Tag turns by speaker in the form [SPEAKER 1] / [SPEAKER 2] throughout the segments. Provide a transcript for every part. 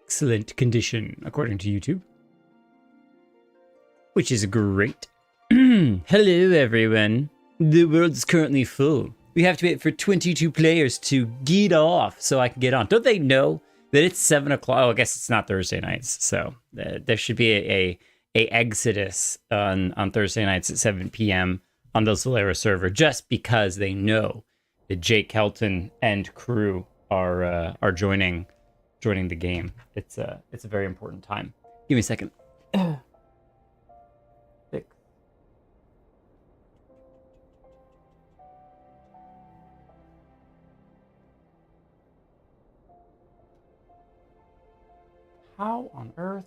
[SPEAKER 1] excellent condition, according to YouTube. Which is great. Hello, everyone. The world's currently full. We have to wait for 22 players to get off so I can get on. Don't they know that it's 7 o'clock? Oh, I guess it's not Thursday nights. So there should be a exodus on Thursday nights at 7 p.m. on the Solera server, just because they know that Jake Kelton and crew are joining the game. It's a very important time. Give me a second. How on earth?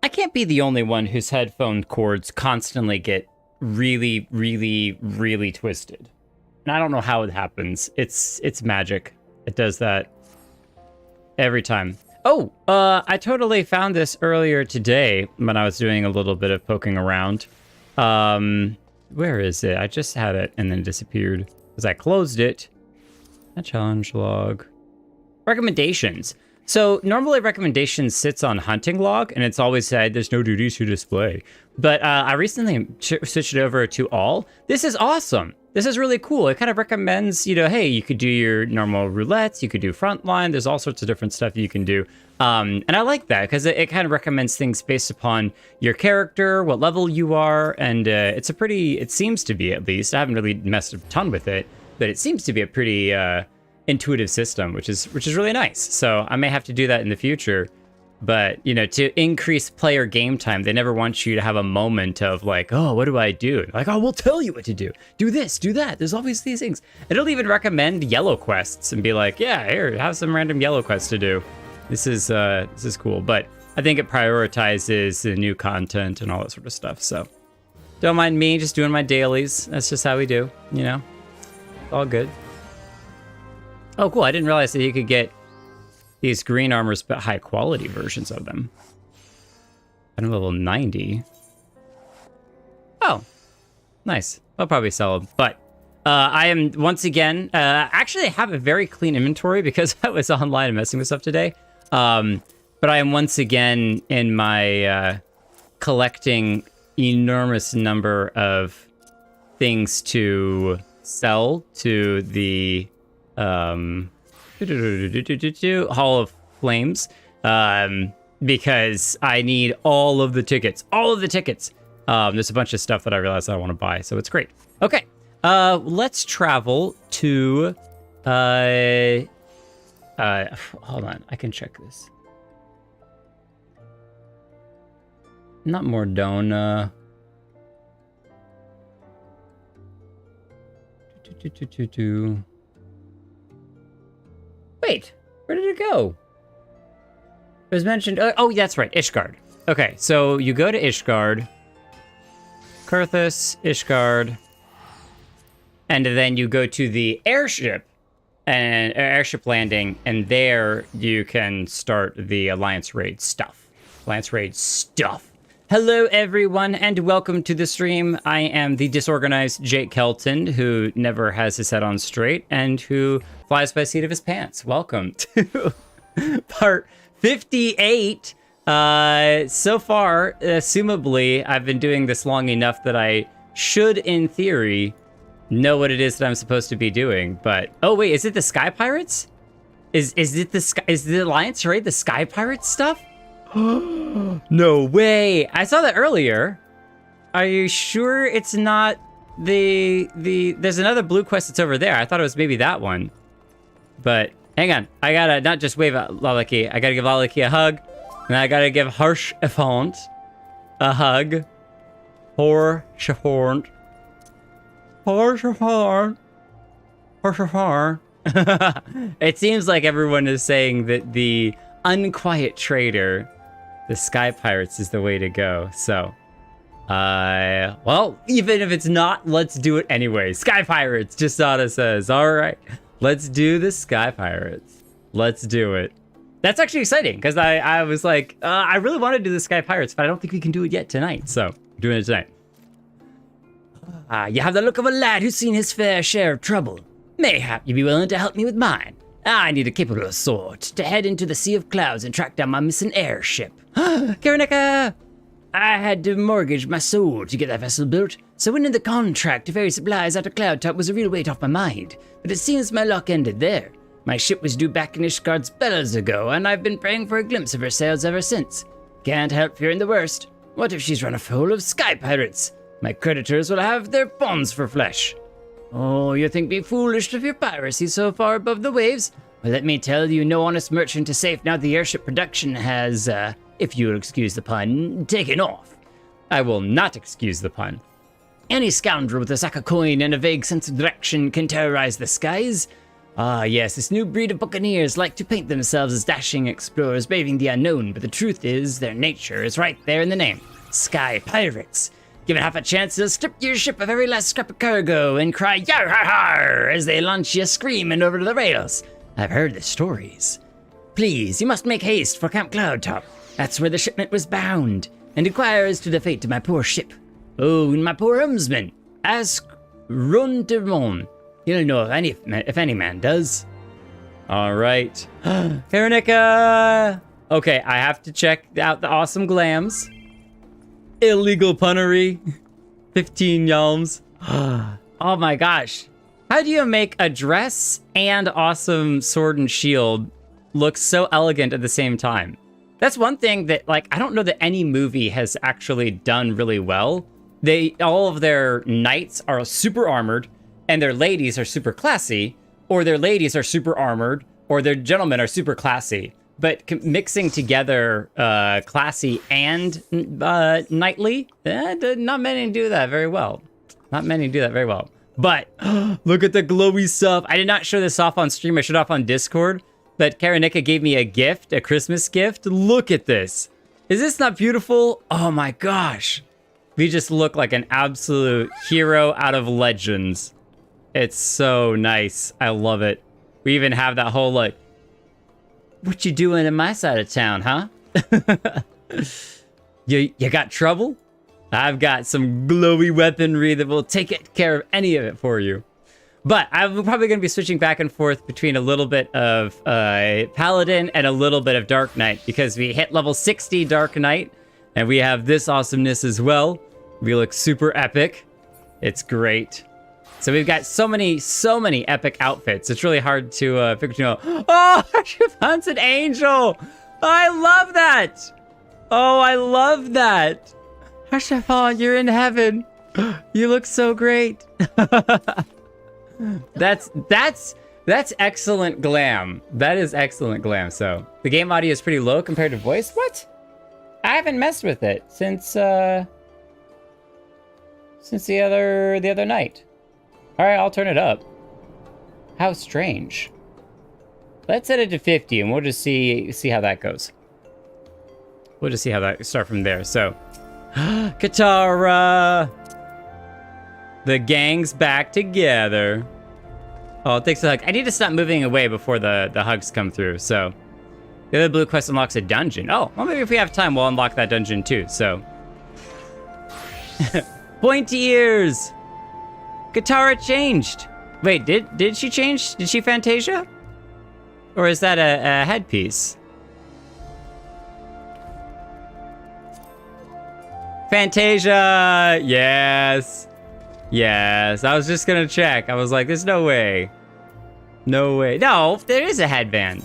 [SPEAKER 1] I can't be the only one whose headphone cords constantly get really, really, really twisted. And I don't know how it happens. It's magic. It does that every time. Oh, I totally found this earlier today when I was doing a little bit of poking around. Where is it? I just had it and then it disappeared because I closed it. A challenge log. Recommendations. So normally recommendations sits on hunting log and it's always said there's no duties to display. But I recently switched it over to all. This is awesome. This is really cool. It kind of recommends, hey, you could do your normal roulettes, you could do frontline. There's all sorts of different stuff you can do. And I like that because it kind of recommends things based upon your character, what level you are, and it seems to be, at least, I haven't really messed a ton with it, but it seems to be a pretty intuitive system, which is really nice. So I may have to do that in the future. But, to increase player game time, they never want you to have a moment of like, oh, what do I do? Like, oh, we'll tell you what to do. Do this, do that. There's always these things. It'll even recommend yellow quests and be like, yeah, here, have some random yellow quests to do. This is cool. But I think it prioritizes the new content and all that sort of stuff. So don't mind me just doing my dailies. That's just how we do, all good. Oh, cool. I didn't realize that you could get these green armors, but high quality versions of them. I'm level 90. Oh, nice. I'll probably sell them. But I am once again, actually I have a very clean inventory because I was online and messing with stuff today. But I am once again in my collecting enormous number of things to sell to the Hall of Flames, because I need all of the tickets. There's a bunch of stuff that I realized I want to buy, so it's great. Okay, let's travel to, hold on, I can check this. Not Mordona. Wait, where did it go? It was mentioned. Oh, that's right, Ishgard. Okay, so you go to Ishgard, Kurthus, Ishgard, and then you go to the airship and airship landing, and there you can start the Alliance Raid stuff. Hello, everyone, and welcome to the stream. I am the disorganized Jake Kelton, who never has his head on straight, and who flies by the seat of his pants. Welcome to part 58. So far, assumably, I've been doing this long enough that I should, in theory, know what it is that I'm supposed to be doing. But oh wait, is it the Sky Pirates? Is the Alliance Raid the Sky Pirates stuff? No way! I saw that earlier. Are you sure it's not there's another blue quest that's over there. I thought it was maybe that one. But hang on, I gotta not just wave at Lalaki, I gotta give Lalaki a hug. And I gotta give Harsh Effont a hug. Harsh Effont. It seems like everyone is saying that the Unquiet Trader, the Sky Pirates, is the way to go. So, well, even if it's not, let's do it anyway. Sky Pirates, Jasada says. All right, let's do the Sky Pirates. Let's do it. That's actually exciting, because I was like, I really want to do the Sky Pirates, but I don't think we can do it yet tonight. So, we're doing it tonight. Ah, you have the look of a lad who's seen his fair share of trouble. Mayhap you'd be willing to help me with mine. I need a capable sort to head into the Sea of Clouds and track down my missing airship. Karenika! I had to mortgage my soul to get that vessel built, so winning the contract to ferry supplies out of Cloudtop was a real weight off my mind. But it seems my luck ended there. My ship was due back in Ishgard's bellows ago, and I've been praying for a glimpse of her sails ever since. Can't help fearing the worst. What if she's run afoul of sky pirates? My creditors will have their bonds for flesh. Oh, you think me foolish to fear piracy so far above the waves? Well, let me tell you, no honest merchant is safe now the airship production has, if you'll excuse the pun, taken off. I will not excuse the pun. Any scoundrel with a sack of coin and a vague sense of direction can terrorize the skies. Ah, yes, this new breed of buccaneers like to paint themselves as dashing explorers braving the unknown, but the truth is, their nature is right there in the name. Sky pirates. Given half a chance, they'll strip your ship of every last scrap of cargo and cry yar har har as they launch you screaming over the rails. I've heard the stories. Please, you must make haste for Camp Cloudtop. That's where the shipment was bound, and inquire as to the fate of my poor ship. Oh, and my poor helmsman. Ask Rundermon. He'll know if any man does. All right. Karenika! Okay, I have to check out the awesome glams. Illegal punnery. 15 yalms. Oh my gosh. How do you make a dress and awesome sword and shield look so elegant at the same time? That's one thing that, like, I don't know that any movie has actually done really well. All of their knights are super armored, and their ladies are super classy, or their ladies are super armored, or their gentlemen are super classy. But mixing together classy and knightly, not many do that very well. Not many do that very well. But look at the glowy stuff. I did not show this off on stream. I showed it off on Discord. But Karenika gave me a gift, a Christmas gift. Look at this. Is this not beautiful? Oh my gosh. We just look like an absolute hero out of Legends. It's so nice. I love it. We even have that whole, like, what you doing in my side of town, huh? You got trouble? I've got some glowy weaponry that will take care of any of it for you. But I'm probably going to be switching back and forth between a little bit of Paladin and a little bit of Dark Knight, because we hit level 60 Dark Knight, and we have this awesomeness as well. We look super epic. It's great. So we've got so many epic outfits. It's really hard to figure out. Oh, Siobhan's an angel. I love that. Oh, I love that. Siobhan, you're in heaven. You look so great. That's excellent glam. That is excellent glam. So the game audio is pretty low compared to voice. What? I haven't messed with it since the other night. All right, I'll turn it up. How strange. Let's set it to 50 and we'll just see how that goes. We'll just see how that start from there. So, Katara. The gang's back together. Oh, thanks for the hug. I need to stop moving away before the hugs come through. So, the other blue quest unlocks a dungeon. Oh, well, maybe if we have time, we'll unlock that dungeon too. So, pointy ears. Katara changed. Wait, did she change? Did she Fantasia? Or is that a headpiece? Fantasia! Yes. Yes. I was just gonna check. I was like, there's no way. No way. No, there is a headband.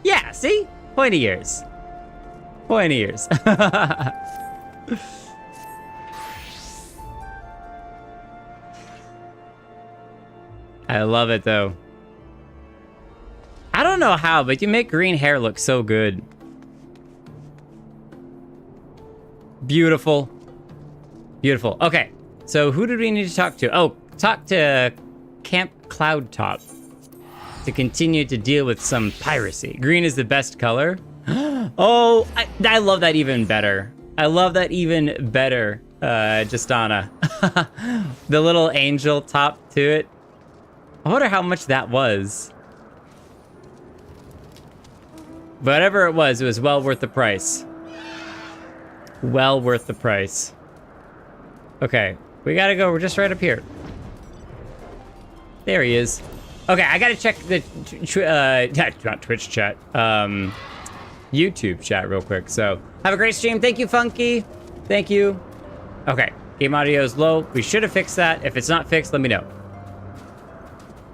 [SPEAKER 1] Yeah, see? Pointy ears. Pointy ears. I love it, though. I don't know how, but you make green hair look so good. Beautiful. Beautiful. Okay, so who did we need to talk to? Oh, talk to Camp Cloudtop to continue to deal with some piracy. Green is the best color. Oh, I love that even better. I love that even better, Justana. The little angel top to it. I wonder how much that was. Whatever it was well worth the price. Well worth the price. Okay, We gotta go. We're just right up here. There he is. Okay, I gotta check the not Twitch chat, YouTube chat real quick. So have a great stream. Thank you, Funky. Thank you. Okay, game audio is low. We should have fixed that. If it's not fixed, let me know.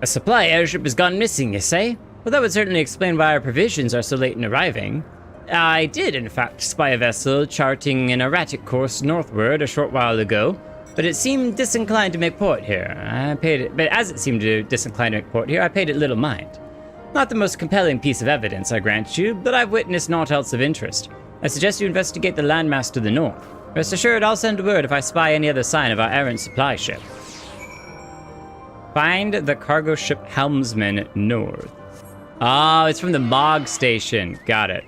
[SPEAKER 1] A supply airship has gone missing, you say? Well, that would certainly explain why our provisions are so late in arriving. I did, in fact, spy a vessel charting an erratic course northward a short while ago, but it seemed disinclined to make port here. But as it seemed to disinclined to make port here, I paid it little mind. Not the most compelling piece of evidence, I grant you, but I've witnessed naught else of interest. I suggest you investigate the landmass to the north. Rest assured, I'll send word if I spy any other sign of our errant supply ship. Find the cargo ship helmsman north. Oh, it's from the Mog station. Got it.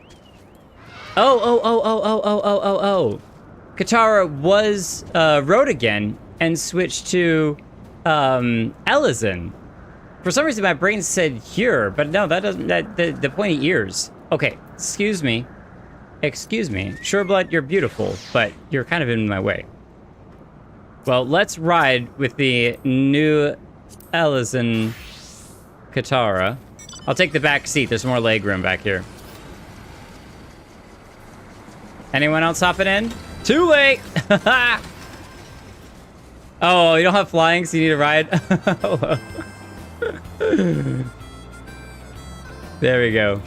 [SPEAKER 1] Oh. Katara was rode again and switched to Elysin. For some reason, my brain said here, but no, that doesn't. The pointy ears. Okay, excuse me. Sureblood, you're beautiful, but you're kind of in my way. Well, let's ride with the new Elysin Katara. I'll take the back seat. There's more leg room back here. Anyone else hopping in? Too late! Oh, you don't have flying, so you need to ride? There we go.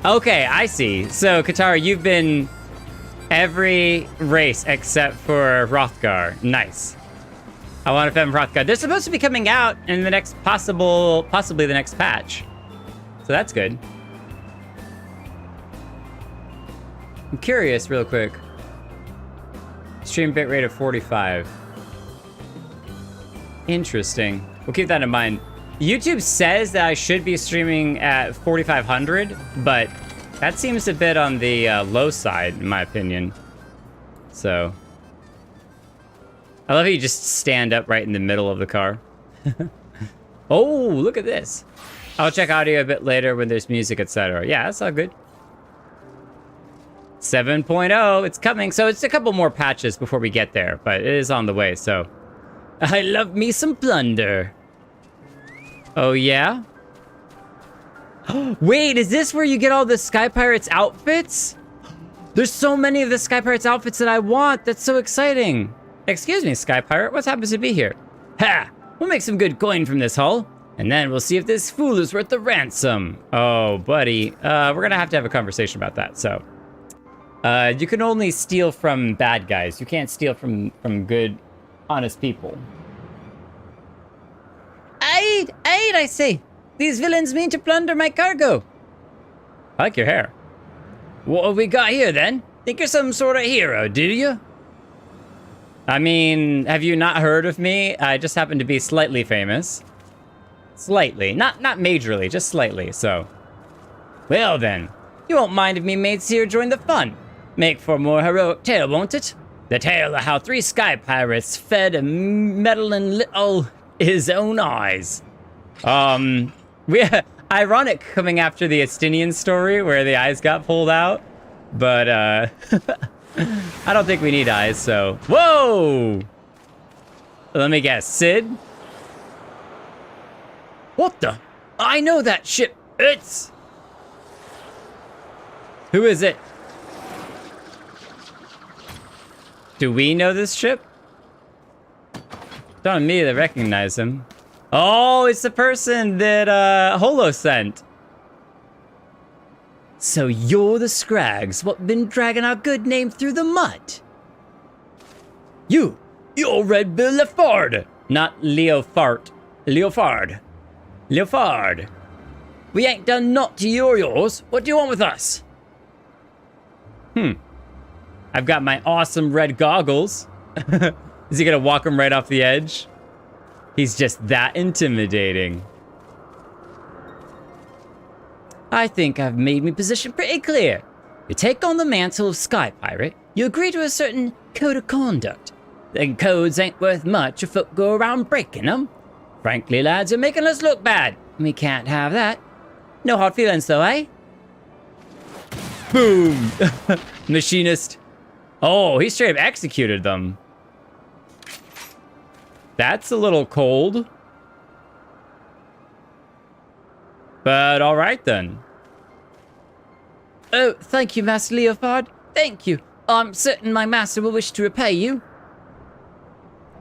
[SPEAKER 1] Okay, I see. So, Katara, you've been every race except for Hrothgar. Nice. I want to film Hrothgar. They're supposed to be coming out in the next possibly the next patch. So that's good. I'm curious real quick. Stream bitrate of 45. Interesting. We'll keep that in mind. YouTube says that I should be streaming at 4,500, but that seems a bit on the low side, in my opinion. So, I love how you just stand up right in the middle of the car. Oh, look at this. I'll check audio a bit later when there's music, etc. Yeah, that's all good. 7.0, it's coming. So it's a couple more patches before we get there, but it is on the way, so. I love me some plunder. Oh, yeah? Wait, is this where you get all the Sky Pirates outfits? There's so many of the Sky Pirates outfits that I want. That's so exciting. Excuse me, Sky Pirate. What happens to be here? Ha! We'll make some good coin from this haul, and then we'll see if this fool is worth the ransom. Oh, buddy. We're gonna have to have a conversation about that, so. You can only steal from bad guys. You can't steal from good, honest people. Aid! Aid, I say! These villains mean to plunder my cargo. I like your hair. What have we got here, then? Think you're some sort of hero, do you? I mean, have you not heard of me? I just happen to be slightly famous. Slightly. Not majorly, just slightly, so. Well, then. You won't mind if me mates here join the fun. Make for a more heroic tale, won't it? The tale of how 3 Sky Pirates fed a meddling little his own eyes. Ironic coming after the Estinian story where the eyes got pulled out, but I don't think we need eyes, so. Whoa! Let me guess, Sid? What the? I know that ship. It's... Who is it? Do we know this ship? Don't immediately recognize him. Oh, it's the person that Holo sent. So you're the Scrags, what been dragging our good name through the mud? You're Red Bill Lefard, not Leofart. Leofard. We ain't done naught to you or yours. What do you want with us? I've got my awesome red goggles. Is he gonna walk him right off the edge? He's just that intimidating. I think I've made my position pretty clear. You take on the mantle of Sky Pirate, you agree to a certain code of conduct. Then codes ain't worth much if folk go around breaking them. Frankly, lads, you're making us look bad. We can't have that. No hard feelings though, eh? Boom! Machinist. Oh, he straight up executed them. That's a little cold. But all right then. Oh, thank you, Master Leofard. Thank you. I'm certain my master will wish to repay you.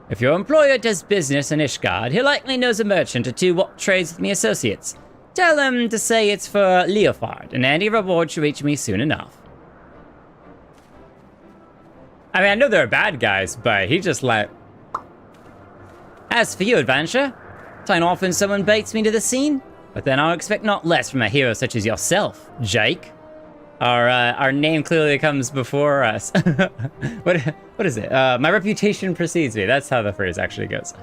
[SPEAKER 1] If your employer does business in Ishgard, he likely knows a merchant or two what trades with me associates. Tell him to say it's for Leofard, and any reward should reach me soon enough. I mean, I know there are bad guys, but he just let... As for you, adventurer, time often someone baits me to the scene, but then I'll expect not less from a hero such as yourself, Jake. Our name clearly comes before us. What is it? My reputation precedes me. That's how the phrase actually goes.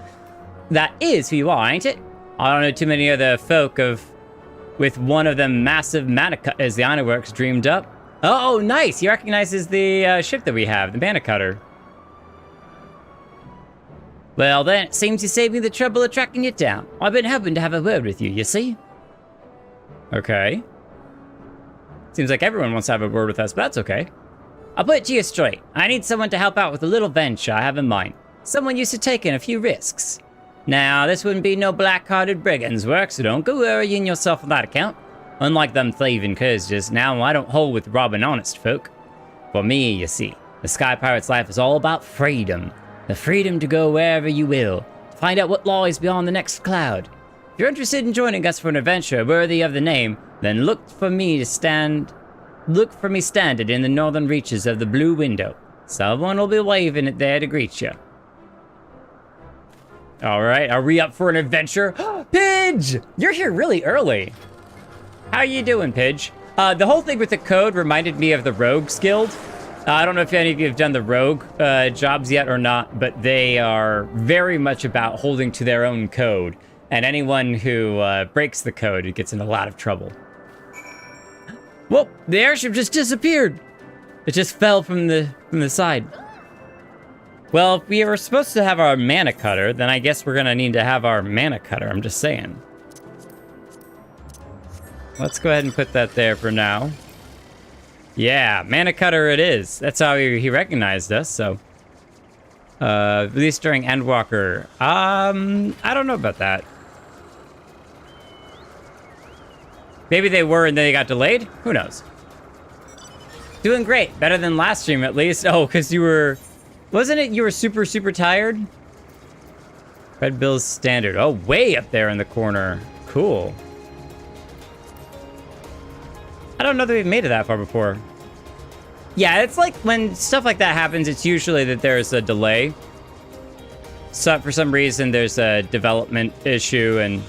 [SPEAKER 1] That is who you are, ain't it? I don't know too many other folk with one of them massive mana cutters the Ironworks dreamed up. Oh, nice! He recognizes the ship that we have, the mana cutter. Well then, it seems you saved me the trouble of tracking it down. I've been hoping to have a word with you, you see? Okay. Seems like everyone wants to have a word with us, but that's okay. I'll put it to you straight. I need someone to help out with a little venture I have in mind. Someone used to taking a few risks. Now, this wouldn't be no black-hearted brigand's work, so don't go worrying yourself on that account. Unlike them thieving curs just now, I don't hold with robbing honest folk. For me, you see, the Sky Pirate's life is all about freedom. The freedom to go wherever you will, to find out what lies beyond the next cloud. If you're interested in joining us for an adventure worthy of the name, then look for me standing in the northern reaches of the Blue Window. Someone will be waving it there to greet you. All right, are we up for an adventure? Pidge! You're here really early. How you doing, Pidge? The whole thing with the code reminded me of the Rogues Guild. I don't know if any of you have done the rogue jobs yet or not, but they are very much about holding to their own code. And anyone who breaks the code gets in a lot of trouble. Whoa, the airship just disappeared. It just fell from the side. Well, if we were supposed to have our mana cutter, then I guess we're gonna need to have our mana cutter, I'm just saying. Let's go ahead and put that there for now. Yeah, mana cutter it is. That's how he recognized us, so. Released during Endwalker. I don't know about that. Maybe they were and then they got delayed? Who knows? Doing great. Better than last stream, at least. Oh, because you were... Wasn't it you were super, super tired? Red Bill's standard. Oh, way up there in the corner. Cool. I don't know that we've made it that far before. Yeah, it's like when stuff like that happens, it's usually that there's a delay. So for some reason, there's a development issue and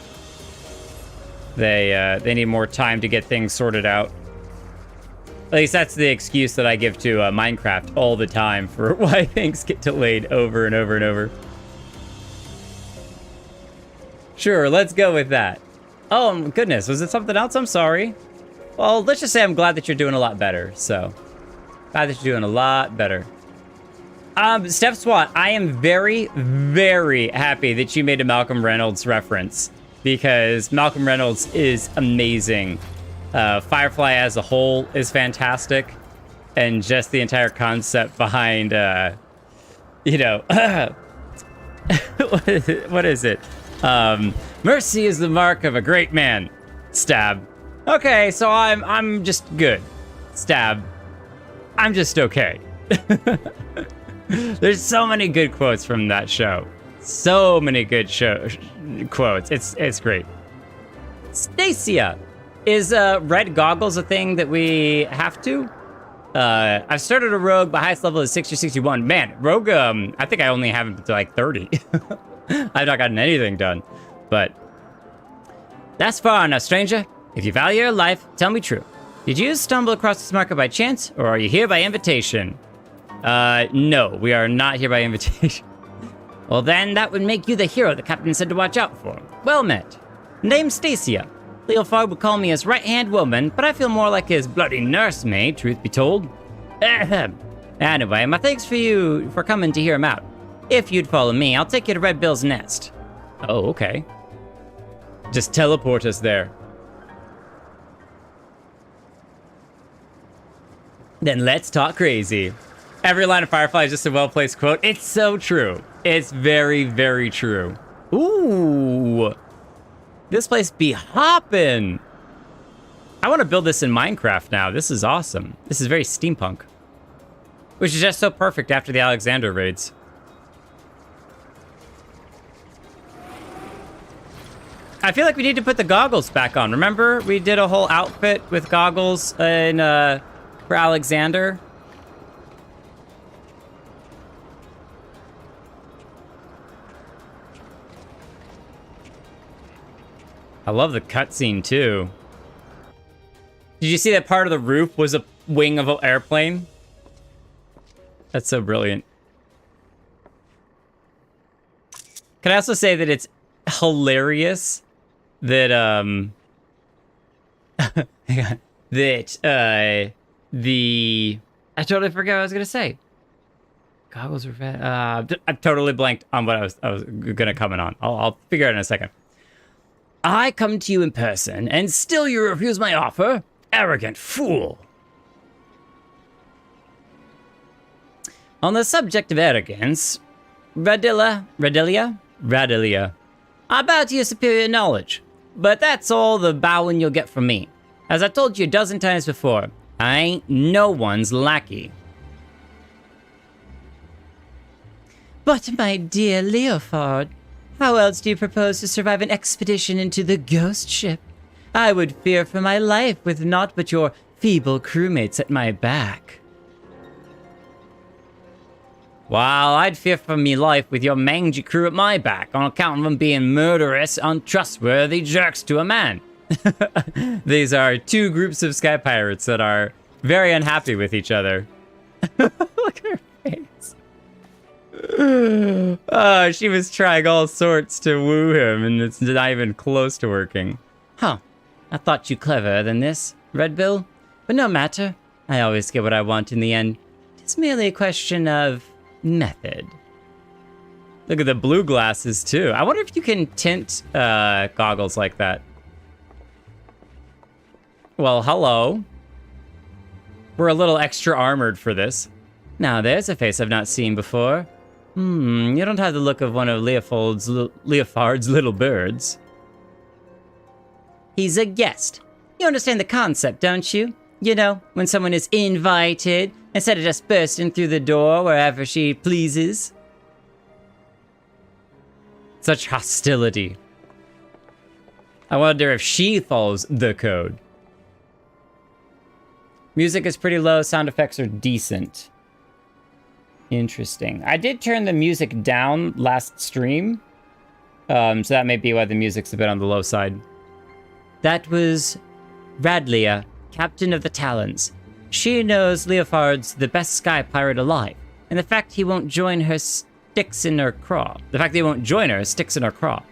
[SPEAKER 1] they need more time to get things sorted out. At least that's the excuse that I give to Minecraft all the time for why things get delayed over and over and over. Sure, let's go with that. Oh, goodness, was it something else? I'm sorry. Well, let's just say I'm glad that you're doing a lot better, so. Glad that you're doing a lot better. Steph Swat, I am very, very happy that you made a Malcolm Reynolds reference, because Malcolm Reynolds is amazing. Firefly as a whole is fantastic, and just the entire concept behind, you know, what is it? Mercy is the mark of a great man. Stab. Okay, so I'm just good. Stab. I'm just okay. There's so many good quotes from that show. So many good quotes. It's great. Stacia. Is red goggles a thing that we have to? I've started a rogue, but highest level is 60 or 61. Man, rogue, I think I only have it to like 30. I've not gotten anything done, but that's far enough, stranger. If you value your life, tell me true. Did you stumble across this marker by chance, or are you here by invitation? No, we are not here by invitation. Well then, that would make you the hero the captain said to watch out for. Well met. Name's Stacia. Leofard would call me his right-hand woman, but I feel more like his bloody nursemaid, truth be told. Anyway, my thanks for you for coming to hear him out. If you'd follow me, I'll take you to Red Bill's nest. Oh, okay. Just teleport us there. Then let's talk crazy. Every line of Firefly is just a well-placed quote. It's so true. It's very, very true. Ooh. This place be hoppin'. I want to build this in Minecraft now. This is awesome. This is very steampunk. Which is just so perfect after the Alexander raids. I feel like we need to put the goggles back on. Remember, we did a whole outfit with goggles for Alexander? I love the cutscene, too. Did you see that part of the roof was a wing of an airplane? That's so brilliant. Can I also say that it's hilarious that, I totally forgot what I was gonna say. Goggles were red. I totally blanked on what I was gonna comment on. I'll figure it out in a second. I come to you in person, and still you refuse my offer? Arrogant fool. On the subject of arrogance, Radilia, I bow to your superior knowledge, but that's all the bowing you'll get from me. As I told you a dozen times before, I ain't no one's lackey. But my dear Leofard, how else do you propose to survive an expedition into the ghost ship? I would fear for my life with naught but your feeble crewmates at my back. While I'd fear for me life with your mangy crew at my back on account of them being murderous, untrustworthy jerks to a man. These are two groups of sky pirates that are very unhappy with each other. Look at her face. Oh, she was trying all sorts to woo him, and it's not even close to working. Huh. I thought you cleverer than this, Red Bill. But no matter. I always get what I want in the end. It's merely a question of method. Look at the blue glasses, too. I wonder if you can tint goggles like that. Well, hello. We're a little extra armored for this. Now, there's a face I've not seen before. You don't have the look of one of Leofard's little birds. He's a guest. You understand the concept, don't you? You know, when someone is invited, instead of just bursting through the door wherever she pleases. Such hostility. I wonder if she follows the code. Music is pretty low, sound effects are decent. Interesting. I did turn the music down last stream, so that may be why the music's a bit on the low side. That was Radlia, captain of the Talons. She knows Leofard's the best sky pirate alive, and the fact he won't join her sticks in her craw. The fact that he won't join her sticks in her craw.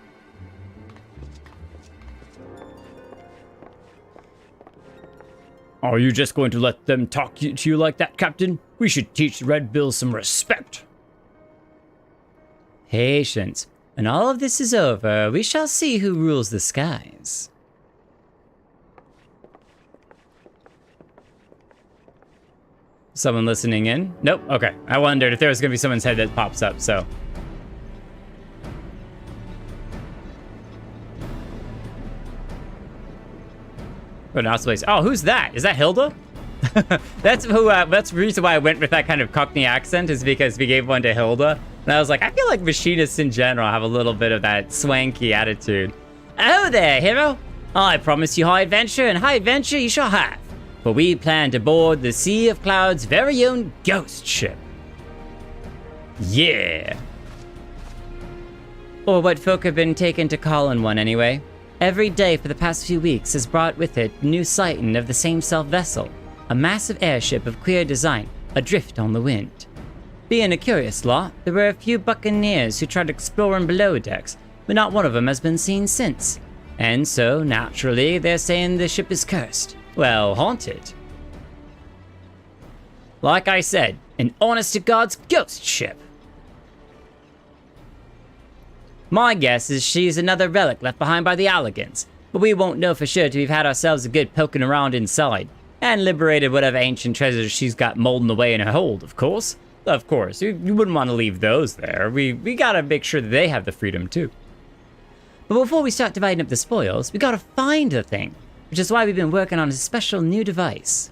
[SPEAKER 1] Are you just going to let them talk to you like that, Captain? We should teach Red Bill some respect. Patience. When all of this is over, we shall see who rules the skies. Someone listening in? Nope. Okay. I wondered if there was going to be someone's head that pops up, so. But now place. Oh, who's that? Is that Hilda? That's who. That's the reason why I went with that kind of Cockney accent, is because we gave one to Hilda, and I was like, I feel like machinists in general have a little bit of that swanky attitude. Oh there, hero! I promise you high adventure, and high adventure you shall have. For we plan to board the Sea of Cloud's very own ghost ship. Yeah. Or what folk have been taken to call in one anyway. Every day for the past few weeks has brought with it new sighting of the same self-vessel, a massive airship of queer design, adrift on the wind. Being a curious lot, there were a few buccaneers who tried exploring below decks, but not one of them has been seen since. And so, naturally, they're saying the ship is cursed. Well, haunted. Like I said, an honest-to-God's ghost ship. My guess is she's another relic left behind by the Allegans, but we won't know for sure till we've had ourselves a good poking around inside. And liberated whatever ancient treasures she's got molding away in her hold, of course. Of course, you wouldn't want to leave those there. We gotta make sure that they have the freedom, too. But before we start dividing up the spoils, we gotta find the thing, which is why we've been working on a special new device.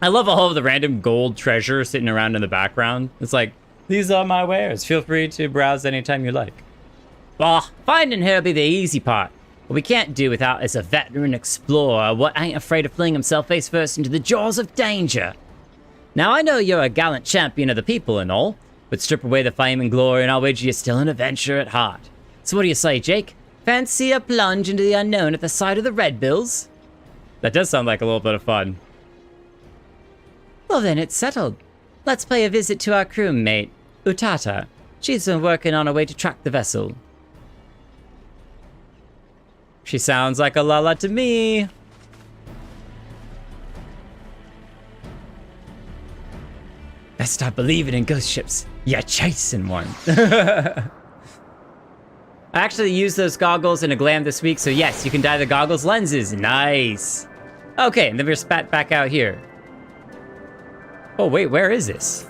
[SPEAKER 1] I love all of the random gold treasure sitting around in the background. It's like, these are my wares. Feel free to browse anytime you like. Well, finding her will be the easy part. What we can't do without is a veteran explorer what ain't afraid of flinging himself face first into the jaws of danger. Now, I know you're a gallant champion of the people and all, but strip away the fame and glory and I'll wager you're still an adventurer at heart. So what do you say, Jake? Fancy a plunge into the unknown at the side of the Red Bills? That does sound like a little bit of fun. Well then, it's settled. Let's pay a visit to our crewmate, Utata. She's been working on a way to track the vessel. She sounds like a Lala to me. Let's start believing in ghost ships. You're chasing one. I actually used those goggles in a glam this week, so yes, you can dye the goggles lenses. Nice. Okay, and then we're spat back out here. Oh, wait, where is this?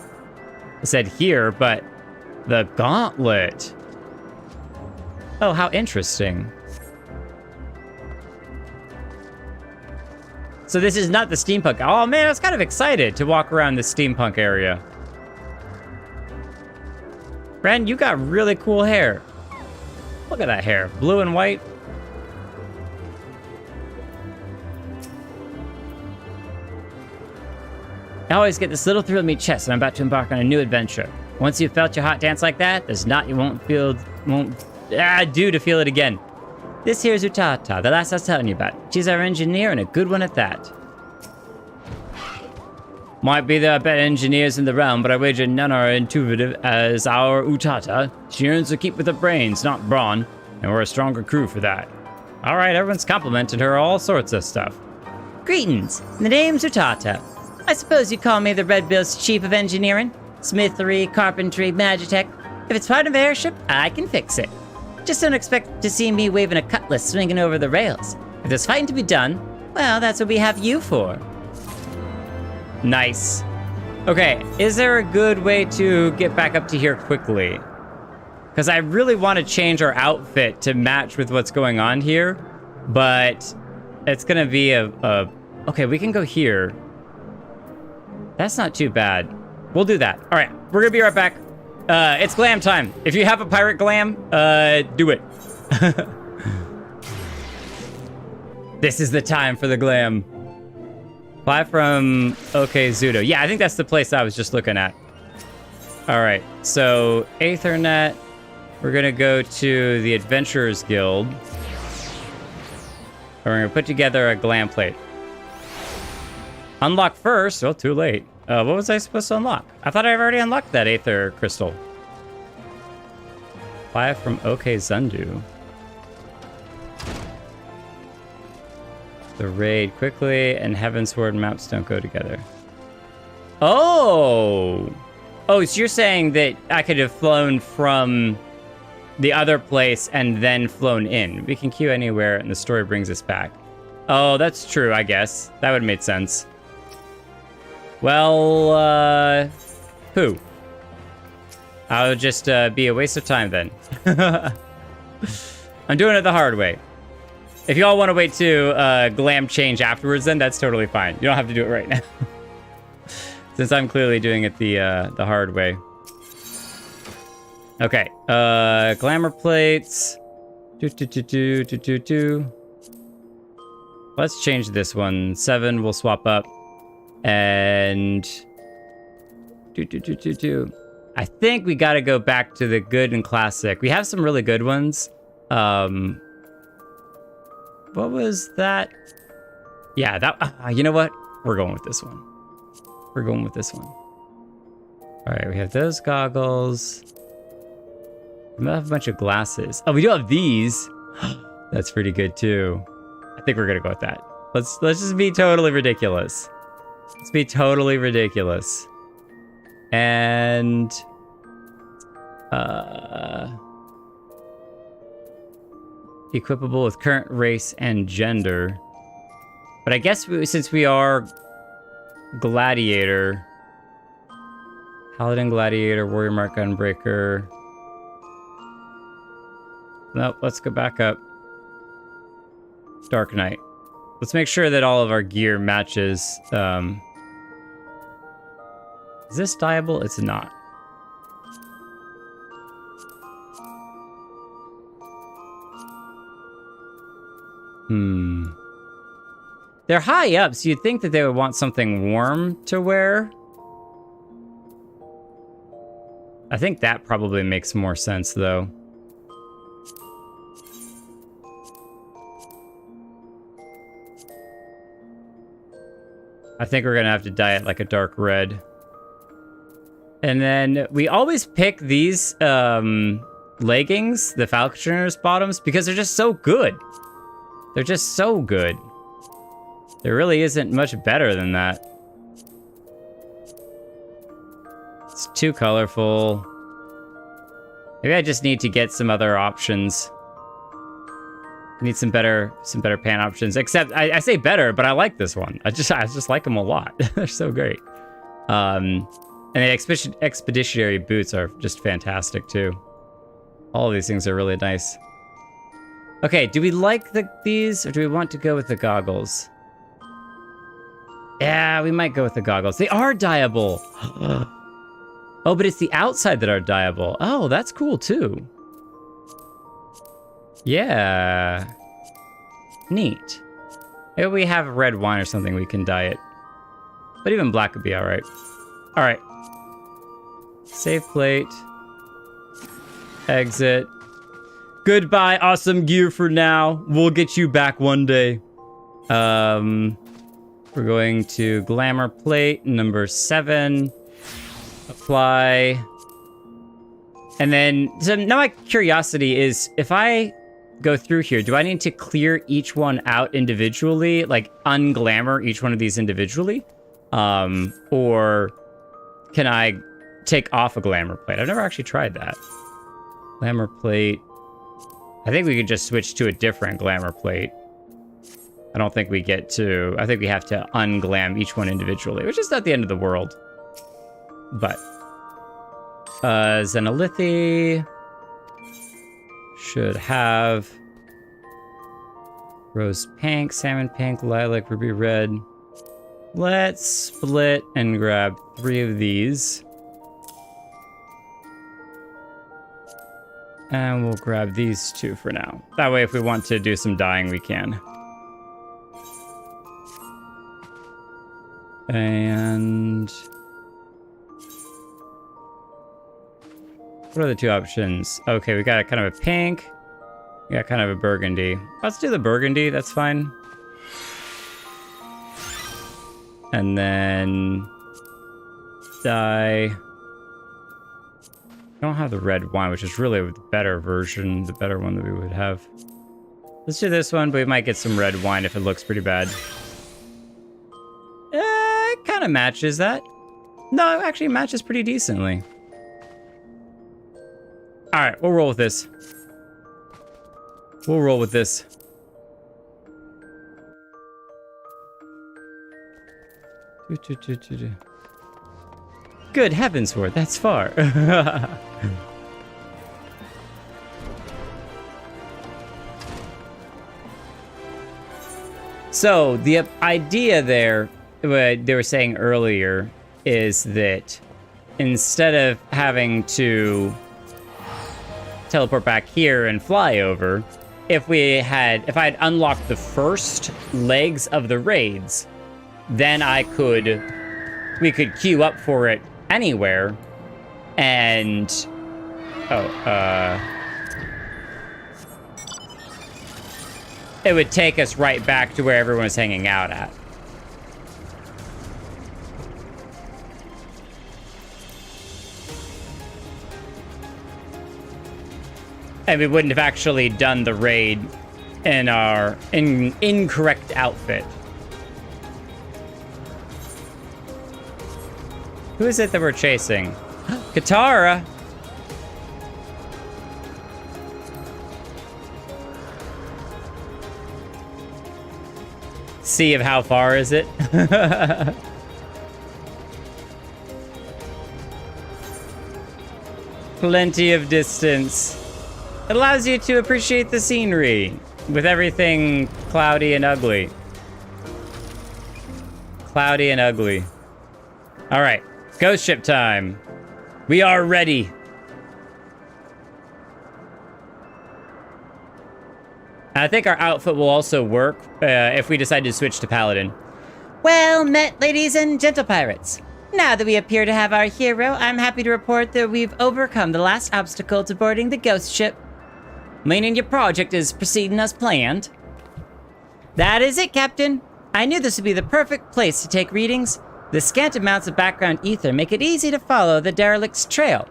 [SPEAKER 1] I said here, but the gauntlet. Oh, how interesting. So this is not the steampunk. Oh man, I was kind of excited to walk around the steampunk area. Ren, you got really cool hair. Look at that hair, blue and white. I always get this little thrill in my chest when I'm about to embark on a new adventure. Once you've felt your heart dance like that, there's not you won't do to feel it again. This here's Utata, the last I was telling you about. She's our engineer and a good one at that. Might be there are better engineers in the realm, but I wager none are intuitive as our Utata. She earns her keep with her brains, not brawn, and we're a stronger crew for that. Alright, everyone's complimented her all sorts of stuff. Greetings, the name's Utata. I suppose you call me the Red Bill's chief of engineering? Smithery, carpentry, magitech. If it's part of an airship, I can fix it. Just don't expect to see me waving a cutlass swinging over the rails. If there's fighting to be done, well, that's what we have you for. Nice. Okay, is there a good way to get back up to here quickly? Because I really want to change our outfit to match with what's going on here, but it's going to be okay, we can go here. That's not too bad. We'll do that. All right, we're going to be right back. It's glam time. If you have a pirate glam, do it. This is the time for the glam. Fly from Zudo. Yeah, I think that's the place I was just looking at. All right, so Aethernet. We're gonna go to the Adventurers Guild. And we're gonna put together a glam plate. Unlock first. Oh, too late. What was I supposed to unlock? I thought I already unlocked that Aether Crystal. Fly from Zundu. The raid quickly and heavensward maps don't go together. Oh! Oh, so you're saying that I could have flown from the other place and then flown in. We can queue anywhere and the story brings us back. Oh, that's true, I guess. That would make sense. Well, who? I'll just be a waste of time then. I'm doing it the hard way. If y'all want to wait to glam change afterwards, then that's totally fine. You don't have to do it right now. Since I'm clearly doing it the hard way. Okay, glamour plates. Let's change this one. 7 we'll swap up. And I think we gotta go back to the good and classic. We have some really good ones. What was that? Yeah, that, you know what? We're going with this one. We're going with this one. All right, we have those goggles. We might have a bunch of glasses. Oh, we do have these. That's pretty good too. I think we're gonna go with that. Let's just be totally ridiculous. Let's be totally ridiculous. And equipable with current race and gender. But I guess since we are Gladiator, Paladin, Gladiator, Warrior Mark, Gunbreaker. Nope, let's go back up. Dark Knight. Let's make sure that all of our gear matches. Is this dyeable? It's not. They're high up, so you'd think that they would want something warm to wear. I think that probably makes more sense, though. I think we're gonna have to dye it like a dark red. And then we always pick these leggings, the Falconer's bottoms, because they're just so good. They're just so good. There really isn't much better than that. It's too colorful. Maybe I just need to get some other options. I need some better pant options. Except I say better, but I like this one. I just like them a lot. They're so great. And the expeditionary boots are just fantastic too. All of these things are really nice. Okay, do we like these, or do we want to go with the goggles? Yeah, we might go with the goggles. They are dyeable. Oh, but it's the outside that are dyeable. Oh, that's cool too. Yeah. Neat. Maybe we have red wine or something we can dye it. But even black would be alright. Alright. Save plate. Exit. Goodbye, awesome gear for now. We'll get you back one day. We're going to glamour plate number 7. Apply. And then, so now my curiosity is, if I go through here, do I need to clear each one out individually? Like, unglamour each one of these individually? Or can I take off a glamour plate? I've never actually tried that. Glamour plate. I think we could just switch to a different glamour plate. I don't think we get to... I think we have to unglam each one individually, which is not the end of the world. But... Xenolithia... should have... Rose pink, salmon pink, lilac, ruby red. Let's split and grab 3 of these. And we'll grab these 2 for now. That way, if we want to do some dyeing, we can. And... what are the 2 options? Okay, we got kind of a pink. We got kind of a burgundy. Let's do the burgundy, that's fine. And then... dye... I don't have the red wine, which is really the better version, the better one that we would have. Let's do this one, but we might get some red wine if it looks pretty bad. It kind of matches that. No, it actually matches pretty decently. All right, we'll roll with this. We'll roll with this. Good heavensward, that's far. So, the idea there, what they were saying earlier, is that instead of having to teleport back here and fly over, if I had unlocked the first legs of the raids, then we could queue up for it anywhere, and it would take us right back to where everyone's hanging out at. And we wouldn't have actually done the raid in our incorrect outfit. Who is it that we're chasing? Katara! See of how far is it? Plenty of distance. It allows you to appreciate the scenery with everything cloudy and ugly. Cloudy and ugly. All right, ghost ship time. We are ready. I think our outfit will also work if we decide to switch to Paladin. Well met, ladies and gentle pirates. Now that we appear to have our hero, I'm happy to report that we've overcome the last obstacle to boarding the ghost ship. Meaning your project is proceeding as planned? That is it, Captain. I knew this would be the perfect place to take readings. The scant amounts of background ether make it easy to follow the derelict's trail.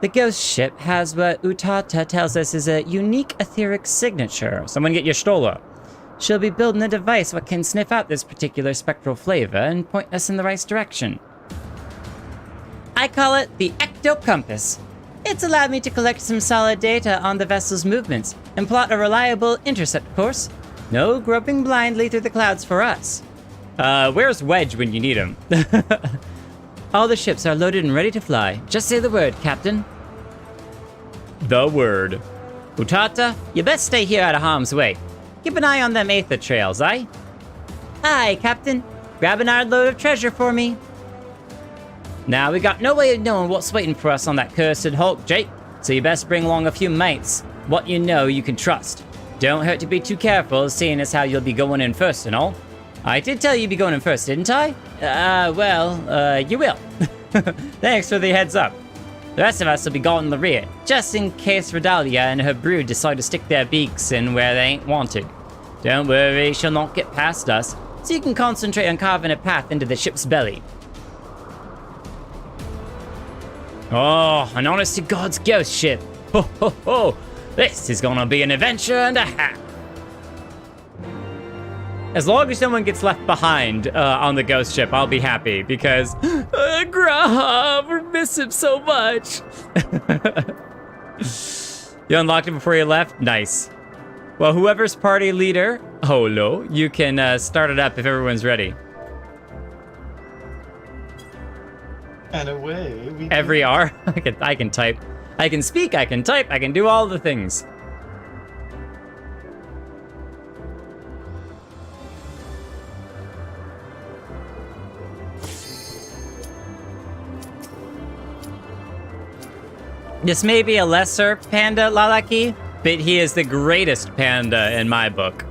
[SPEAKER 1] The ghost ship has what Utata tells us is a unique etheric signature. Someone get your Stola. She'll be building a device what can sniff out this particular spectral flavor and point us in the right direction. I call it the ectocompass. It's allowed me to collect some solid data on the vessel's movements and plot a reliable intercept course. No groping blindly through the clouds for us. Where's Wedge when you need him? All the ships are loaded and ready to fly. Just say the word, Captain. The word. Utata, you best stay here out of harm's way. Keep an eye on them aether trails, aye? Aye, Captain. Grab an armload of treasure for me. Now, we got no way of knowing what's waiting for us on that cursed hulk, Jake. So you best bring along a few mates. What you know you can trust. Don't hurt to be too careful, seeing as how you'll be going in first and all. I did tell you you'd be going in first, didn't I? You will. Thanks for the heads up. The rest of us will be going in the rear, just in case Redalia and her brood decide to stick their beaks in where they ain't wanted. Don't worry, she'll not get past us, so you can concentrate on carving a path into the ship's belly. Oh, an honest-to-God's ghost ship. Ho, ho, ho. This is gonna be an adventure and a half. As long as someone gets left behind on the ghost ship, I'll be happy, because Graham, we miss him so much. You unlocked it before you left? Nice. Well, whoever's party leader, Holo, you can start it up if everyone's ready.
[SPEAKER 2] And away we go.
[SPEAKER 1] Every R? I can type. I can speak, I can type, I can do all the things. This may be a lesser panda, Lalaki, but he is the greatest panda in my book.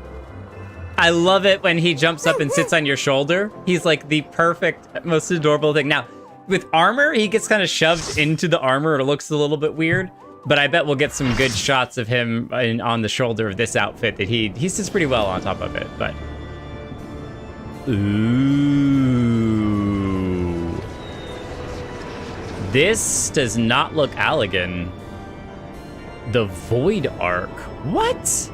[SPEAKER 1] I love it when he jumps up and sits on your shoulder. He's like the perfect, most adorable thing. Now, with armor, he gets kind of shoved into the armor. It looks a little bit weird, but I bet we'll get some good shots of him on the shoulder of this outfit that he sits pretty well on top of it, but... Ooh. This does not look Allegan. The Void Arc. What?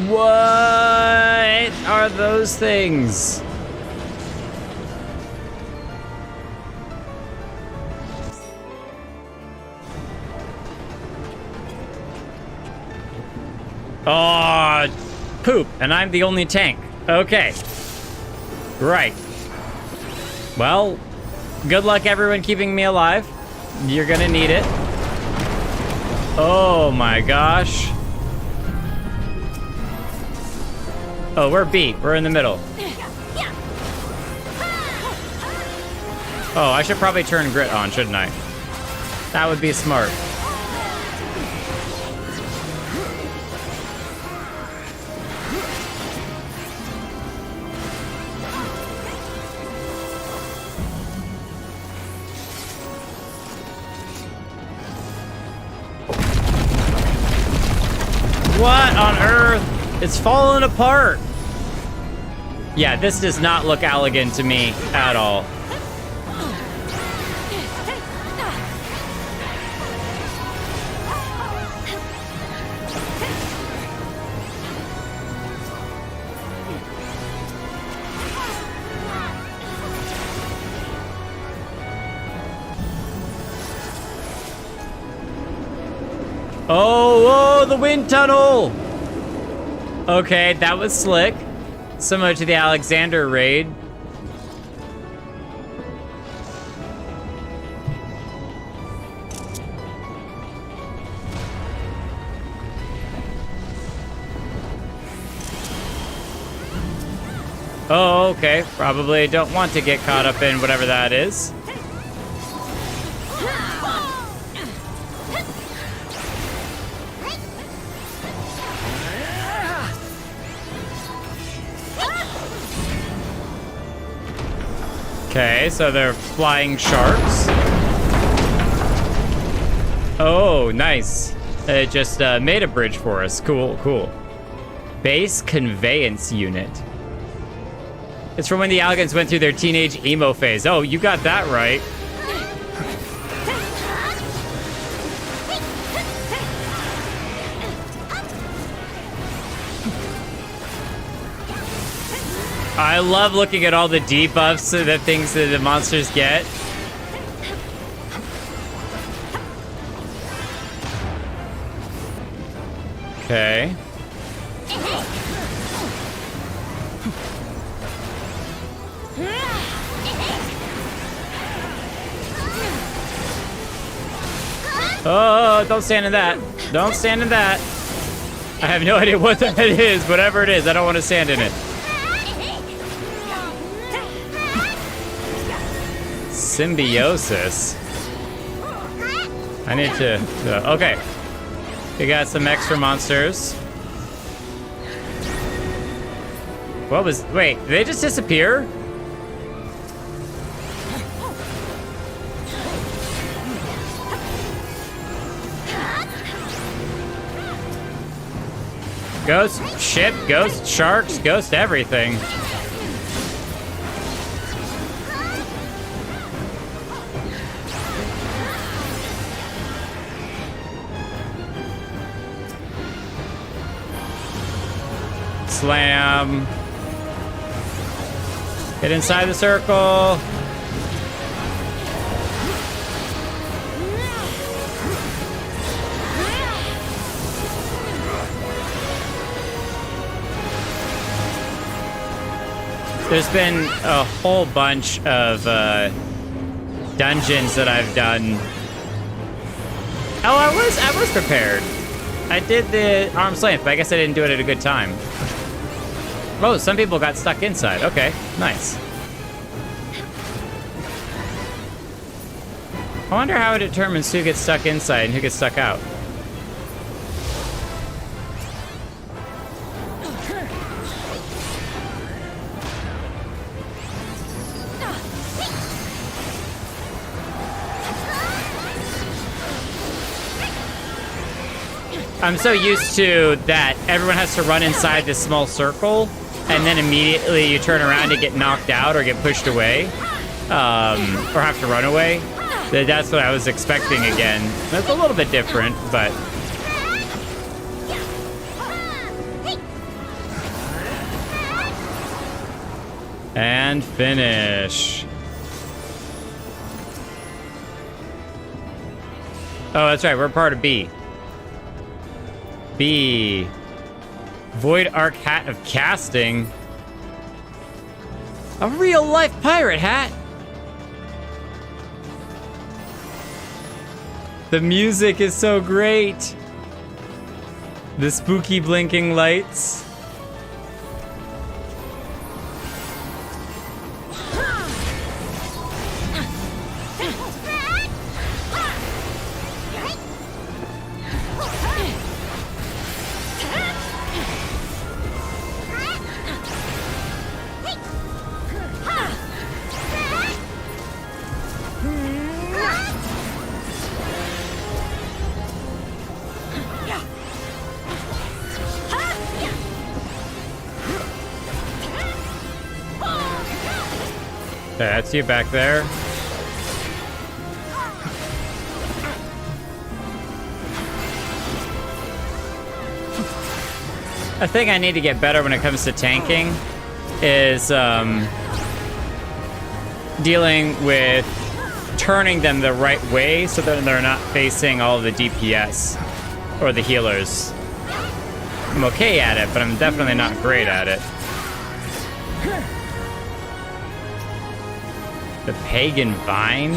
[SPEAKER 1] What are those things? Oh, poop, and I'm the only tank. Okay. Right. Well, good luck everyone keeping me alive. You're gonna need it. Oh my gosh. Oh, we're beat. We're in the middle. Oh, I should probably turn grit on, shouldn't I? That would be smart. What on earth? It's falling apart. Yeah, this does not look elegant to me at all. Oh, the wind tunnel! Okay, that was slick. Similar to the Alexander raid. Oh, okay. Probably don't want to get caught up in whatever that is. Okay, so they're flying sharks. Oh, nice. It just made a bridge for us. Cool, cool. Base conveyance unit. It's from when the Algans went through their teenage emo phase. Oh, you got that right. I love looking at all the debuffs that things that the monsters get. Okay. Oh, don't stand in that. Don't stand in that. I have no idea what that is. Whatever it is, I don't want to stand in it. Symbiosis. I need to... okay. We got some extra monsters. What was... wait, did they just disappear? Ghost ship, ghost sharks, ghost everything. Slam. Get inside the circle. There's been a whole bunch of dungeons that I've done. Oh, I was prepared. I did the arm's length, but I guess I didn't do it at a good time. Oh, some people got stuck inside. Okay, nice. I wonder how it determines who gets stuck inside and who gets stuck out. I'm so used to that everyone has to run inside this small circle, and then immediately you turn around to get knocked out or get pushed away, or have to run away. That's what I was expecting again. That's a little bit different, but... and finish. Oh, that's right, we're part of B. B. Void Arc Hat of Casting. A real-life pirate hat. The music is so great. The spooky blinking lights. That's you back there. A thing I need to get better when it comes to tanking is dealing with turning them the right way so that they're not facing all of the DPS. or the healers. I'm okay at it, but I'm definitely not great at it. The pagan vine?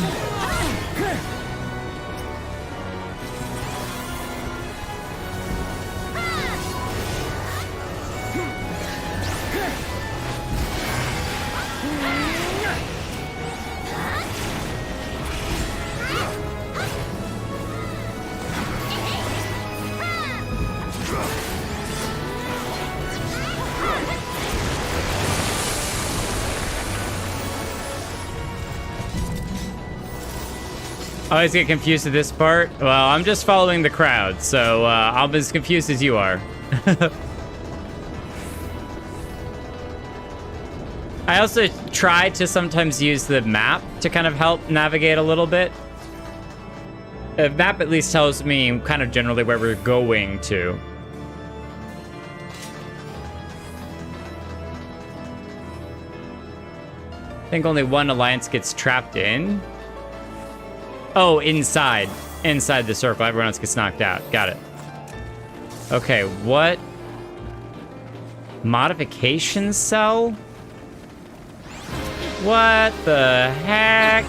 [SPEAKER 1] I always get confused at this part. Well, I'm just following the crowd, so I'm as confused as you are. I also try to sometimes use the map to kind of help navigate a little bit. The map at least tells me kind of generally where we're going to. I think only one alliance gets trapped in. Oh, inside the circle. Everyone else gets knocked out. Got it. Okay, what? Modification cell? What the heck?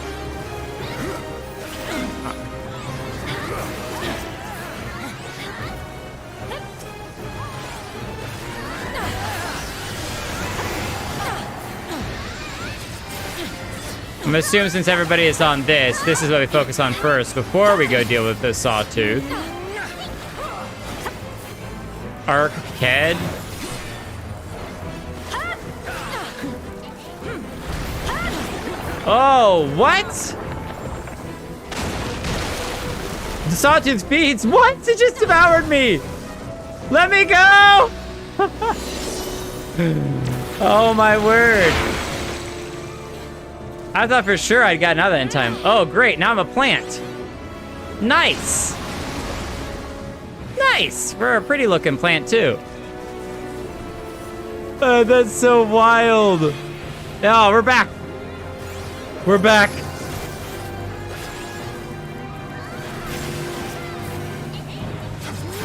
[SPEAKER 1] I'm assuming since everybody is on this is what we focus on first before we go deal with the sawtooth. Arched. Oh, what? The sawtooth feeds? What? It just devoured me! Let me go! Oh my word. I thought for sure I'd gotten out of that in time. Oh, great. Now I'm a plant. Nice. Nice. We're a pretty looking plant, too. Oh, that's so wild. Oh, we're back. We're back.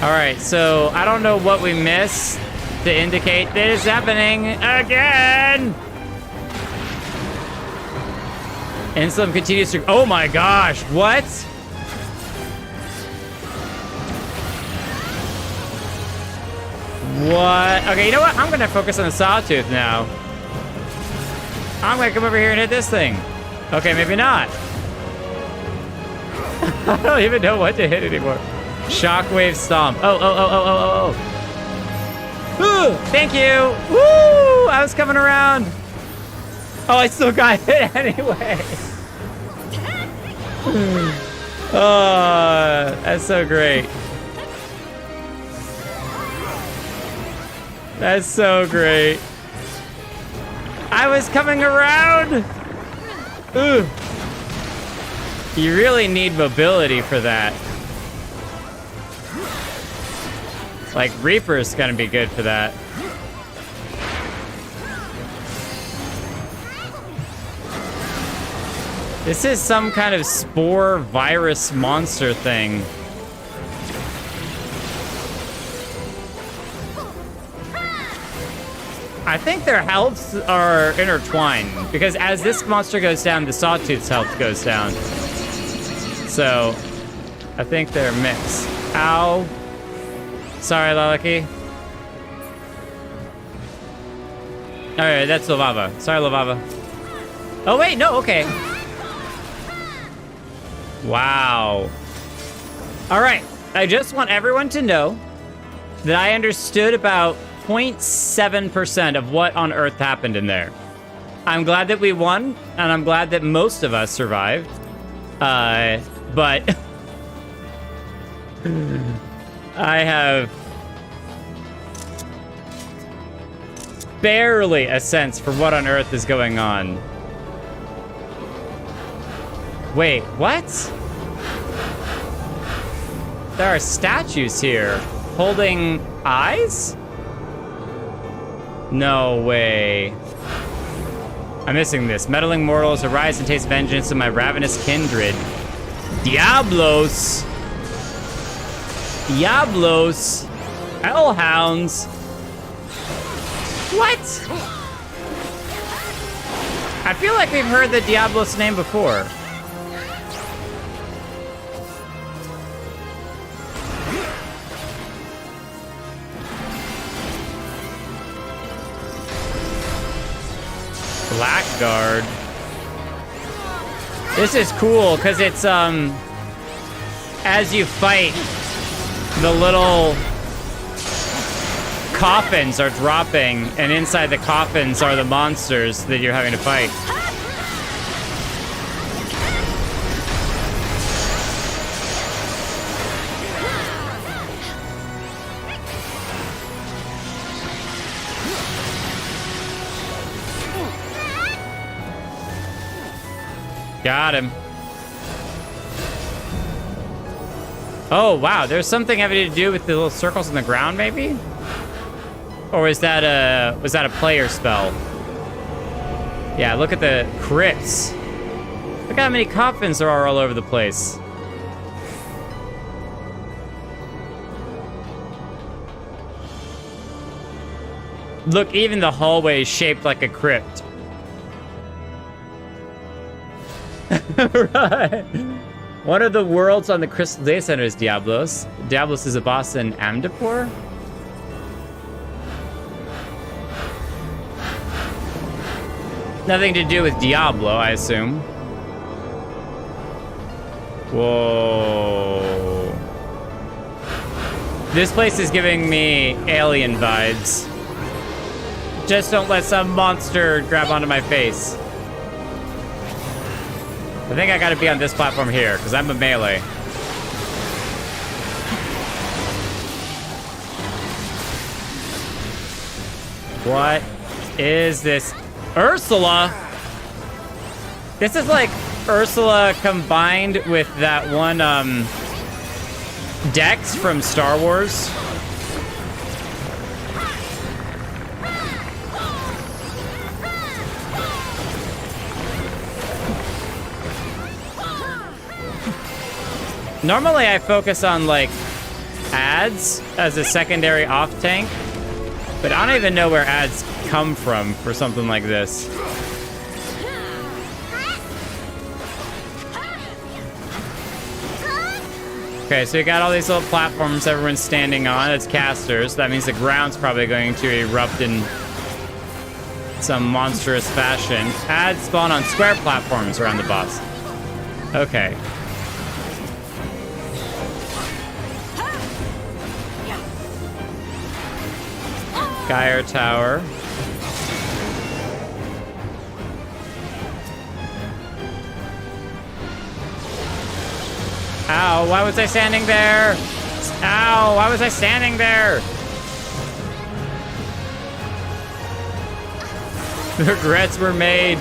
[SPEAKER 1] All right, so I don't know what we missed to indicate this is happening again. Inslam continues to... Oh my gosh, what? What? Okay, you know what? I'm gonna focus on the sawtooth now. I'm gonna come over here and hit this thing. Okay, maybe not. I don't even know what to hit anymore. Shockwave stomp. Oh. Ooh, thank you. Woo! I was coming around. Oh, I still got hit anyway. Oh, that's so great. That's so great. I was coming around. Ooh. You really need mobility for that. Like, Reaper's gonna be good for that. This is some kind of spore virus monster thing. I think their healths are intertwined, because as this monster goes down, the Sawtooth's health goes down. So, I think they're mixed. Ow. Sorry, Lalaki. Alright, that's Lavava. Sorry, Lavava. Oh, wait, no, okay. Wow. Alright, I just want everyone to know that I understood about 0.7% of what on earth happened in there. I'm glad that we won, and I'm glad that most of us survived. But I have barely a sense for what on earth is going on. Wait, what? There are statues here holding eyes? No way. I'm missing this. Meddling mortals, arise and taste vengeance of my ravenous kindred. Diablos! Diablos. Hellhounds. What? I feel like we've heard the Diablos name before. Blackguard. This is cool because it's as you fight, the little coffins are dropping, and inside the coffins are the monsters that you're having to fight. Got him. Oh, wow. There's something having to do with the little circles on the ground, maybe? Or was that a player spell? Yeah, look at the crits. Look how many coffins there are all over the place. Look, even the hallway is shaped like a crypt. Right. One of the worlds on the Crystal Day Center is Diablos. Diablos is a boss in Amdapur. Nothing to do with Diablo, I assume. Whoa. This place is giving me alien vibes. Just don't let some monster grab onto my face. I think I gotta be on this platform here, because I'm a melee. What is this? Ursula? This is like Ursula combined with that one, Dex from Star Wars. Normally I focus on like ads as a secondary off tank, but I don't even know where ads come from for something like this. Okay, so you got all these little platforms everyone's standing on. It's casters. That means the ground's probably going to erupt in some monstrous fashion. Ads spawn on square platforms around the boss. Okay. Gyre Tower. Ow, why was I standing there? Ow, why was I standing there? The regrets were made.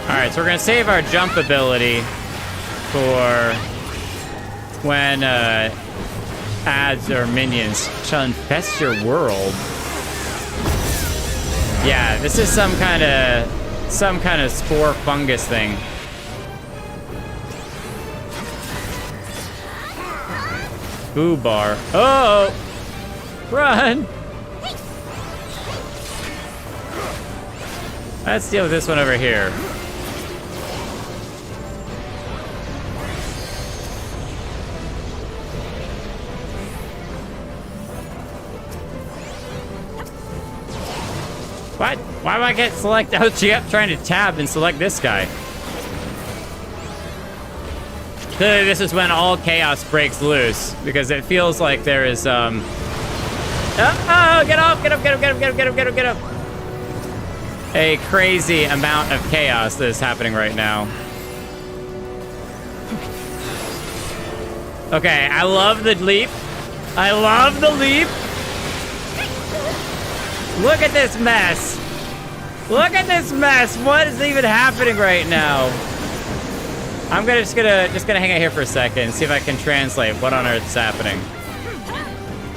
[SPEAKER 1] Alright, so we're gonna save our jump ability for when ads or minions shall infest your world. Yeah, this is some kind of spore fungus thing. Boo bar. Oh! Run! Let's deal with this one over here. What? Why do I get select? I was trying to tab and select this guy. Clearly, this is when all chaos breaks loose because it feels like there is oh, get off! Get up! Get up! Get up! Get up! Get up! Get up! Get up! A crazy amount of chaos that is happening right now. Okay, I love the leap. I love the leap. Look at this mess. Look at this mess. What is even happening right now? I'm just gonna hang out here for a second and see if I can translate what on earth is happening.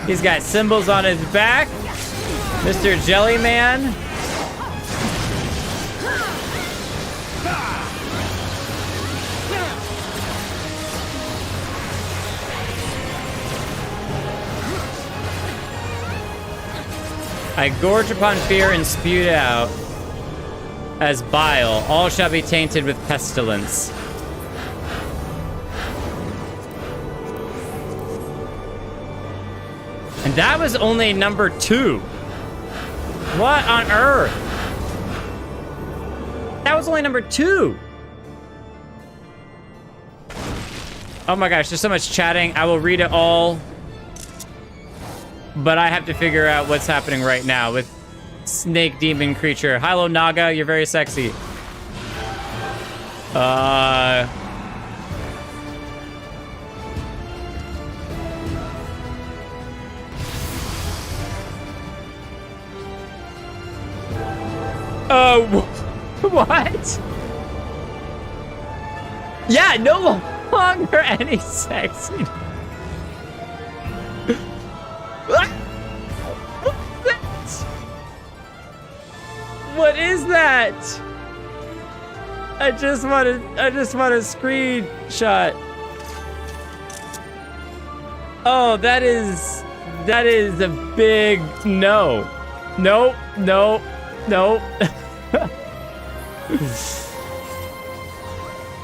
[SPEAKER 1] He's got symbols on his back. Mr. Jellyman. I gorge upon fear and spewed out as bile. All shall be tainted with pestilence. And that was only number 2. What on earth? That was only number 2. Oh my gosh, there's so much chatting. I will read it all. But I have to figure out what's happening right now with Snake Demon Creature. Hello, Naga. You're very sexy. What? Yeah, no longer any sexy. What is that? I just want a screenshot. Oh, that is a big no. Nope, nope, nope.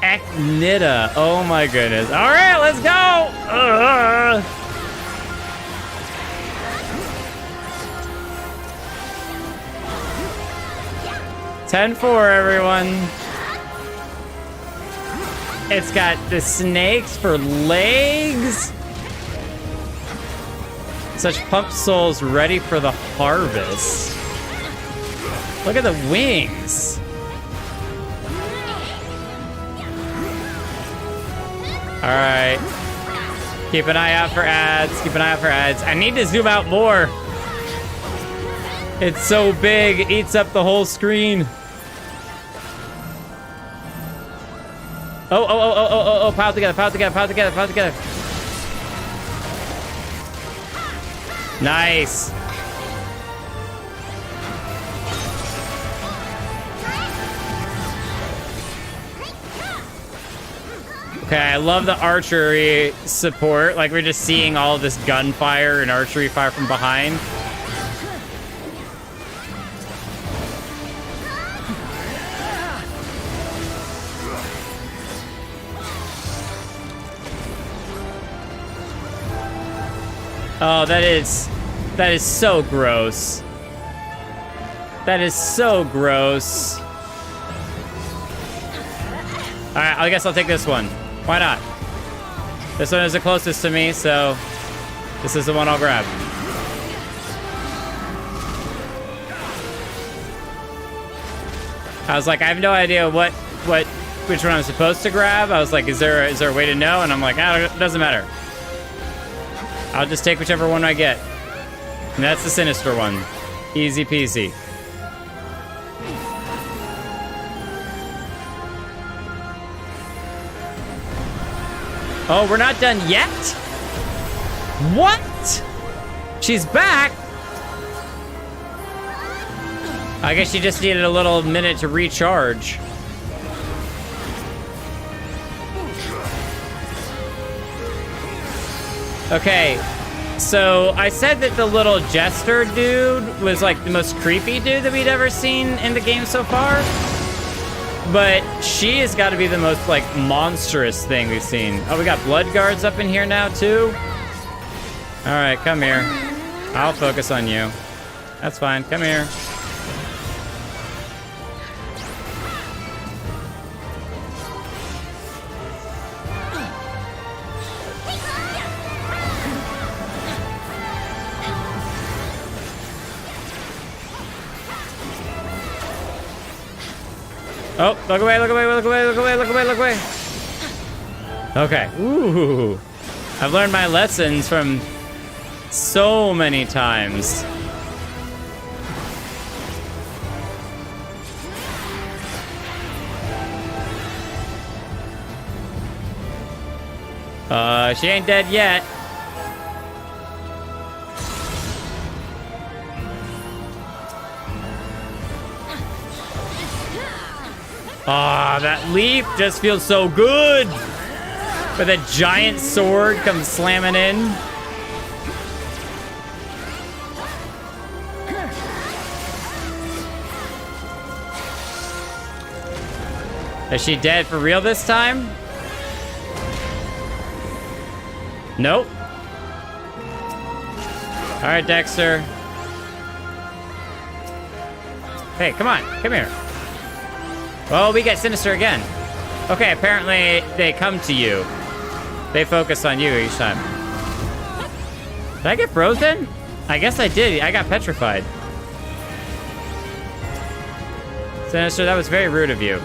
[SPEAKER 1] Acnida. Oh my goodness. All right, let's go. 10-4, everyone. It's got the snakes for legs. Such pumped souls ready for the harvest. Look at the wings. All right. Keep an eye out for ads. Keep an eye out for ads. I need to zoom out more. It's so big, it eats up the whole screen. Oh, pile together, pile together, pile together, pile together. Nice. Okay, I love the archery support. Like, we're just seeing all of this gunfire and archery fire from behind. Oh, that is so gross. That is so gross. All right, I guess I'll take this one. Why not? This one is the closest to me, so this is the one I'll grab. I was like, I have no idea which one I'm supposed to grab. I was like, is there a way to know? And I'm like, it doesn't matter. I'll just take whichever one I get. And that's the sinister one. Easy peasy. Oh, we're not done yet? What? She's back? I guess she just needed a little minute to recharge. Okay, so I said that the little jester dude was like the most creepy dude that we'd ever seen in the game so far. But she has got to be the most like monstrous thing we've seen. Oh, we got blood guards up in here now too. All right, come here. I'll focus on you. That's fine, come here. Oh, look away, look away, look away, look away, look away, look away. Okay. Ooh. I've learned my lessons from so many times. She ain't dead yet. Ah, that leap just feels so good. But that giant sword comes slamming in. Is she dead for real this time? Nope. All right, Dexter. Hey, come on. Come here. Oh, we get Sinister again. Okay, apparently they come to you. They focus on you each time. Did I get frozen? I guess I did. I got petrified. Sinister, that was very rude of you.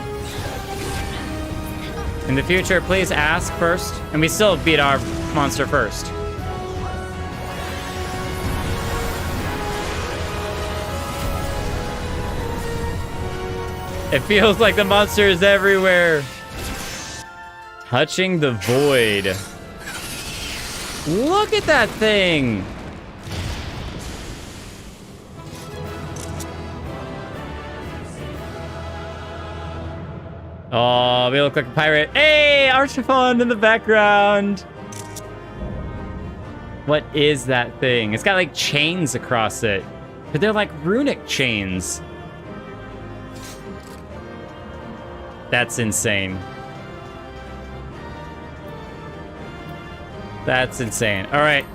[SPEAKER 1] In the future, please ask first. And we still beat our monster first. It feels like the monster is everywhere. Touching the void. Look at that thing. Oh, we look like a pirate. Hey, Archifon in the background. What is that thing? It's got like chains across it, but they're like runic chains. That's insane. That's insane. All right,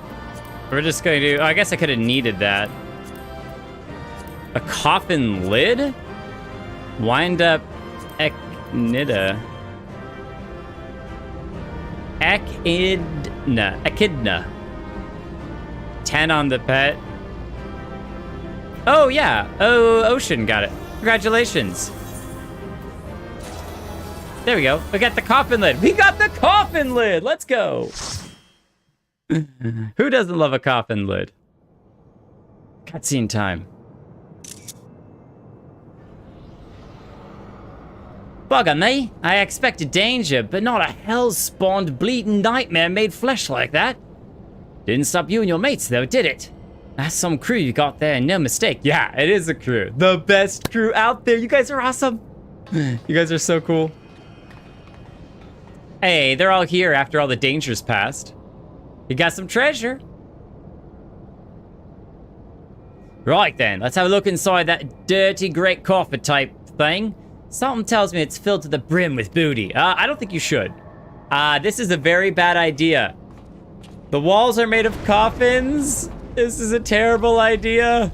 [SPEAKER 1] we're just going to do, I guess I could have needed that. A coffin lid? Wind up Echidna. Echidna. 10 on the pet. Oh, yeah. Oh, Ocean got it. Congratulations. There we go. We got the coffin lid. We got the coffin lid. Let's go. Who doesn't love a coffin lid? Cutscene time. Bugger me. I expected danger, but not a hell-spawned bleeding nightmare made flesh like that. Didn't stop you and your mates, though, did it? That's some crew you got there, no mistake. Yeah, it is a crew. The best crew out there. You guys are awesome. You guys are so cool. Hey, they're all here after all the dangers passed. You got some treasure. Right then, let's have a look inside that dirty great coffer type thing. Something tells me it's filled to the brim with booty. I don't think you should. This is a very bad idea. The walls are made of coffins. This is a terrible idea.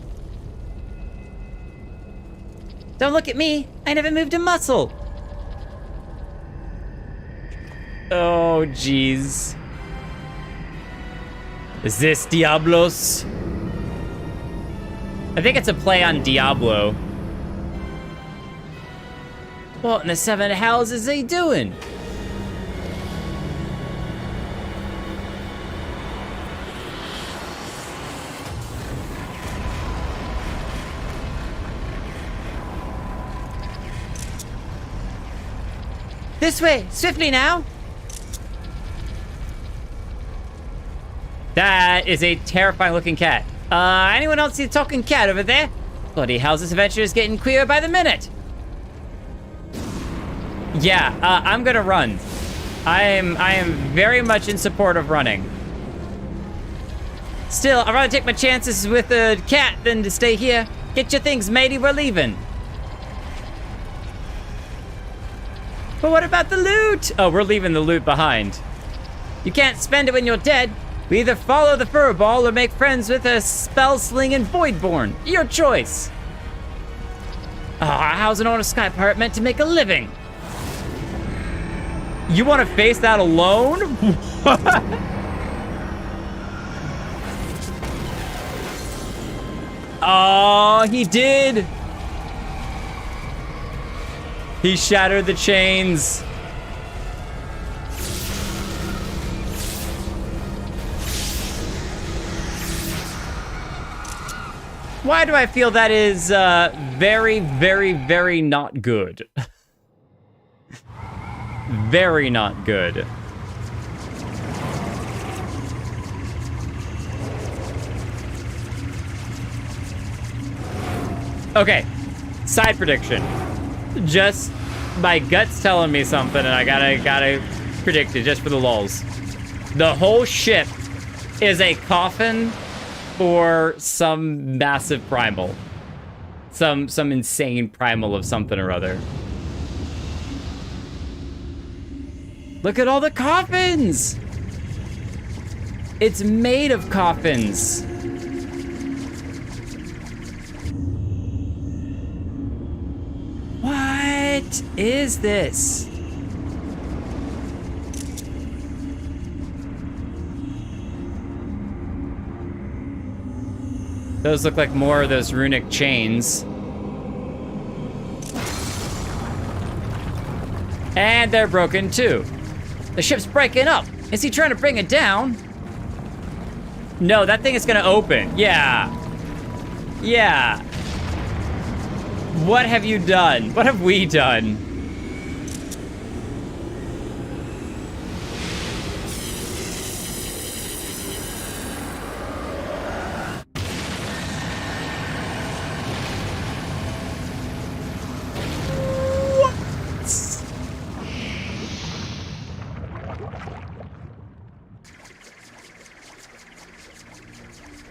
[SPEAKER 1] Don't look at me. I never moved a muscle. Oh, jeez. Is this Diablos? I think it's a play on Diablo. What in the seven hells is he doing? This way, swiftly now. That is a terrifying looking cat. Anyone else see a talking cat over there? Bloody hell's this adventure is getting queer by the minute. Yeah, I'm gonna run. I am very much in support of running. Still, I'd rather take my chances with a cat than to stay here. Get your things, matey, we're leaving. But what about the loot? Oh, we're leaving the loot behind. You can't spend it when you're dead. We either follow the furball or make friends with a spell-slinging voidborn. Your choice. How's an honest sky pirate meant to make a living? You want to face that alone? Oh, he did. He shattered the chains. Why do I feel that is very, very, very not good? Very not good. Okay, side prediction. Just my gut's telling me something, and I gotta predict it just for the lulz. The whole ship is a coffin or some massive primal, some insane primal of something or other. Look at all the coffins! It's made of coffins. What is this? Those look like more of those runic chains. And they're broken too. The ship's breaking up. Is he trying to bring it down? No, that thing is gonna open. Yeah. Yeah. What have you done? What have we done?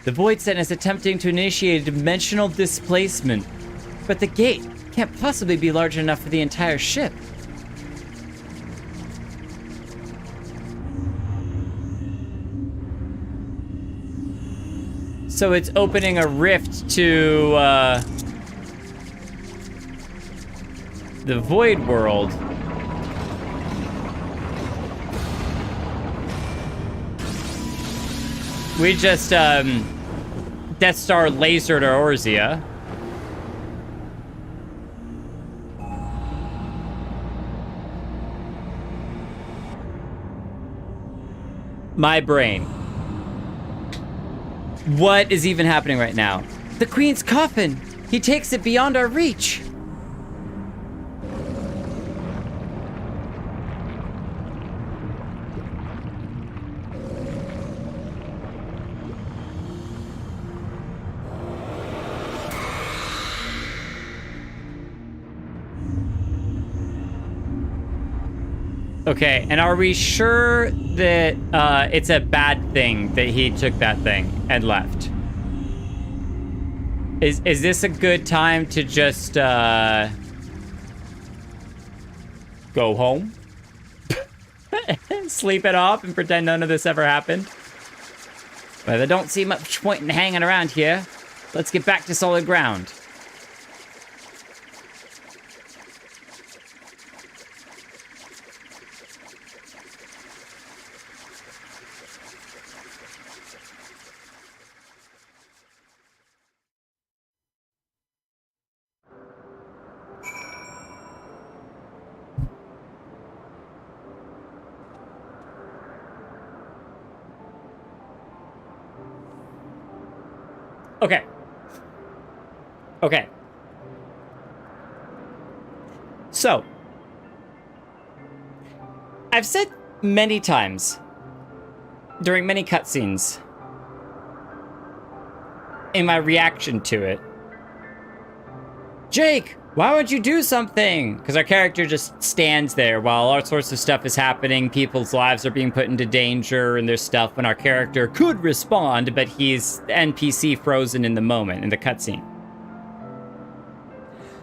[SPEAKER 1] The Void Sen is attempting to initiate a dimensional displacement, but the gate can't possibly be large enough for the entire ship. So it's opening a rift to the Void World. We just Death Star lasered our Orzia. My brain. What is even happening right now? The Queen's coffin! He takes it beyond our reach! Okay, and are we sure that it's a bad thing that he took that thing and left? Is this a good time to just go home? Sleep it off and pretend none of this ever happened? Well, there don't see much point in hanging around here. Let's get back to solid ground. Okay. Okay. So, I've said many times during many cutscenes in my reaction to it, Jake, why would you do something? Because our character just stands there while all sorts of stuff is happening. People's lives are being put into danger and there's stuff when our character could respond, but he's NPC frozen in the moment in the cutscene.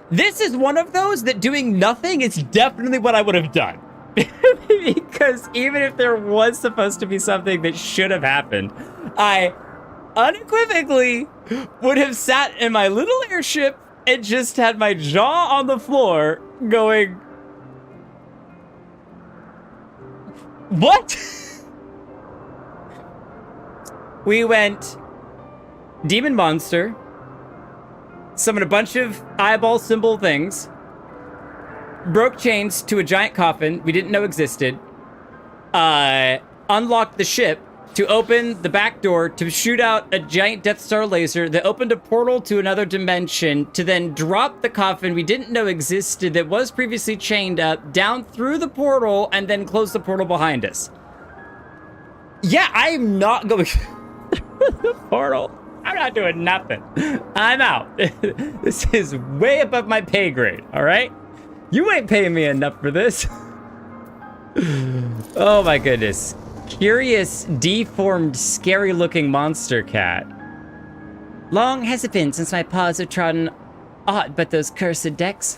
[SPEAKER 1] This is one of those that doing nothing is definitely what I would have done. Because even if there was supposed to be something that should have happened, I unequivocally would have sat in my little airship and just had my jaw on the floor going, what? We went demon monster, summoned a bunch of eyeball symbol things, broke chains to a giant coffin we didn't know existed, unlocked the ship to open the back door to shoot out a giant Death Star laser that opened a portal to another dimension to then drop the coffin we didn't know existed that was previously chained up down through the portal and then close the portal behind us. Yeah, I'm not going through the portal. I'm not doing nothing. I'm out. This is way above my pay grade, all right? You ain't paying me enough for this. Oh my goodness. Curious, deformed, scary-looking monster cat. Long has it been since my paws have trodden aught but those cursed decks.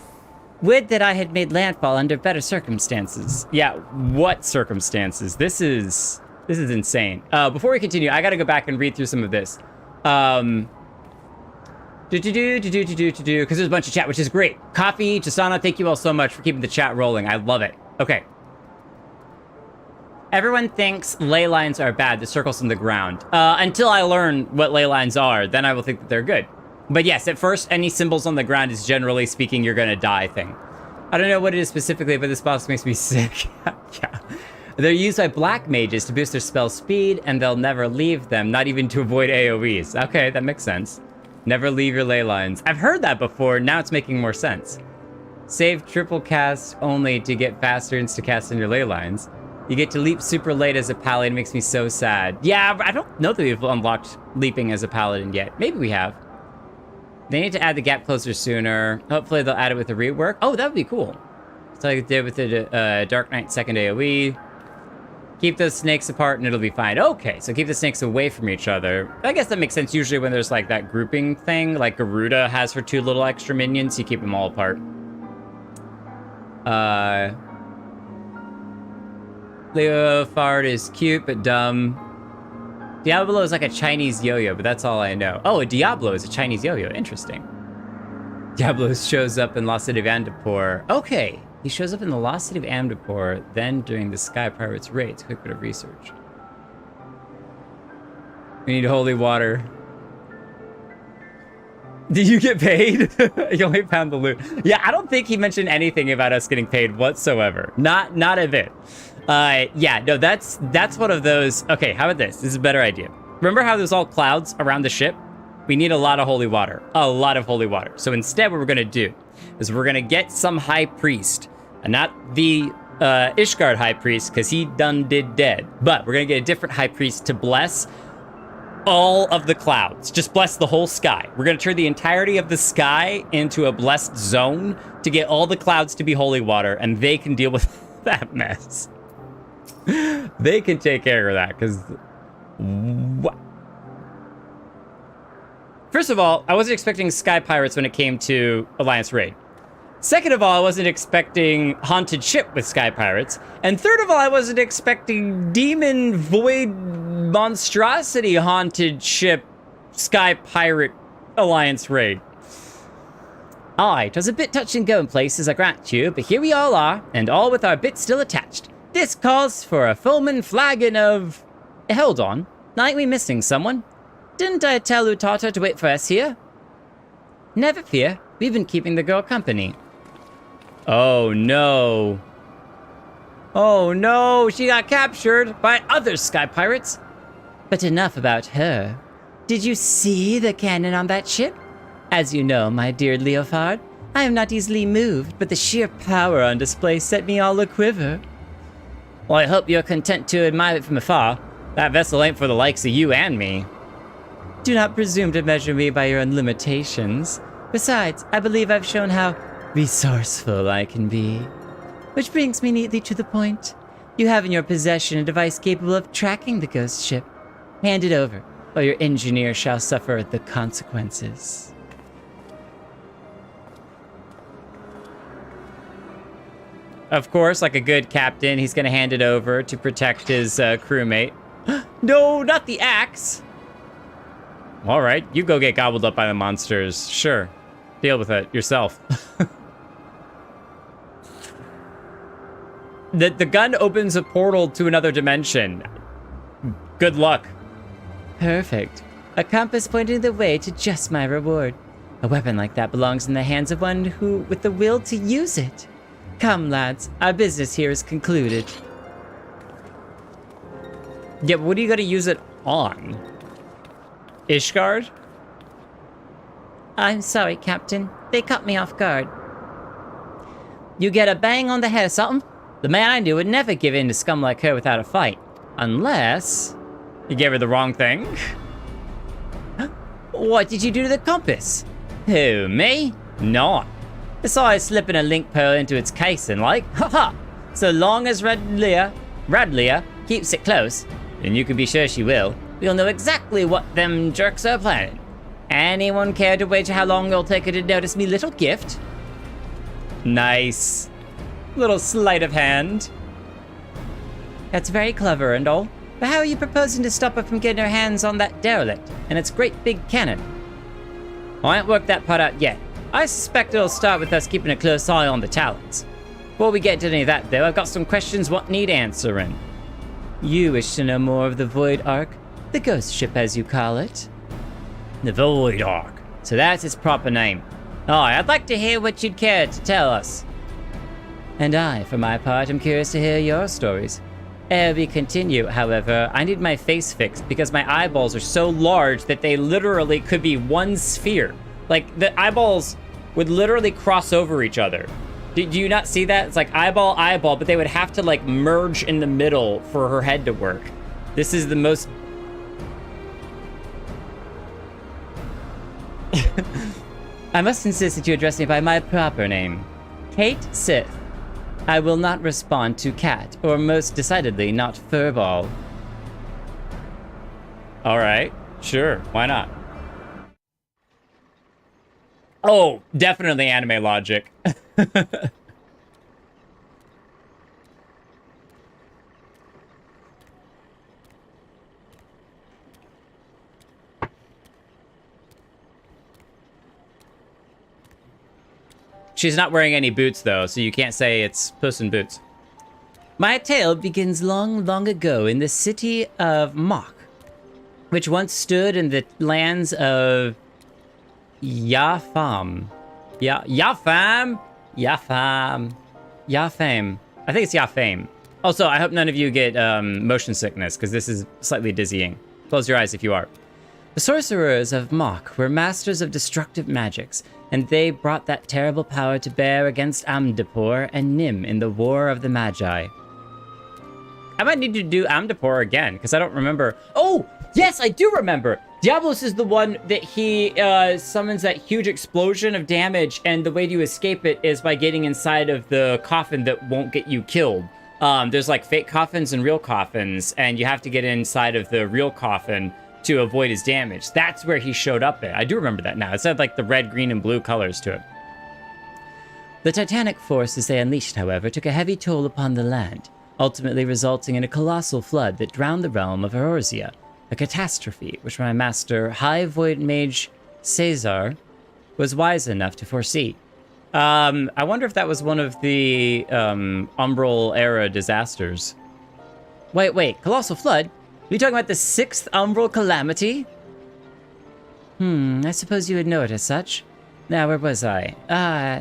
[SPEAKER 1] Would that I had made landfall under better circumstances. Yeah, what circumstances? This is insane. Before we continue, I gotta go back and read through some of this. Because there's a bunch of chat, which is great. Coffee, Chisana, thank you all so much for keeping the chat rolling. I love it. Okay. Everyone thinks ley lines are bad, the circles in the ground. Until I learn what ley lines are, then I will think that they're good. But yes, at first, any symbols on the ground is generally speaking, you're gonna die thing. I don't know what it is specifically, but this boss makes me sick. Yeah. They're used by black mages to boost their spell speed, and they'll never leave them, not even to avoid AoEs. Okay, that makes sense. Never leave your ley lines. I've heard that before, now it's making more sense. Save triple cast only to get faster insta-cast in your ley lines. You get to leap super late as a paladin, makes me so sad. Yeah, I don't know that we've unlocked leaping as a paladin yet. Maybe we have. They need to add the gap closer sooner. Hopefully they'll add it with the rework. Oh, that would be cool. It's like they did with the Dark Knight second AoE. Keep those snakes apart and it'll be fine. Okay, so keep the snakes away from each other. I guess that makes sense usually when there's like that grouping thing. Like Garuda has her 2 little extra minions. You keep them all apart. Leofard is cute but dumb. Diablo is like a Chinese yo-yo, but that's all I know. Oh, a Diablo is a Chinese yo-yo. Interesting. Diablo shows up in Lost City of Amdapor. Okay, he shows up in the Lost City of Amdapor, then during the Sky Pirates raids. Quick bit of research. We need holy water. Did you get paid? You only found the loot. Yeah, I don't think he mentioned anything about us getting paid whatsoever. Not a bit. Yeah, no, that's one of those. Okay, how about this? This is a better idea. Remember how there's all clouds around the ship? We need a lot of holy water. A lot of holy water. So instead, what we're gonna do is we're gonna get some high priest, and not the Ishgard high priest, because he done did dead. But we're gonna get a different high priest to bless all of the clouds. Just bless the whole sky. We're gonna turn the entirety of the sky into a blessed zone to get all the clouds to be holy water, and they can deal with that mess. They can take care of that, because... First of all, I wasn't expecting Sky Pirates when it came to Alliance Raid. Second of all, I wasn't expecting Haunted Ship with Sky Pirates. And third of all, I wasn't expecting Demon Void Monstrosity Haunted Ship Sky Pirate Alliance Raid. Aye, 'twas a bit touch and go in places, I grant you, but here we all are, and all with our bits still attached. This calls for a foaming flagon of... Hold on, aren't we missing someone? Didn't I tell Utata to wait for us here? Never fear, we've been keeping the girl company. Oh no. Oh no, she got captured by other Sky Pirates. But enough about her. Did you see the cannon on that ship? As you know, my dear Leofard, I am not easily moved, but the sheer power on display set me all a-quiver. Well, I hope you're content to admire it from afar. That vessel ain't for the likes of you and me. Do not presume to measure me by your own limitations. Besides, I believe I've shown how resourceful I can be. Which brings me neatly to the point. You have in your possession a device capable of tracking the ghost ship. Hand it over, or your engineer shall suffer the consequences. Of course, like a good captain, he's gonna hand it over to protect his crewmate. No, not the axe! Alright, you go get gobbled up by the monsters. Sure. Deal with it yourself. The gun opens a portal to another dimension. Good luck. Perfect. A compass pointing the way to just my reward. A weapon like that belongs in the hands of one who, with the will to use it. Come, lads. Our business here is concluded. Yeah, but what are you gonna use it on? Ishgard? I'm sorry, Captain. They caught me off guard. You get a bang on the head or something? The man I knew would never give in to scum like her without a fight. Unless... You gave her the wrong thing? What did you do to the compass? Who, me? Not. I saw her slipping a link pearl into its casing, like, haha! So long as Radlia keeps it close, and you can be sure she will, we'll know exactly what them jerks are planning. Anyone care to wager how long it'll take her to notice me little gift? Nice. Little sleight of hand. That's very clever and all. But how are you proposing to stop her from getting her hands on that derelict and its great big cannon? I ain't worked that part out yet. I suspect it'll start with us keeping a close eye on the Talons. Before we get to any of that, though, I've got some questions what need answering. You wish to know more of the Void Ark? The ghost ship, as you call it? The Void Ark. So that's its proper name. Aye, I'd like to hear what you'd care to tell us. And I, for my part, am curious to hear your stories. Ere we continue, however, I need my face fixed because my eyeballs are so large that they literally could be one sphere. Like, the eyeballs would literally cross over each other. Do you not see that? It's like eyeball, eyeball, but they would have to, like, merge in the middle for her head to work. This is the most... I must insist that you address me by my proper name. Kate Sith. I will not respond to cat, or most decidedly not furball. Alright, sure, why not? Oh, definitely anime logic. She's not wearing any boots, though, so you can't say it's Puss in Boots. My tale begins long, long ago in the city of Mach, which once stood in the lands of Yafam. Yafam? Yafame. I think it's Yafame. Also, I hope none of you get motion sickness, because this is slightly dizzying. Close your eyes if you are. The sorcerers of Mach were masters of destructive magics, and they brought that terrible power to bear against Amdapor and Nim in the War of the Magi. I might need to do Amdapor again, because I don't remember. Oh, yes, I do remember! Diablos is the one that he summons that huge explosion of damage, and the way to escape it is by getting inside of the coffin that won't get you killed. There's like fake coffins and real coffins, and you have to get inside of the real coffin to avoid his damage. That's where he showed up at. I do remember that now. It had like the red, green, and blue colors to it. The titanic forces they unleashed, however, took a heavy toll upon the land, ultimately resulting in a colossal flood that drowned the realm of Eorzea, a catastrophe which my master, High Void Mage Caesar, was wise enough to foresee. I wonder if that was one of the Umbral era disasters. Wait, colossal flood? Are you talking about the 6th Umbral Calamity? I suppose you would know it as such. Now, where was I?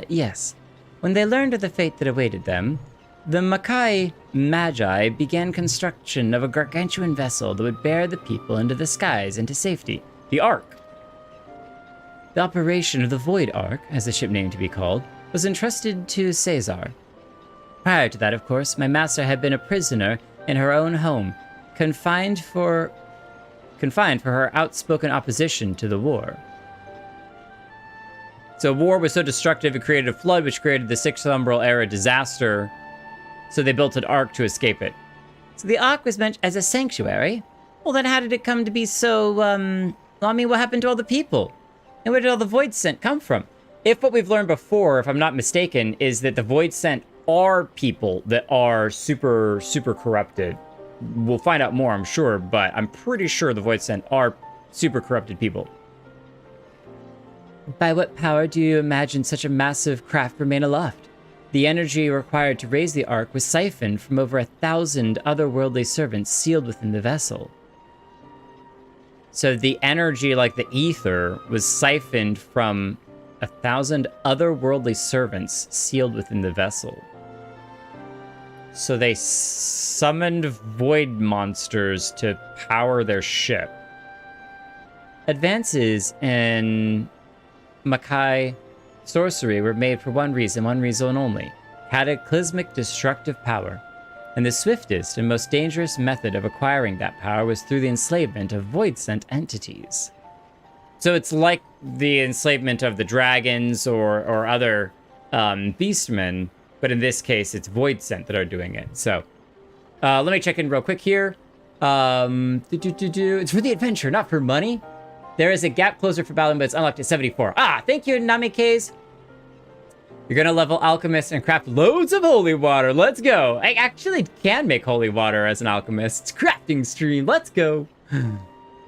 [SPEAKER 1] Yes. When they learned of the fate that awaited them, the Makai Magi began construction of a gargantuan vessel that would bear the people into the skies into safety, the Ark. The operation of the Void Ark, as the ship named to be called, was entrusted to Caesar. Prior to that, of course, my master had been a prisoner in her own home, confined for her outspoken opposition to the war. So war was so destructive it created a flood which created the 6th Umbral era disaster, so they built an ark to escape it. So the ark was meant as a sanctuary? Well, then how did it come to be so, what happened to all the people? And where did all the Void Sent come from? If what we've learned before, if I'm not mistaken, is that the Void Sent are people that are super, super corrupted. We'll find out more, I'm sure, but I'm pretty sure the Void Sent are super corrupted people. By what power do you imagine such a massive craft remain aloft? The energy required to raise the Ark was siphoned from over 1,000 otherworldly servants sealed within the vessel. So the energy, like the ether, was siphoned from 1,000 otherworldly servants sealed within the vessel. So they summoned void monsters to power their ship. Advances in Makai sorcery were made for one reason only: cataclysmic destructive power. And the swiftest and most dangerous method of acquiring that power was through the enslavement of void-sent entities. So it's like the enslavement of the dragons or other beastmen, but in this case, it's void-sent that are doing it. So let me check in real quick here. It's for the adventure, not for money. There is a gap closer for Balin, but it's unlocked at 74. Ah, thank you, Namikaze. You're gonna level alchemist and craft loads of holy water. Let's go. I actually can make holy water as an alchemist. It's crafting stream. Let's go.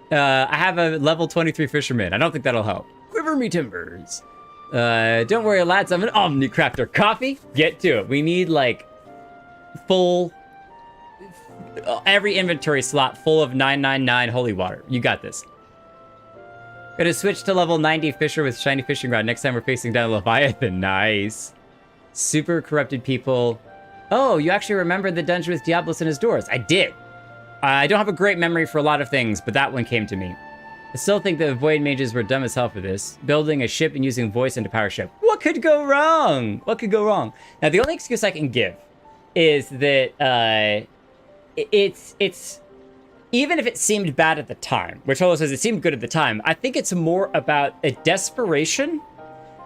[SPEAKER 1] I have a level 23 fisherman. I don't think that'll help. Quiver me timbers. Don't worry, lads. I'm an omni crafter. Coffee? Get to it. We need like full, every inventory slot full of 999 holy water. You got this. Gonna switch to level 90 fisher with shiny fishing rod. Next time we're facing down Leviathan. Nice. Super corrupted people. Oh, you actually remembered the dungeon with Diablos and his doors. I did. I don't have a great memory for a lot of things, but that one came to me. I still think the Void Mages were dumb as hell for this. Building a ship and using voice into power ship. What could go wrong? What could go wrong? Now, the only excuse I can give is that it's even if it seemed bad at the time, which Holo says it seemed good at the time, I think it's more about a desperation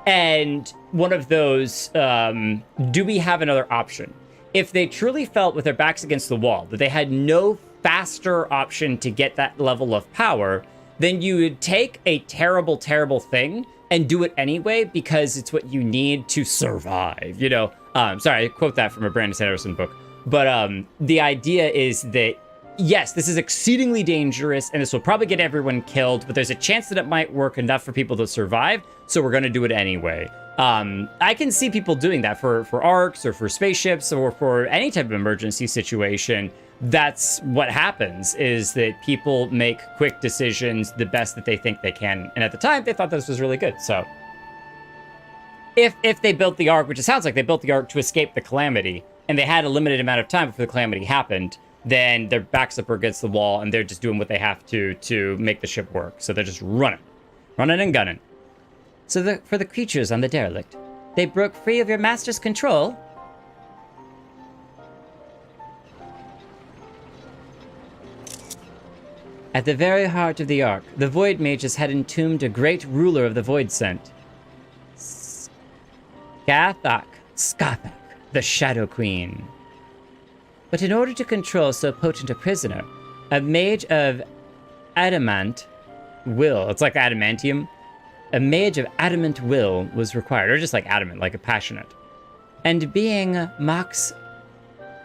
[SPEAKER 1] and one of those, do we have another option? If they truly felt with their backs against the wall that they had no faster option to get that level of power, then you would take a terrible, terrible thing and do it anyway because it's what you need to survive, you know? Sorry, I quote that from a Brandon Sanderson book. But the idea is that, yes, this is exceedingly dangerous and this will probably get everyone killed, but there's a chance that it might work enough for people to survive, so we're gonna do it anyway. I can see people doing that for arcs or for spaceships or for any type of emergency situation. That's what happens, is that people make quick decisions the best that they think they can. And at the time, they thought this was really good, so. If they built the arc, which it sounds like they built the arc to escape the calamity, and they had a limited amount of time before the calamity happened, then their backs up against the wall, and they're just doing what they have to make the ship work. So they're just running and gunning. So for the creatures on the derelict, they broke free of your master's control. At the very heart of the Ark, the Void Mages had entombed a great ruler of the Void Scent. Skathak, the Shadow Queen. But in order to control so potent a prisoner, a mage of adamant will, it's like adamantium, a mage of adamant will was required, or just like adamant, like a passionate. And being Mox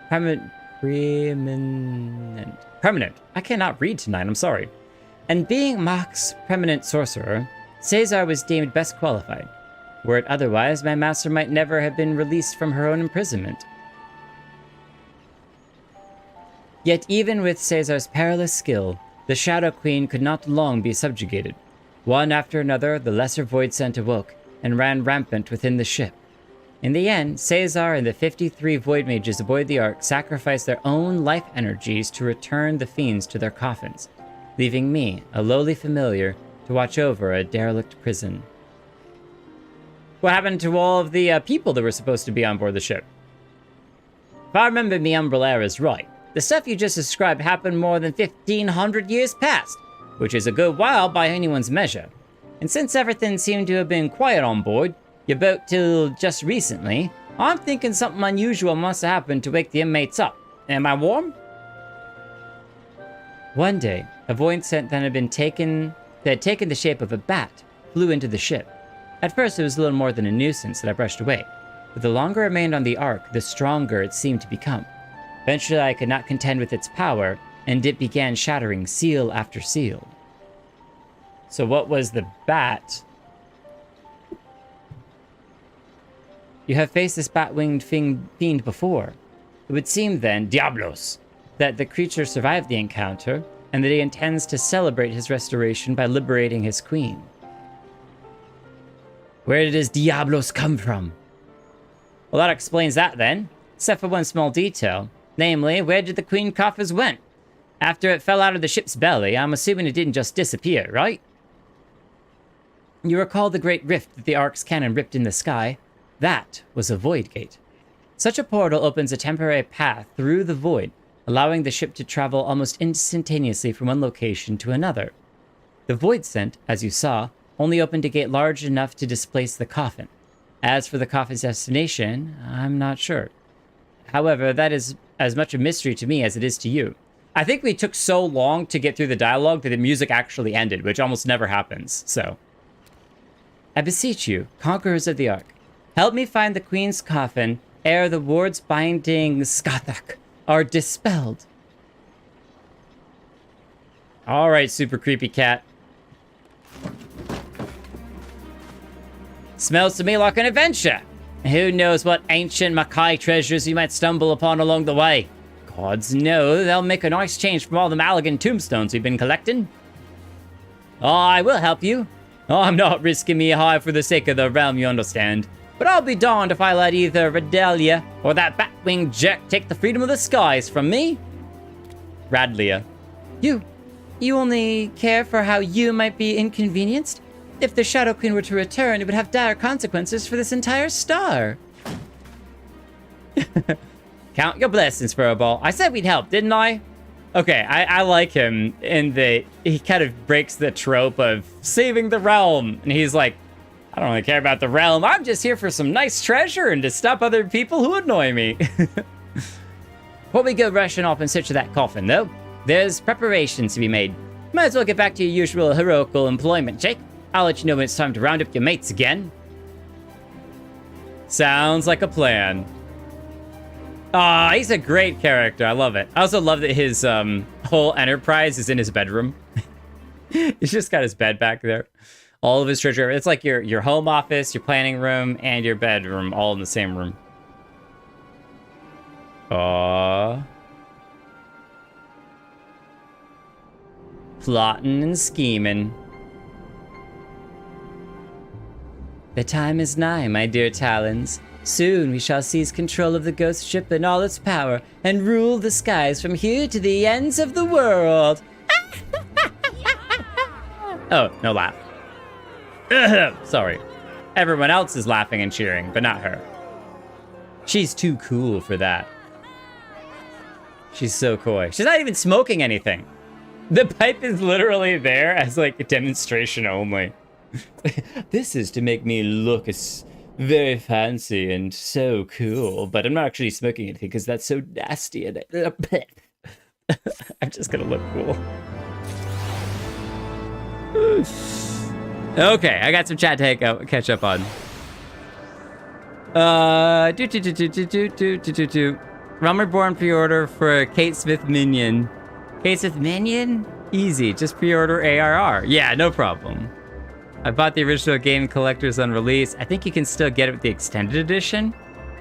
[SPEAKER 1] permanent, I cannot read tonight, I'm sorry. And being Mox permanent sorcerer, Caesar was deemed best qualified. Were it otherwise, my master might never have been released from her own imprisonment. Yet even with Caesar's perilous skill, the Shadow Queen could not long be subjugated. One after another, the lesser Void Scent awoke and ran rampant within the ship. In the end, Caesar and the 53 Void Mages aboard the Ark sacrificed their own life energies to return the fiends to their coffins, leaving me, a lowly familiar, to watch over a derelict prison. What happened to all of the people that were supposed to be on board the ship? If I remember me Umbrellas right, the stuff you just described happened more than 1,500 years past, which is a good while by anyone's measure. And since everything seemed to have been quiet on board, your boat till just recently, I'm thinking something unusual must have happened to wake the inmates up. Am I warm? One day, a void scent that had taken the shape of a bat flew into the ship. At first it was a little more than a nuisance that I brushed away, but the longer it remained on the Ark, the stronger it seemed to become. Eventually I could not contend with its power, and it began shattering seal after seal. So what was the bat? You have faced this bat-winged fiend before. It would seem then, Diablos, that the creature survived the encounter, and that he intends to celebrate his restoration by liberating his queen. Where did his Diablos come from? Well, that explains that then, except for one small detail. Namely, where did the queen coffers went? After it fell out of the ship's belly, I'm assuming it didn't just disappear, right? You recall the great rift that the Ark's cannon ripped in the sky? That was a void gate. Such a portal opens a temporary path through the void, allowing the ship to travel almost instantaneously from one location to another. The void scent, as you saw, only opened a gate large enough to displace the coffin. As for the coffin's destination, I'm not sure. However, that is as much a mystery to me as it is to you. I think we took so long to get through the dialogue that the music actually ended, which almost never happens, so. I beseech you, conquerors of the Ark, Help me find the Queen's coffin ere the ward's binding Skathak are dispelled. All right, super creepy cat. Smells to me like an adventure. Who knows what ancient Mackay treasures you might stumble upon along the way. Gods know they'll make a nice change from all the Malagan tombstones we've been collecting. Oh, I will help you. Oh, I'm not risking me high for the sake of the realm, you understand. But I'll be darned if I let either Redelia or that bat-winged jerk take the freedom of the skies from me. Radlia. You only care for how you might be inconvenienced? If the Shadow Queen were to return, it would have dire consequences for this entire star. Count your blessings, Furball. I said we'd help, didn't I? Okay, I like him in that he kind of breaks the trope of saving the realm. And he's like, I don't really care about the realm. I'm just here for some nice treasure and to stop other people who annoy me. Before we go rushing off in search of that coffin, though, there's preparations to be made. Might as well get back to your usual heroical employment, Jake. I'll let you know when it's time to round up your mates again. Sounds like a plan. Ah, he's a great character. I love it. I also love that his whole enterprise is in his bedroom. He's just got his bed back there. All of his treasure. It's like your home office, your planning room, and your bedroom all in the same room. Aww. Plotting and scheming. The time is nigh, my dear Talons. Soon we shall seize control of the ghost ship and all its power, and rule the skies from here to the ends of the world. Oh, no laugh. Sorry. Everyone else is laughing and cheering, but not her. She's too cool for that. She's so coy. She's not even smoking anything. The pipe is literally there as like a demonstration only. This is to make me look as very fancy and so cool, but I'm not actually smoking anything because that's so nasty and I'm just gonna look cool. Okay, I got some chat to catch up on. Realm Reborn pre-order for Kate Smith Minion. Kate Smith Minion? Easy, just pre-order ARR. Yeah, no problem. I bought the original game collectors on release. I think you can still get it with the extended edition.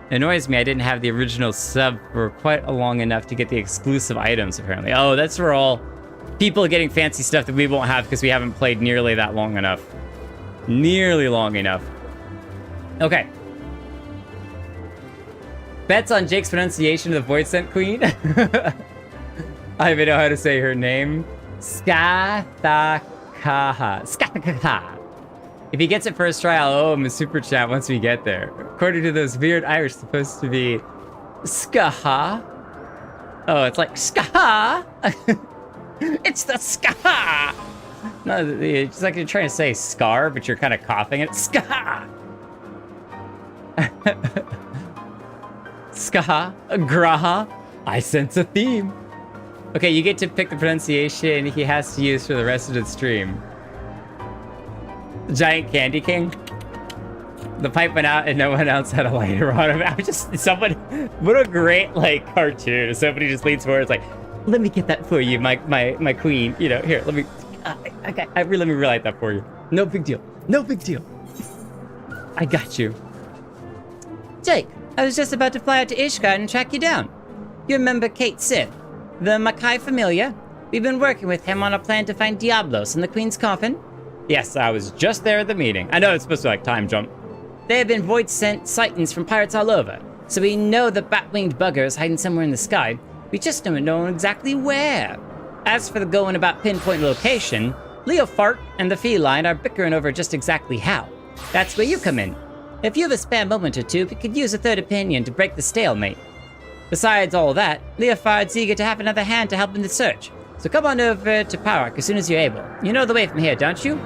[SPEAKER 1] It annoys me I didn't have the original sub for quite long enough to get the exclusive items, apparently. Oh, that's for all people getting fancy stuff that we won't have because we haven't played nearly that long enough. Nearly long enough. Okay. Bets on Jake's pronunciation of the Void Scent Queen. I don't even know how to say her name. Skathakaha. Skathakaha. If he gets it first try, I'll owe him a super chat once we get there. According to those weird Irish, it's supposed to be Skaha. Oh, it's like Skaha. It's the Skaha. No, it's like you're trying to say scar, but you're kind of coughing it. Skaha. Skaha. Graha. I sense a theme. Okay, you get to pick the pronunciation he has to use for the rest of the stream. Giant Candy King. The pipe went out and no one else had a lighter on him. I was just, someone, what a great, like, cartoon. Somebody just leans forward, it's like, let me get that for you, my queen. You know, here, let me, let me relight that for you. No big deal. No big deal. I got you. Jake, I was just about to fly out to Ishgard and track you down. You remember Kate Sith, the Mackay familiar? We've been working with him on a plan to find Diablos in the Queen's coffin. Yes, I was just there at the meeting. I know it's supposed to be like time jump. There have been void sent sightings from pirates all over, so we know the bat-winged bugger is hiding somewhere in the sky. We just don't know exactly where. As for the going about pinpoint location, Leo Fart and the feline are bickering over just exactly how. That's where you come in. If you have a spare moment or two, we could use a third opinion to break the stalemate. Besides all that, Leofard's eager to have another hand to help in the search. So come on over to Parak as soon as you're able. You know the way from here, don't you?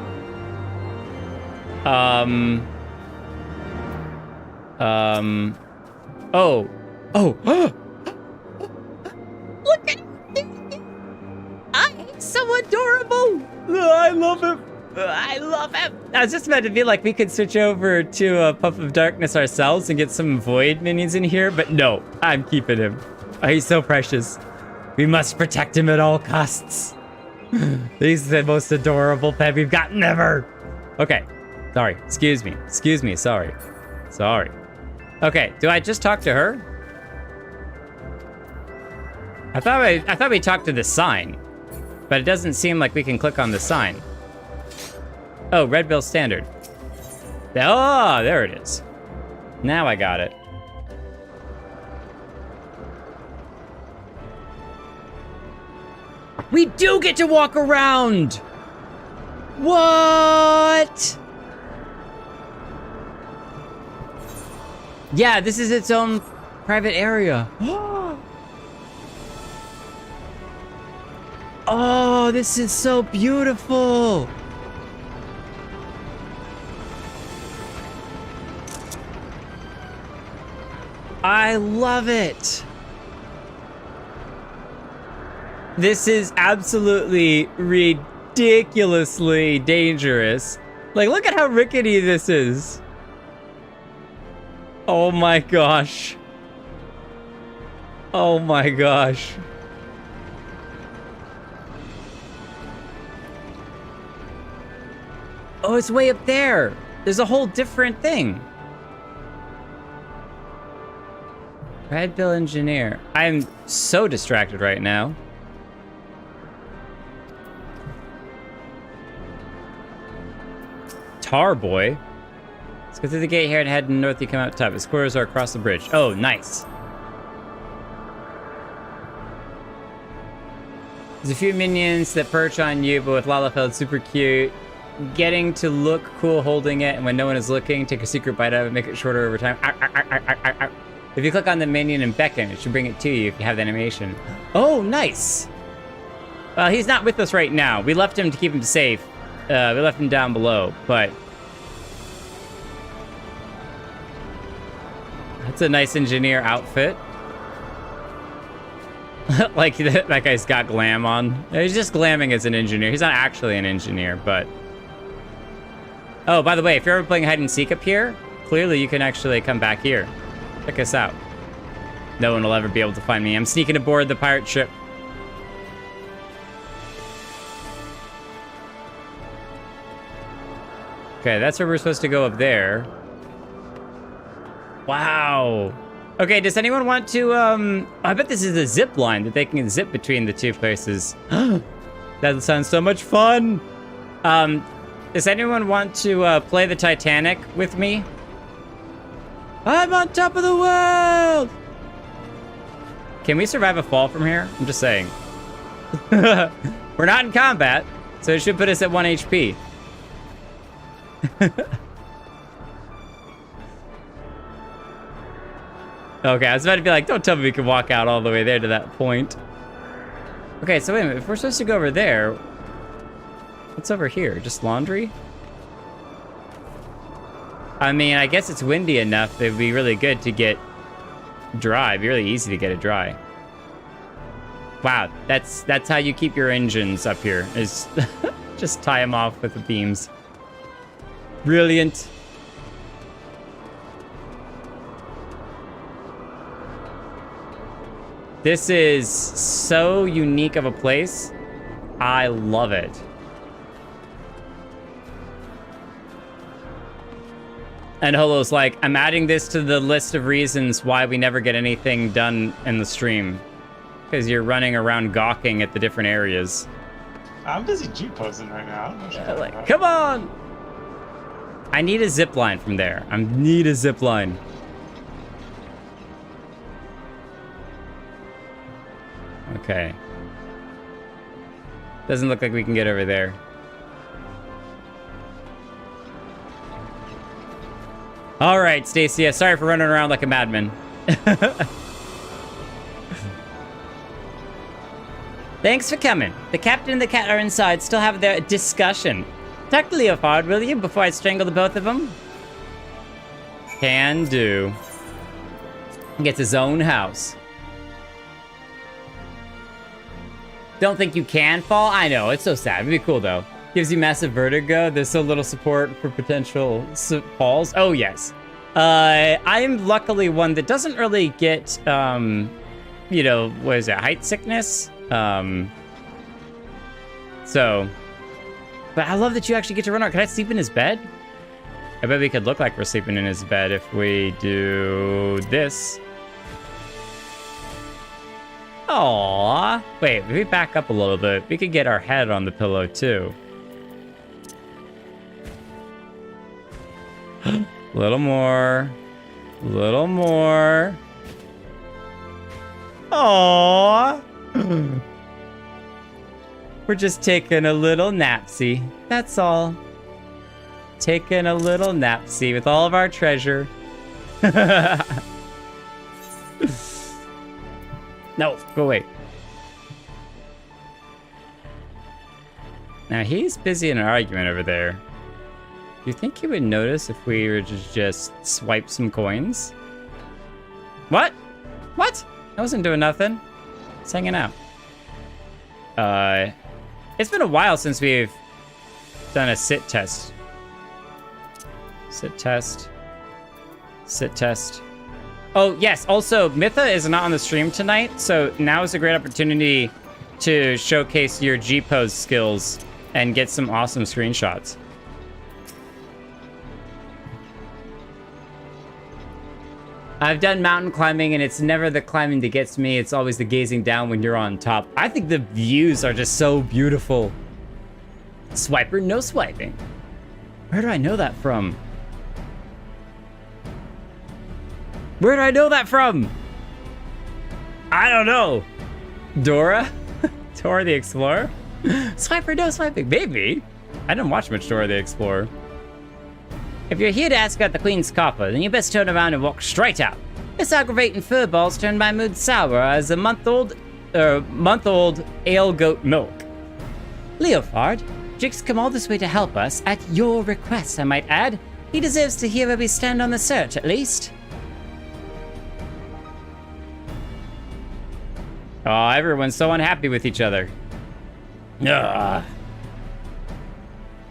[SPEAKER 1] Oh. Look at him! I'm so adorable! I love him. I love him. I was just about to be like, we could switch over to a Puff of Darkness ourselves and get some Void minions in here, but no, I'm keeping him. Oh, he's so precious. We must protect him at all costs. He's the most adorable pet we've gotten ever. Okay, sorry. Excuse me. Sorry. Okay, do I just talk to her? I thought we talked to the sign, but it doesn't seem like we can click on the sign. Oh, Red Bill Standard. Oh, there it is. Now I got it. We do get to walk around! What? Yeah, this is its own private area. Oh, this is so beautiful. I love it. This is absolutely ridiculously dangerous. Like, look at how rickety this is. Oh my gosh. Oh my gosh. Oh, it's way up there. There's a whole different thing. Red Bill Engineer. I'm so distracted right now. Tar Boy. Let's go through the gate here and head north. You come out top. His quarters are across the bridge. Oh, nice. There's a few minions that perch on you, but with Lalafeld, super cute. Getting to look cool holding it, and when no one is looking, take a secret bite out of it, make it shorter over time. If you click on the minion and beckon, it should bring it to you if you have the animation. Oh, nice. Well, he's not with us right now. We left him to keep him safe. We left him down below, but that's a nice engineer outfit. Like, that guy's got glam on. He's just glamming as an engineer. He's not actually an engineer, but... Oh, by the way, if you're ever playing hide and seek up here, clearly you can actually come back here. Check us out. No one will ever be able to find me. I'm sneaking aboard the pirate ship. Okay, that's where we're supposed to go up there. Wow. Okay, does anyone want to, I bet this is a zip line that they can zip between the two places. That sounds so much fun. Does anyone want to play the Titanic with me? I'm on top of the world! Can we survive a fall from here? I'm just saying. We're not in combat, so it should put us at 1 HP. Okay, I was about to be like, don't tell me we can walk out all the way there to that point. Okay, so wait a minute. If we're supposed to go over there, what's over here? Just laundry? I mean, I guess it's windy enough that it'd be really good to get dry. It'd be really easy to get it dry. Wow, that's how you keep your engines up here, is just tie them off with the beams. Brilliant. This is so unique of a place. I love it. And Holo's like, I'm adding this to the list of reasons why we never get anything done in the stream. Because you're running around gawking at the different areas.
[SPEAKER 2] I'm busy G-posing right now.
[SPEAKER 1] Like, come on! I need a zip line from there. I need a zip line. Okay. Doesn't look like we can get over there. All right, Stacia. Sorry for running around like a madman. Thanks for coming. The captain and the cat are inside. Still have their discussion. Talk to Leofard, will you, before I strangle the both of them? Can do. Gets his own house. Don't think you can fall? I know, it's so sad. It'd be cool, though. Gives you massive vertigo. There's so little support for potential falls. Oh, yes. I'm luckily one that doesn't really get, you know, what is it, height sickness? So, but I love that you actually get to run out. Can I sleep in his bed? I bet we could look like we're sleeping in his bed if we do this. Aww. Wait, if we back up a little bit, we could get our head on the pillow too. Little more. Little more. Aww. We're just taking a little napsy. That's all. Taking a little napsy with all of our treasure. No, go away. Now he's busy in an argument over there. Do you think he would notice if we were to just swipe some coins? What? What? I wasn't doing nothing. Just hanging out. It's been a while since we've done a sit test. Sit test. Sit test. Oh, yes. Also, Mitha is not on the stream tonight, so now is a great opportunity to showcase your G-pose skills and get some awesome screenshots. I've done mountain climbing, and it's never the climbing that gets me. It's always the gazing down when you're on top. I think the views are just so beautiful. Swiper, no swiping. Where do I know that from? Where do I know that from? I don't know. Dora? Dora the Explorer? Swiper, no swiping. Maybe. I didn't watch much Dora the Explorer. If you're here to ask about the Queen's copper, then you best turn around and walk straight out. This aggravating furball's turned my mood sour as a month-old ale goat milk. Leofard, Jake's come all this way to help us, at your request, I might add. He deserves to hear where we stand on the search, at least. Oh, everyone's so unhappy with each other. Ugh.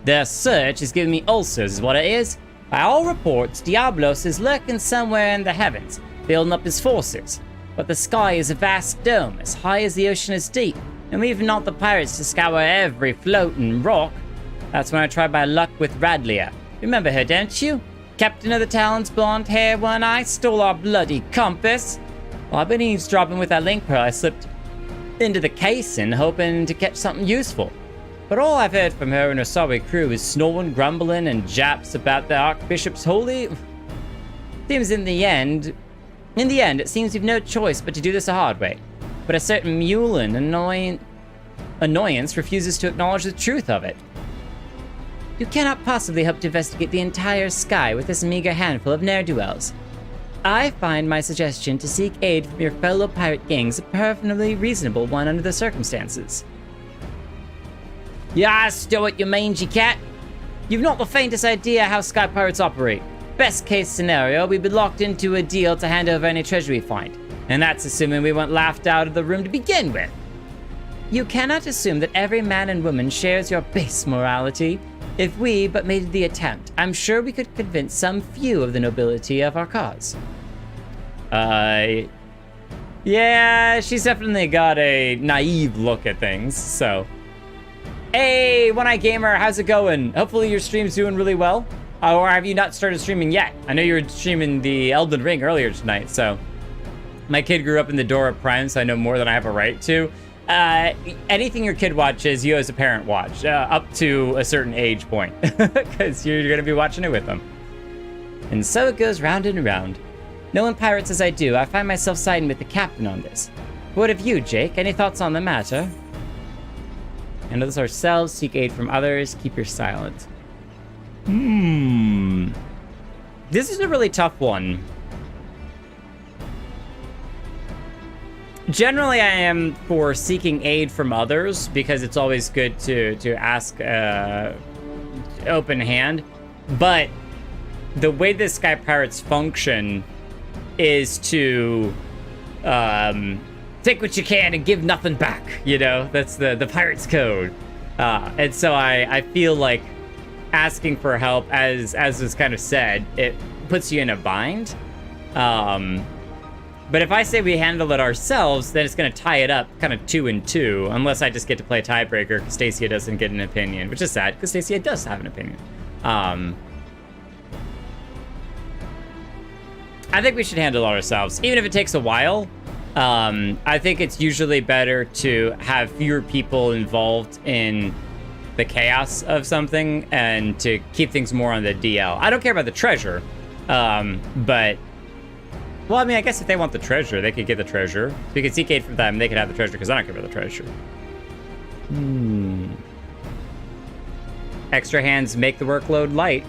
[SPEAKER 1] Their search is giving me ulcers, is what it is. By all reports, Diablos is lurking somewhere in the heavens, building up his forces. But the sky is a vast dome, as high as the ocean is deep, and we've not the pirates to scour every floating rock. That's when I tried my luck with Radlia. Remember her, don't you? Captain of the Talons, blonde hair, one eye, stole our bloody compass. Well, I've been eavesdropping with that link pearl I slipped into the casing, hoping to catch something useful. But all I've heard from her and her sorry crew is snoring, grumbling, and japs about the Archbishop's holy... Seems in the end, it seems we've no choice but to do this the hard way. But a certain Mulin annoyance refuses to acknowledge the truth of it. You cannot possibly hope to investigate the entire sky with this meager handful of ne'er-do-wells. I find my suggestion to seek aid from your fellow pirate gangs a perfectly reasonable one under the circumstances. Yeah, still it, you mangy cat. You've not the faintest idea how sky pirates operate. Best case scenario, we'd be locked into a deal to hand over any treasure we find. And that's assuming we weren't laughed out of the room to begin with. You cannot assume that every man and woman shares your base morality. If we but made the attempt, I'm sure we could convince some few of the nobility of our cause. Yeah, she's definitely got a naive look at things, so... Hey, One-Eye Gamer, how's it going? Hopefully your stream's doing really well. Or have you not started streaming yet? I know you were streaming the Elden Ring earlier tonight, so... My kid grew up in the Dora Prime, so I know more than I have a right to. Anything your kid watches, you as a parent watch, up to a certain age point. Because you're going to be watching it with them. And so it goes round and round. Knowing pirates as I do, I find myself siding with the captain on this. What of you, Jake? Any thoughts on the matter? Handle this ourselves, seek aid from others, keep your silent. This is a really tough one. Generally, I am for seeking aid from others because it's always good to ask open hand. But the way the Sky Pirates function is to take what you can and give nothing back. You know, that's the Pirates code. And so I feel like asking for help, as was kind of said, it puts you in a bind. But if I say we handle it ourselves, then it's going to tie it up kind of 2 and 2, unless I just get to play tiebreaker because Stacia doesn't get an opinion, which is sad because Stacia does have an opinion. I think we should handle it ourselves, even if it takes a while. I think it's usually better to have fewer people involved in the chaos of something and to keep things more on the DL. I don't care about the treasure, but... Well, I mean, I guess if they want the treasure, they could get the treasure. So we could seek aid from them, they could have the treasure, because I don't care about the treasure. Extra hands make the workload light.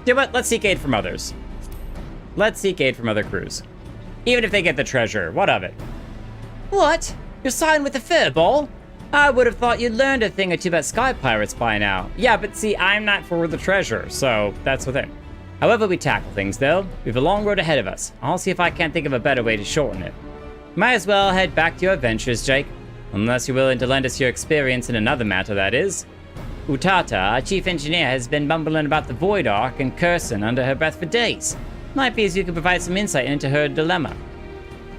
[SPEAKER 1] You know what? Let's seek aid from others. Let's seek aid from other crews. Even if they get the treasure, what of it? What? You're siding with the furball? I would have thought you'd learned a thing or two about sky pirates by now. Yeah, but see, I'm not for the treasure, so that's the thing. However we tackle things, though, we have a long road ahead of us. I'll see if I can't think of a better way to shorten it. Might as well head back to your adventures, Jake. Unless you're willing to lend us your experience in another matter, that is. Utata, our chief engineer, has been mumbling about the Void Ark and cursing under her breath for days. Might be as you could provide some insight into her dilemma.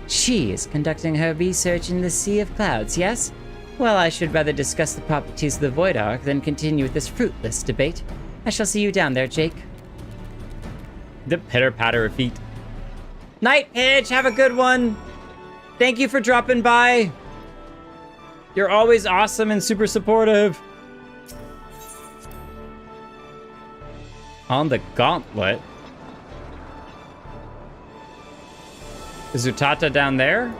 [SPEAKER 1] She is conducting her research in the Sea of Clouds, yes? Well, I should rather discuss the properties of the Void Ark than continue with this fruitless debate. I shall see you down there, Jake. The pitter-patter of feet. Night, Edge, have a good one. Thank you for dropping by. You're always awesome and super supportive. On the gauntlet. Is Utata down there?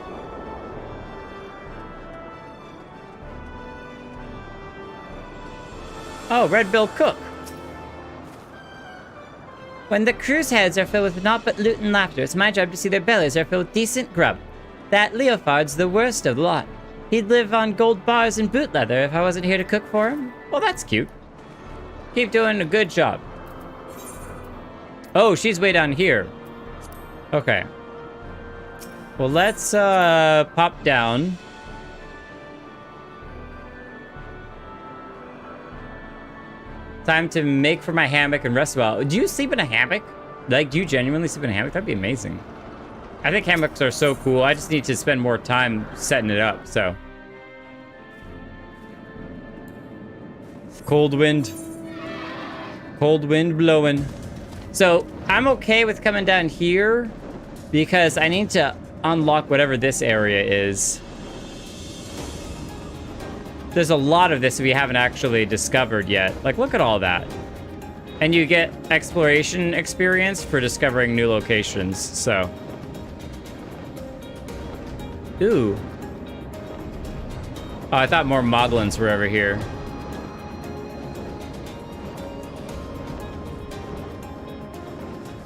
[SPEAKER 1] Oh, Red Bill Cook. When the cruise heads are filled with naught but loot and laughter, it's my job to see their bellies are filled with decent grub. That Leofard's the worst of the lot. He'd live on gold bars and boot leather if I wasn't here to cook for him. Well, that's cute. Keep doing a good job. Oh, she's way down here. Okay. Well, let's pop down. Time to make for my hammock and rest well. Do you sleep in a hammock? Like, do you genuinely sleep in a hammock? That'd be amazing. I think hammocks are so cool. I just need to spend more time setting it up, so. Cold wind. Cold wind blowing. So, I'm okay with coming down here because I need to unlock whatever this area is. There's a lot of this we haven't actually discovered yet. Like, look at all that. And you get exploration experience for discovering new locations, so. Ooh. Oh, I thought more Moglins were over here.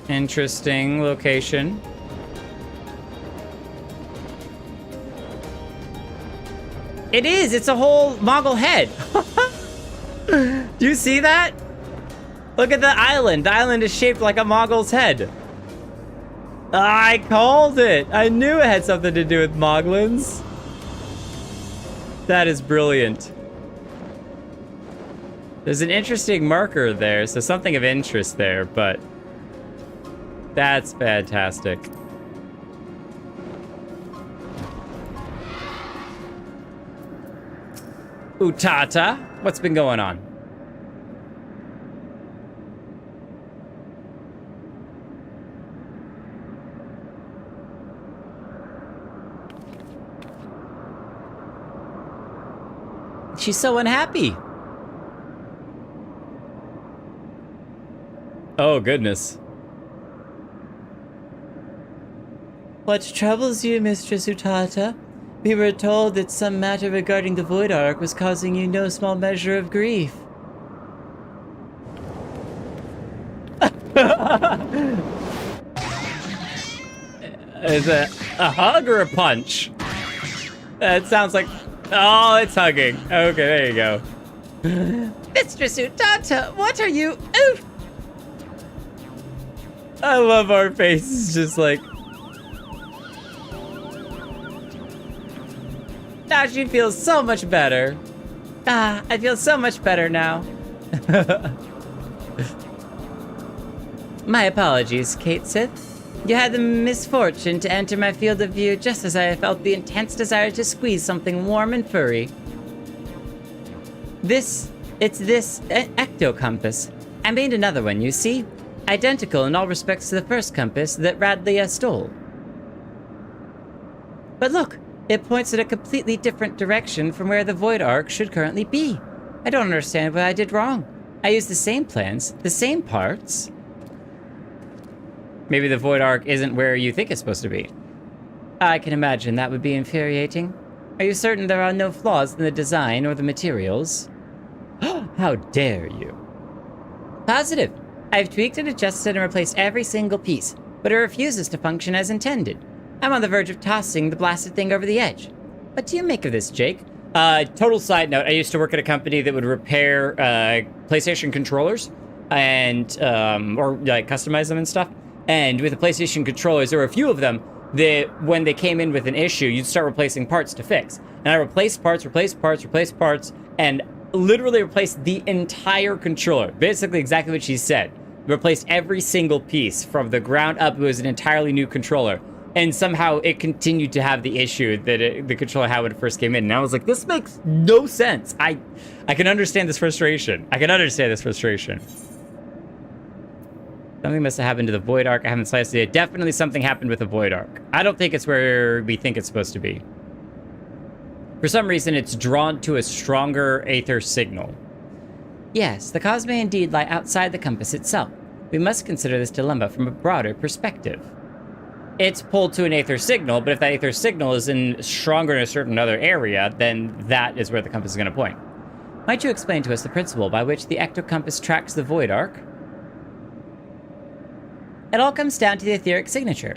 [SPEAKER 1] Interesting location. It is! It's a whole Moggle head! Do you see that? Look at the island. The island is shaped like a Moggle's head. I called it! I knew it had something to do with Moglins. That is brilliant. There's an interesting marker there, so something of interest there, but that's fantastic. Utata, what's been going on? She's so unhappy. Oh, goodness. What troubles you, Mistress Utata? We were told that some matter regarding the Void Ark was causing you no small measure of grief. Is it a hug or a punch? It sounds like... Oh, it's hugging. Okay, there you go. Mistress Utata, what are you... Oof! I love our faces, just like... Now she feels so much better. Ah, I feel so much better now. My apologies, Kate Sith. You had the misfortune to enter my field of view just as I felt the intense desire to squeeze something warm and furry. It's this ecto compass. I made another one, you see? Identical in all respects to the first compass that Radley stole. But look, it points in a completely different direction from where the Void Ark should currently be. I don't understand what I did wrong. I used the same plans, the same parts. Maybe the Void Ark isn't where you think it's supposed to be. I can imagine that would be infuriating. Are you certain there are no flaws in the design or the materials? How dare you? Positive. I've tweaked and adjusted and replaced every single piece, but it refuses to function as intended. I'm on the verge of tossing the blasted thing over the edge. What do you make of this, Jake? Total side note, I used to work at a company that would repair PlayStation controllers and or like customize them and stuff. And with the PlayStation controllers, there were a few of them that when they came in with an issue, you'd start replacing parts to fix. And I replaced parts, and literally replaced the entire controller. Basically exactly what she said. Replaced every single piece from the ground up. It was an entirely new controller. And somehow it continued to have the issue that the controller had when it first came in. And I was like, this makes no sense. I can understand this frustration. Something must have happened to the Void Ark. I haven't sliced it. Definitely something happened with the Void Ark. I don't think it's where we think it's supposed to be. For some reason, it's drawn to a stronger aether signal. Yes, the cause may indeed lie outside the compass itself. We must consider this dilemma from a broader perspective. It's pulled to an aether signal, but if that aether signal is stronger in a certain other area, then that is where the compass is going to point. Might you explain to us the principle by which the ectocompass tracks the Void Ark? It all comes down to the etheric signature.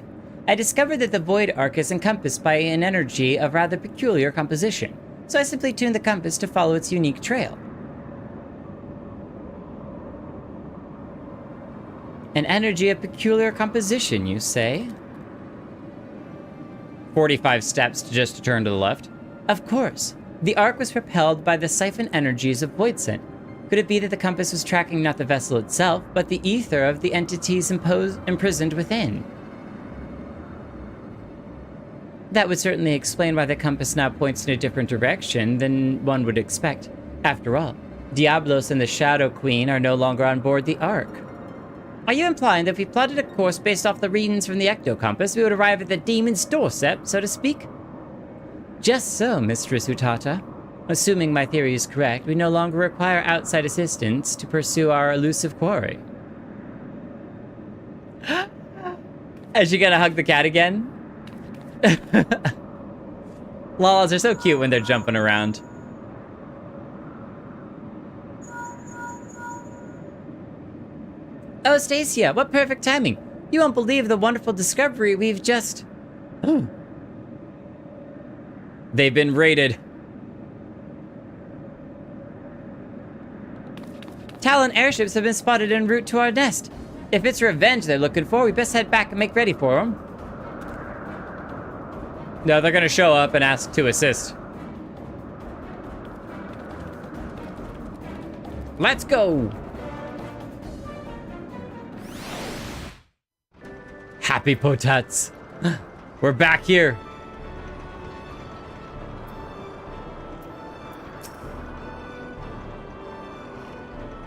[SPEAKER 1] I discovered that the Void Ark is encompassed by an energy of rather peculiar composition, so I simply tuned the compass to follow its unique trail. An energy of peculiar composition, you say? 45 steps just to turn to the left. Of course. The Ark was propelled by the siphon energies of void scent. Could it be that the compass was tracking not the vessel itself, but the ether of the entities imprisoned within? That would certainly explain why the compass now points in a different direction than one would expect. After all, Diablos and the Shadow Queen are no longer on board the Ark. Are you implying that if we plotted a course based off the readings from the ectocompass, we would arrive at the demon's doorstep, so to speak? Just so, Mistress Utata. Assuming my theory is correct, we no longer require outside assistance to pursue our elusive quarry. Is she gonna hug the cat again? Laws are so cute when they're jumping around. Oh, Stacia, what perfect timing. You won't believe the wonderful discovery we've just... Oh. They've been raided. Talon airships have been spotted en route to our nest. If it's revenge they're looking for, we best head back and make ready for them. No, they're gonna show up and ask to assist. Let's go! Happy potats. We're back here.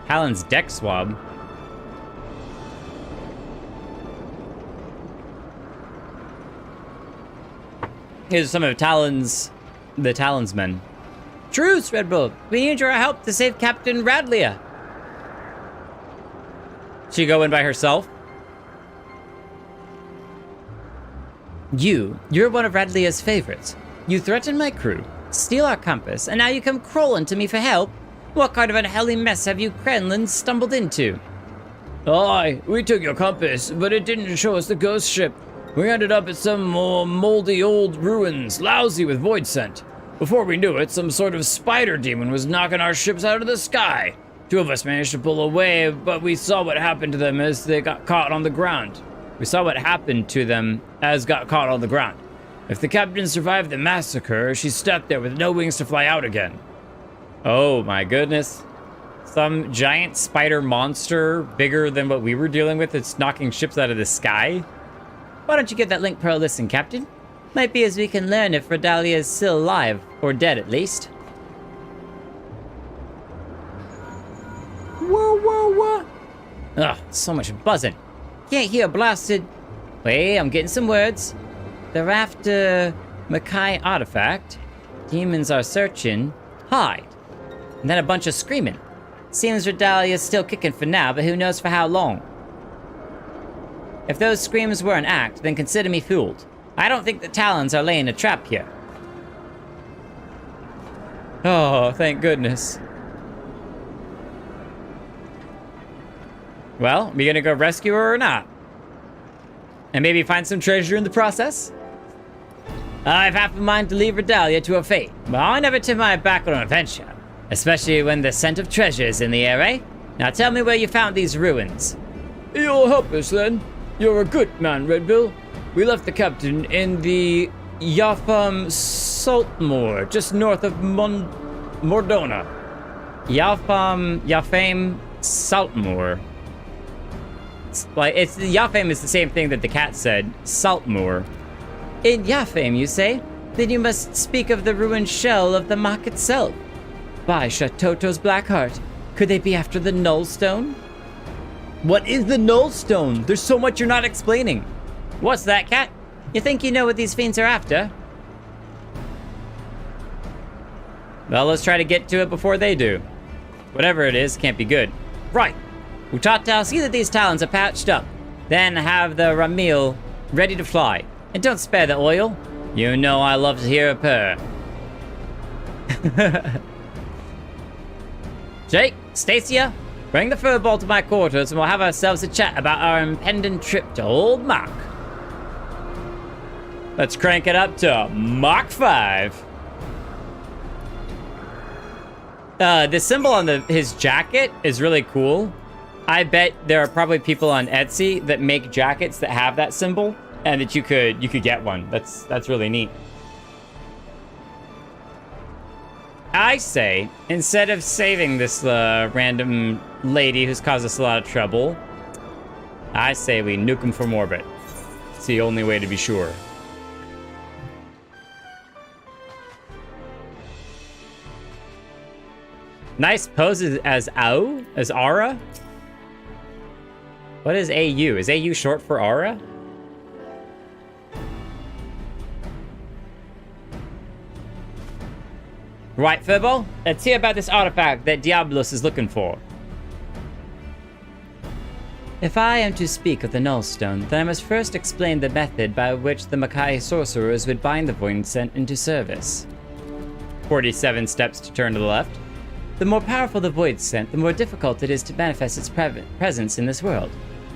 [SPEAKER 1] Talon's deck swab. Here's some of the Talon's men. Truce, Red Bull. We need your help to save Captain Radlia. She go in by herself? You're one of Radlia's favorites. You threatened my crew, steal our compass, and now you come crawling to me for help? What kind of unholy mess have you Kremlins stumbled into? Aye, we took your compass, but it didn't show us the ghost ship. We ended up at some more moldy old ruins, lousy with void scent. Before we knew it, some sort of spider demon was knocking our ships out of the sky. 2 of us managed to pull away, but we saw what happened to them as they got caught on the ground. If the captain survived the massacre, she's stuck there with no wings to fly out again. Oh my goodness. Some giant spider monster bigger than what we were dealing with. It's knocking ships out of the sky. Why don't you give that link pro a listen, Captain? Might be as we can learn if Redalia is still alive, or dead at least. Whoa, whoa, whoa. Ugh, so much buzzing. Can't hear blasted. Wait, I'm getting some words. They're after Mackay artifact. Demons are searching. Hide. And then a bunch of screaming. Seems Redalia's still kicking for now, but who knows for how long. If those screams were an act, then consider me fooled. I don't think the Talons are laying a trap here. Oh, thank goodness. Well, we gonna go rescue her or not? And maybe find some treasure in the process? I've half a mind to leave Redalia to her fate, but I never turn my back on an adventure. Especially when the scent of treasure is in the air, eh? Now tell me where you found these ruins. You'll help us then. You're a good man, Redbill. We left the captain in the Yafam Saltmoor, just north of Mordona. Yafam Saltmoor. Yafam is the same thing that the cat said, Saltmoor. In Yafam, you say? Then you must speak of the ruined shell of the mock itself. By Shatoto's black heart, could they be after the Nullstone? What is the Nullstone? There's so much you're not explaining. What's that, cat? You think you know what these fiends are after? Well, let's try to get to it before they do. Whatever it is, can't be good. Right. Utata, see that these talons are patched up. Then have the Ramil ready to fly. And don't spare the oil. You know I love to hear a purr. Jake, Stacia, bring the furball to my quarters and we'll have ourselves a chat about our impending trip to Old Mach. Let's crank it up to Mach 5. The symbol on his jacket is really cool. I bet there are probably people on Etsy that make jackets that have that symbol and that you could get one. That's really neat. I say, instead of saving this random lady who's caused us a lot of trouble, I say we nuke him from orbit. It's the only way to be sure. Nice poses as Au? As Aura? What is AU? Is AU short for Aura? Right, Furball, let's hear about this artifact that Diablos is looking for. If I am to speak of the Nullstone, then I must first explain the method by which the Mackay sorcerers would bind the Void Scent into service. 47 steps to turn to the left. The more powerful the Void Scent, the more difficult it is to manifest its presence in this world.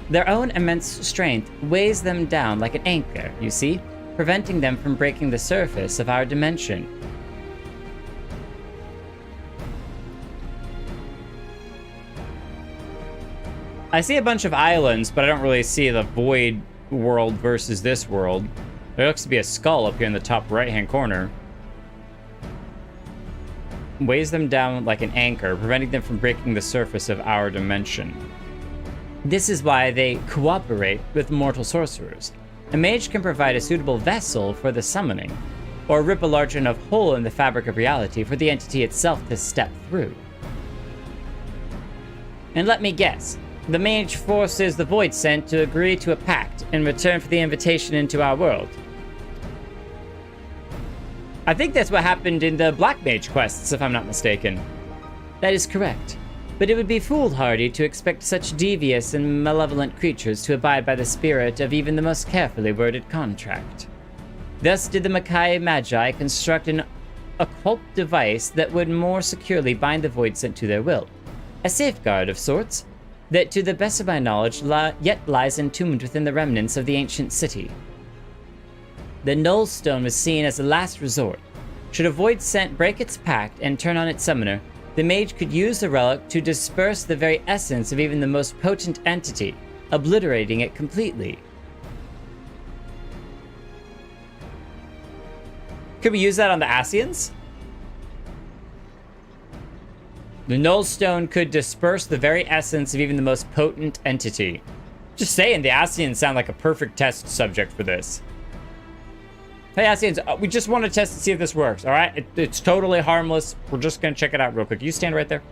[SPEAKER 1] Their own immense strength weighs them down like an anchor, you see, preventing them from breaking the surface of our dimension. I see a bunch of islands, but I don't really see the void world versus this world. There looks to be a skull up here in the top right-hand corner. Weighs them down like an anchor, preventing them from breaking the surface of our dimension. This is why they cooperate with mortal sorcerers. A mage can provide a suitable vessel for the summoning, or rip a large enough hole in the fabric of reality for the entity itself to step through. And let me guess. The mage forces the Void Scent to agree to a pact in return for the invitation into our world. I think that's what happened in the Black Mage quests, if I'm not mistaken. That is correct. But it would be foolhardy to expect such devious and malevolent creatures to abide by the spirit of even the most carefully worded contract. Thus did the Mackay Magi construct an occult device that would more securely bind the Void Scent to their will. A safeguard of sorts, that to the best of my knowledge yet lies entombed within the remnants of the ancient city. The Nullstone was seen as a last resort. Should a Void Scent break its pact and turn on its summoner, the mage could use the relic to disperse the very essence of even the most potent entity, obliterating it completely. Could we use that on the Asians? The null stone could disperse the very essence of even the most potent entity. Just saying, the Ascians sound like a perfect test subject for this. Hey, Ascians, we just want to test to see if this works, all right? It's totally harmless. We're just going to check it out real quick. You stand right there.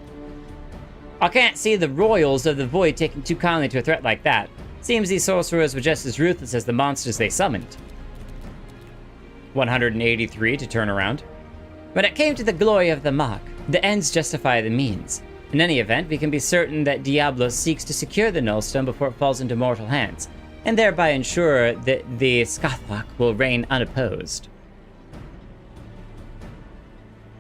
[SPEAKER 1] I can't see the royals of the void taking too kindly to a threat like that. Seems these sorcerers were just as ruthless as the monsters they summoned. 183 to turn around. When it came to the glory of the mark, the ends justify the means. In any event, we can be certain that Diablo seeks to secure the Nullstone before it falls into mortal hands, and thereby ensure that the Skathak will reign unopposed.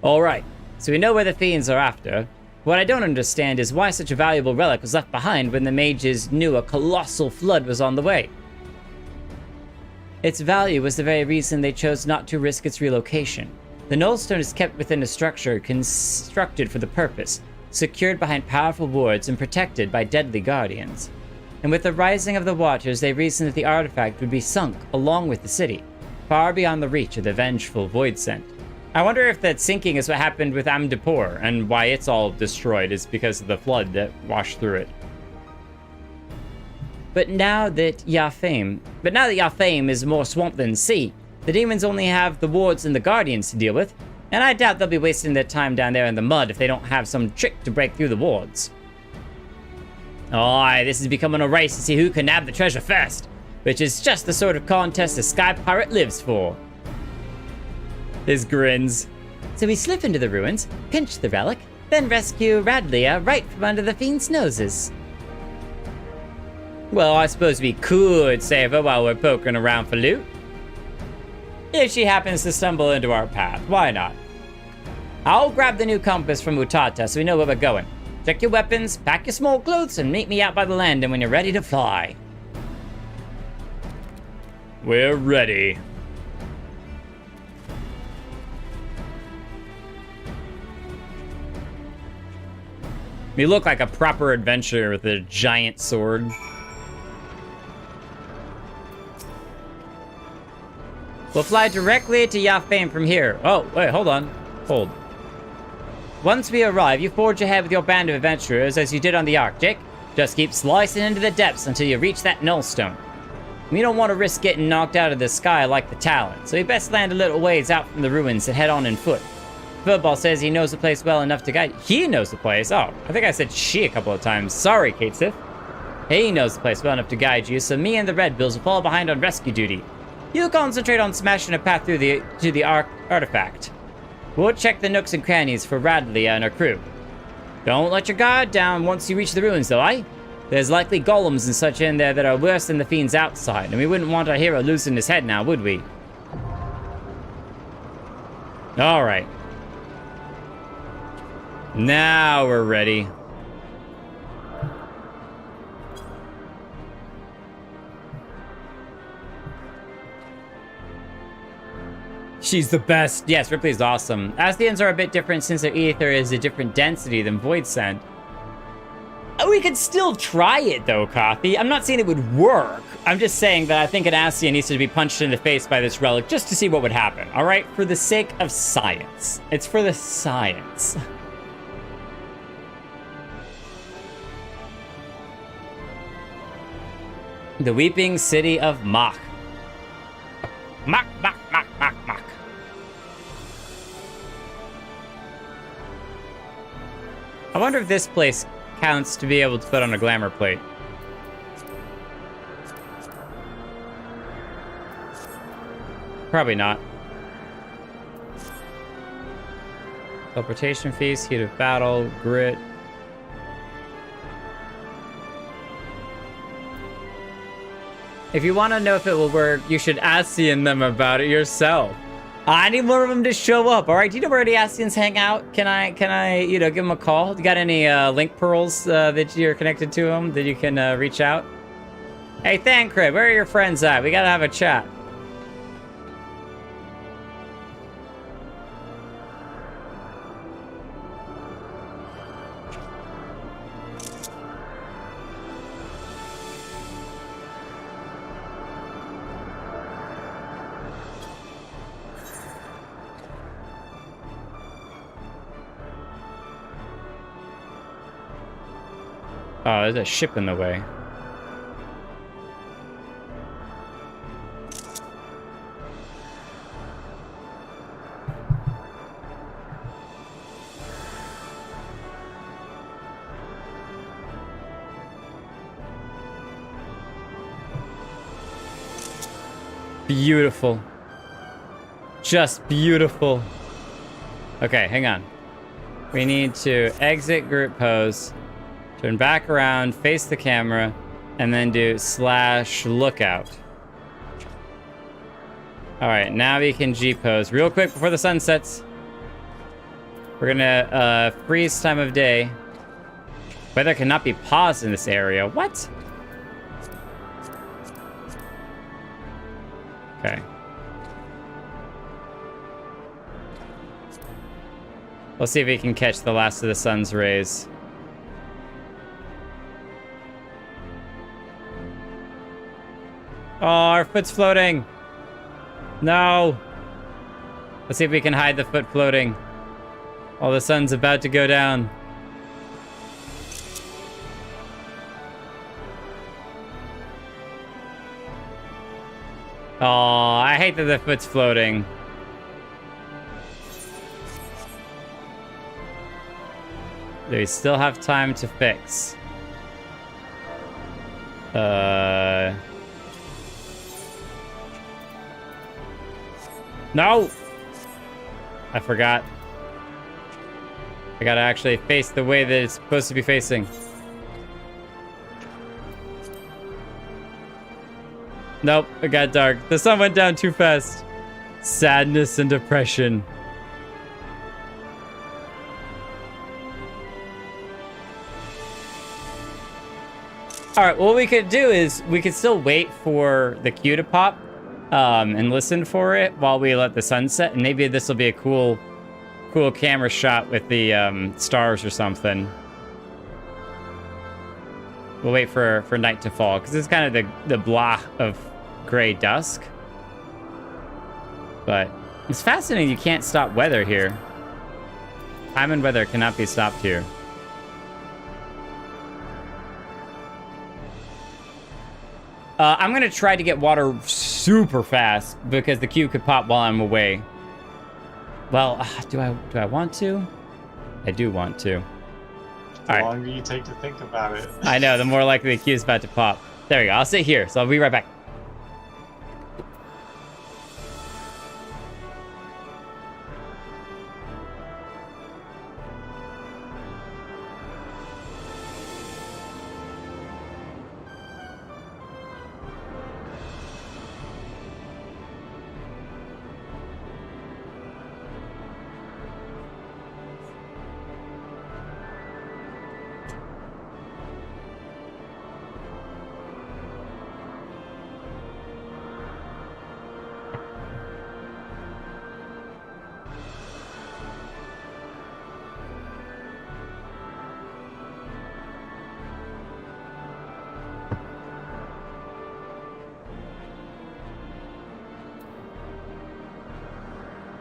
[SPEAKER 1] Alright, so we know where the fiends are after. What I don't understand is why such a valuable relic was left behind when the mages knew a colossal flood was on the way. Its value was the very reason they chose not to risk its relocation. The Nullstone is kept within a structure constructed for the purpose, secured behind powerful wards and protected by deadly guardians. And with the rising of the waters, they reasoned that the artifact would be sunk along with the city, far beyond the reach of the vengeful Void Scent. I wonder if that sinking is what happened with Amdapur, and why it's all destroyed is because of the flood that washed through it. But now that Yafame is more swamp than sea, the demons only have the wards and the guardians to deal with, and I doubt they'll be wasting their time down there in the mud if they don't have some trick to break through the wards. Aye, this is becoming a race to see who can nab the treasure first, which is just the sort of contest a Sky Pirate lives for. His grins. So we slip into the ruins, pinch the relic, then rescue Radlia right from under the fiend's noses. Well, I suppose we could save her while we're poking around for loot. If she happens to stumble into our path, why not? I'll grab the new compass from Mutata so we know where we're going. Check your weapons, pack your small clothes, and meet me out by the landing when you're ready to fly. We're ready. You look like a proper adventurer with a giant sword. We'll fly directly to Yafame from here. Oh, wait, hold on. Hold. Once we arrive, you forge ahead with your band of adventurers as you did on the Arctic. Just keep slicing into the depths until you reach that Nullstone. We don't want to risk getting knocked out of the sky like the Talon, so you best land a little ways out from the ruins and head on in foot. Football says he knows the place well enough to guide. He knows the place. Oh, I think I said she a couple of times. Sorry, Kate Sith. He knows the place well enough to guide you, so me and the Red Bills will fall behind on rescue duty. You concentrate on smashing a path through to the artifact. We'll check the nooks and crannies for Radlia and her crew. Don't let your guard down once you reach the ruins, though, eh? There's likely golems and such in there that are worse than the fiends outside, and we wouldn't want our hero losing his head now, would we? Alright. Now we're ready. She's the best. Yes, Ripley's awesome. Ascians are a bit different since their ether is a different density than Void Scent. We could still try it though, Coffee. I'm not saying it would work. I'm just saying that I think an Ascian needs to be punched in the face by this relic just to see what would happen, all right? For the sake of science. It's for the science. The Weeping City of Mach. Mach, Mach, Mach, Mach, Mach. I wonder if this place counts to be able to put on a glamour plate. Probably not. Teleportation feast, heat of battle, grit. If you want to know if it will work, you should Ascian them about it yourself. I need more of them to show up. All right, do you know where the Ascians hang out? Can I, you know, give them a call? You got any link pearls that you're connected to them that you can reach out? Hey, Thancred, where are your friends at? We gotta have a chat. Oh, there's a ship in the way. Beautiful. Just beautiful. Okay, hang on. We need to exit group pose, turn back around, face the camera, and then do /lookout. All right, now we can G pose real quick before the sun sets. We're gonna freeze time of day. Weather cannot be paused in this area. What? Okay. We'll see if we can catch the last of the sun's rays. Oh, our foot's floating. No. Let's see if we can hide the foot floating while the sun's about to go down. Oh, I hate that the foot's floating. Do we still have time to fix? No! I forgot. I gotta actually face the way that it's supposed to be facing. Nope, it got dark. The sun went down too fast. Sadness and depression. Alright, what we could do is we could still wait for the cue to pop and listen for it while we let the sun set, and maybe this will be a cool camera shot with the stars or something. We'll wait for night to fall, because it's kind of the blah of gray dusk. But it's fascinating you can't stop weather here. Time and weather cannot be stopped here. I'm gonna try to get water super fast because the queue could pop while I'm away. Well, do I want to? I do want to.
[SPEAKER 2] The longer you take to think about it.
[SPEAKER 1] I know, the more likely the queue's about to pop. There we go. I'll sit here, so I'll be right back.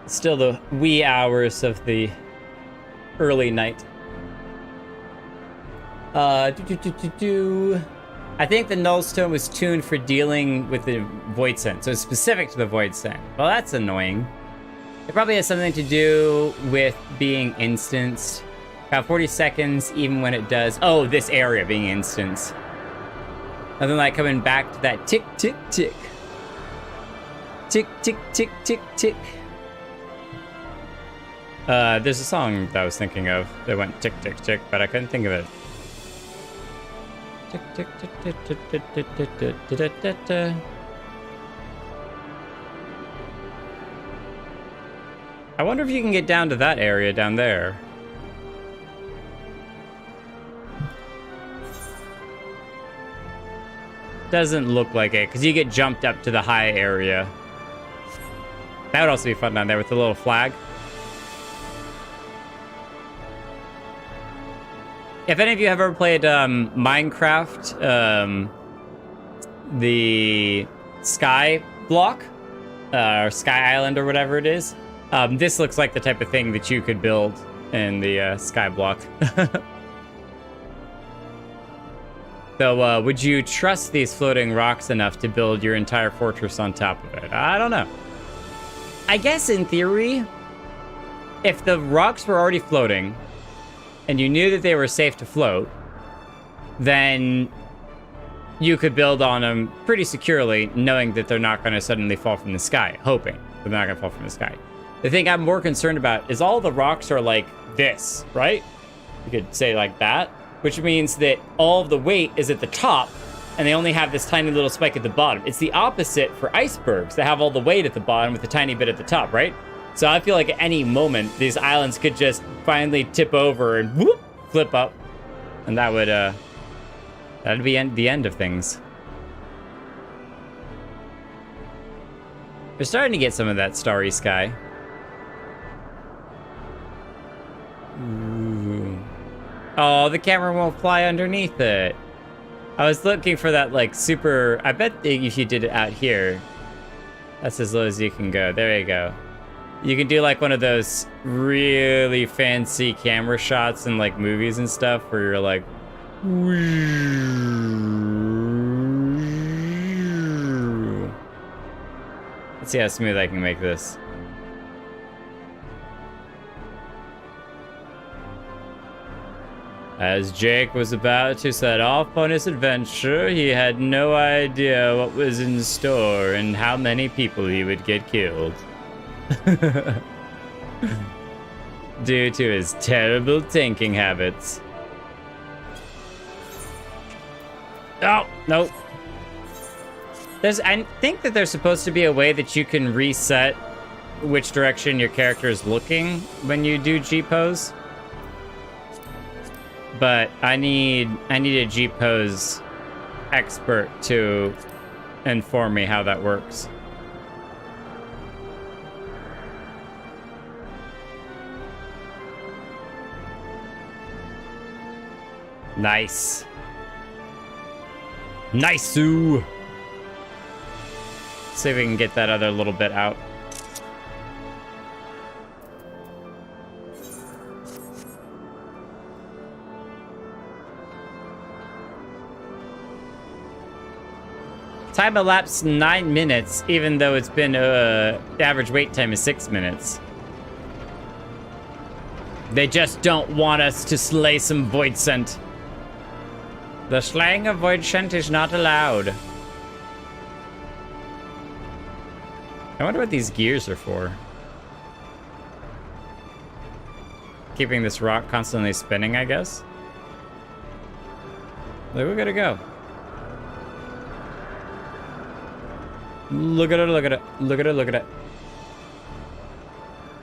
[SPEAKER 1] Still the wee hours of the early night. I think the Nullstone was tuned for dealing with the Void Sent, so it's specific to the Void Sent. Well, that's annoying. It probably has something to do with being instanced. About 40 seconds, even when it does. Oh, this area being instanced. Nothing like coming back to that tick, tick, tick. Tick, tick, tick, tick, tick. There's a song that I was thinking of that went tick, tick, tick, but I couldn't think of it. Tick, tick, tick, tick, tick, tick, tick, tick, tick, tick, tick, tick. I wonder if you can get down to that area down there. Doesn't look like it, because you get jumped up to the high area. That would also be fun down there with the little flag. If any of you have ever played Minecraft, the Sky Block, or Sky Island or whatever it is, this looks like the type of thing that you could build in the Sky Block. So, would you trust these floating rocks enough to build your entire fortress on top of it? I don't know. I guess in theory, if the rocks were already floating and you knew that they were safe to float, then you could build on them pretty securely, knowing that they're not going to suddenly fall from the sky, hoping they're not going to fall from the sky. The thing I'm more concerned about is all the rocks are like this, right? You could say like that, which means that all of the weight is at the top and they only have this tiny little spike at the bottom. It's the opposite for icebergs that have all the weight at the bottom with a tiny bit at the top, right? So I feel like at any moment, these islands could just finally tip over and whoop, flip up. And that would, that'd be the end of things. We're starting to get some of that starry sky. Ooh. Oh, the camera won't fly underneath it. I was looking for that, like, super... I bet if you did it out here, that's as low as you can go. There you go. You can do, like, one of those really fancy camera shots in, like, movies and stuff where you're like... Let's see how smooth I can make this. As Jake was about to set off on his adventure, he had no idea what was in store and how many people he would get killed. Due to his terrible tanking habits. Oh, nope. I think that there's supposed to be a way that you can reset which direction your character is looking when you do G-pose. But I need a G-pose expert to inform me how that works. Nice. Nice-oo. See if we can get that other little bit out. Time elapsed 9 minutes, even though it's been, the average wait time is 6 minutes. They just don't want us to slay some Voidsent. The slaying of Voidsent is not allowed. I wonder what these gears are for. Keeping this rock constantly spinning, I guess. Like, we gotta go. Look at it, look at it, look at it, look at it.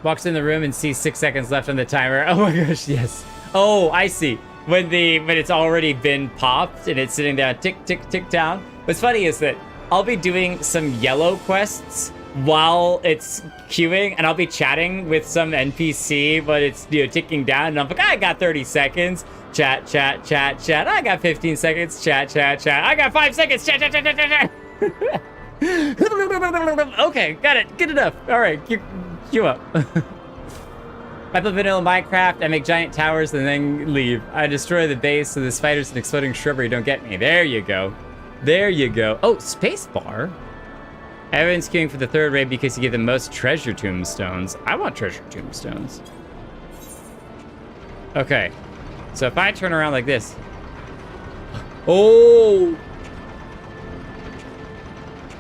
[SPEAKER 1] Walks in the room and sees 6 seconds left on the timer. Oh my gosh, yes. Oh, I see. When it's already been popped and it's sitting down, tick, tick, tick down. What's funny is that I'll be doing some yellow quests while it's queuing, and I'll be chatting with some NPC, but it's, you know, ticking down, and I'm like, I got 30 seconds. Chat, chat, chat, chat. I got 15 seconds. Chat, chat, chat. I got 5 seconds. Chat, chat, chat, chat, chat. Okay, got it. Good enough. All right, queue up. I play vanilla Minecraft. I make giant towers and then leave. I destroy the base so the spiders and exploding shrubbery don't get me. There you go. There you go. Oh, spacebar. Everyone's queuing for the third raid because you get the most treasure tombstones. I want treasure tombstones. Okay. So if I turn around like this. Oh!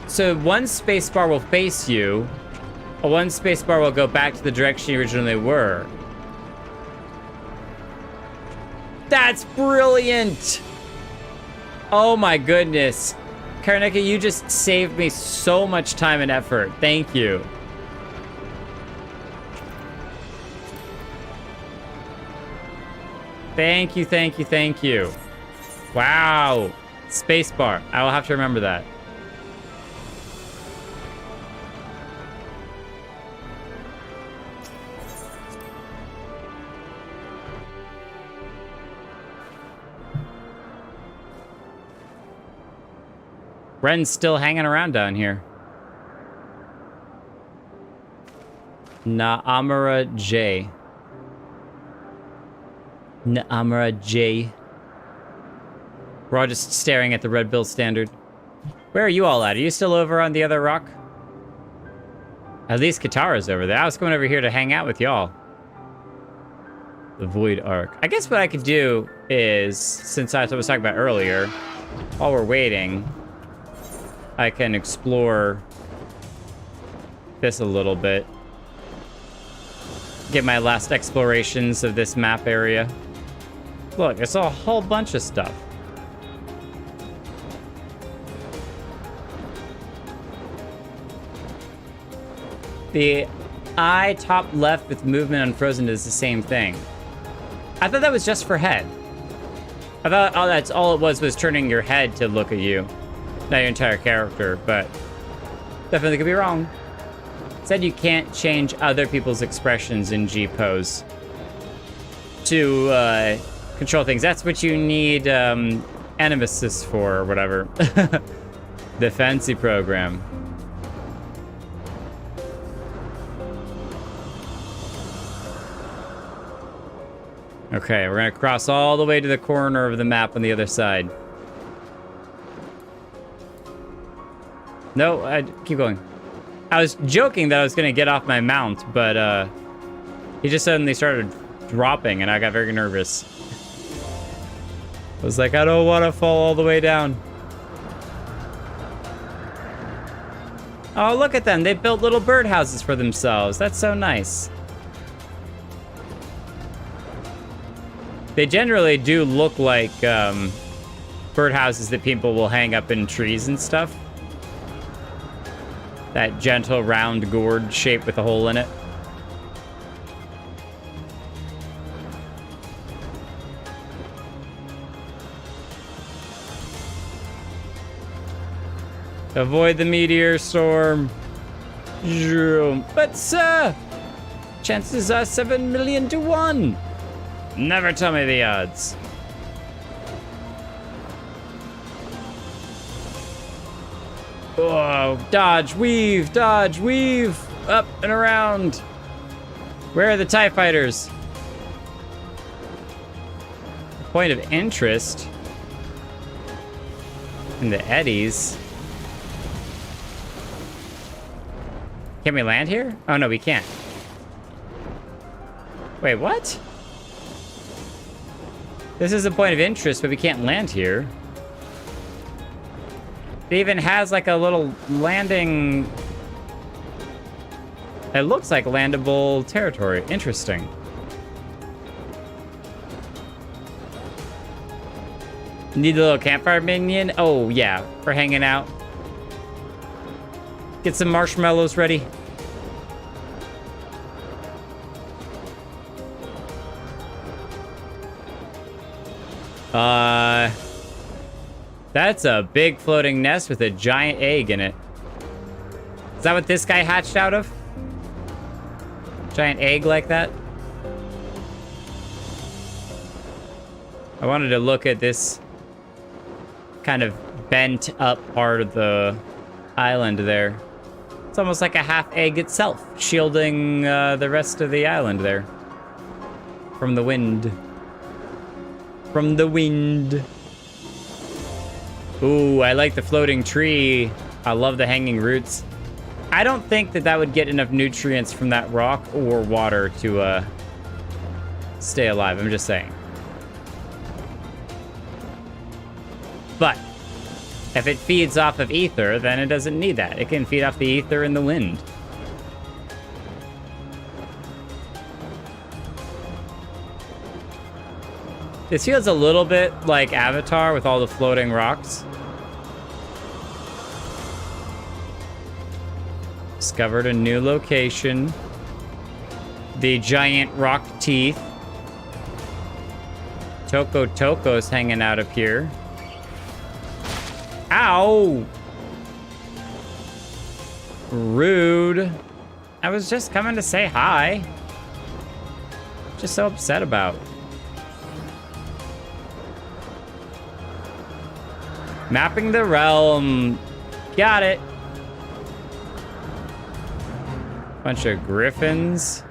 [SPEAKER 1] So one spacebar will face you. One spacebar will go back to the direction you originally were. That's brilliant! Oh my goodness. Karnika, you just saved me so much time and effort. Thank you. Thank you, thank you, thank you. Wow. Spacebar. I will have to remember that. Ren's still hanging around down here. Naamura J. Naamura J. We're all just staring at the Red Bill standard. Where are you all at? Are you still over on the other rock? At least Katara's over there. I was going over here to hang out with y'all. The Void Arc. I guess what I could do is, since I was talking about earlier, while we're waiting, I can explore this a little bit. Get my last explorations of this map area. Look, it's a whole bunch of stuff. The eye top left with movement unfrozen is the same thing. I thought that was just for head. I thought that's all it was turning your head to look at you. Not your entire character, but definitely could be wrong. It said you can't change other people's expressions in G-pose to control things. That's what you need animasis for, or whatever. The fancy program. Okay, we're gonna cross all the way to the corner of the map on the other side. No, keep going. I was joking that I was gonna get off my mount, but he just suddenly started dropping and I got very nervous. I was like, I don't want to fall all the way down. Oh, look at them. They built little birdhouses for themselves. That's so nice. They generally do look like birdhouses that people will hang up in trees and stuff. That gentle round gourd shape with a hole in it. Avoid the meteor storm. But sir, chances are 7 million to 1. Never tell me the odds. Oh, dodge, weave, up and around. Where are the TIE fighters? Point of interest in the eddies. Can we land here? Oh no, we can't. Wait, what? This is a point of interest, but we can't land here. It even has like a little landing. It looks like landable territory. Interesting. Need a little campfire minion? Oh yeah, for hanging out. Get some marshmallows ready. That's a big floating nest with a giant egg in it. Is that what this guy hatched out of? Giant egg like that? I wanted to look at this kind of bent up part of the island there. It's almost like a half egg itself, shielding the rest of the island there. From the wind. From the wind. Ooh, I like the floating tree. I love the hanging roots. I don't think that that would get enough nutrients from that rock or water to stay alive. I'm just saying. But if it feeds off of ether, then it doesn't need that. It can feed off the ether and the wind. This feels a little bit like Avatar with all the floating rocks. Discovered a new location. The giant rock teeth. Toko's hanging out up here. Ow! Rude. I was just coming to say hi. Just so upset about. Mapping the realm. Got it. Bunch of griffins.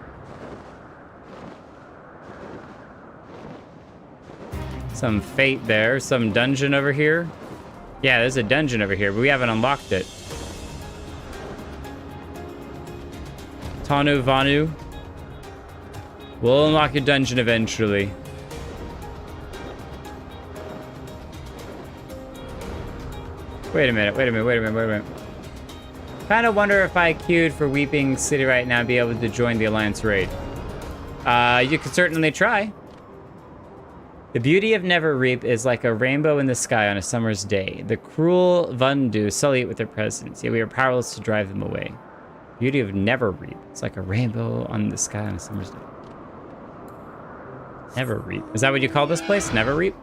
[SPEAKER 1] Some fate there. Some dungeon over here. Yeah, there's a dungeon over here, but we haven't unlocked it. Tanu Vanu. We'll unlock your dungeon eventually. Wait a minute. Kind of wonder if I queued for Weeping City right now and be able to join the Alliance raid. You could certainly try. The beauty of Never Reap is like a rainbow in the sky on a summer's day. The cruel Vundu sully it with their presence, yet we are powerless to drive them away. Beauty of Never Reap. It's like a rainbow on the sky on a summer's day. Never Reap. Is that what you call this place? Never Reap?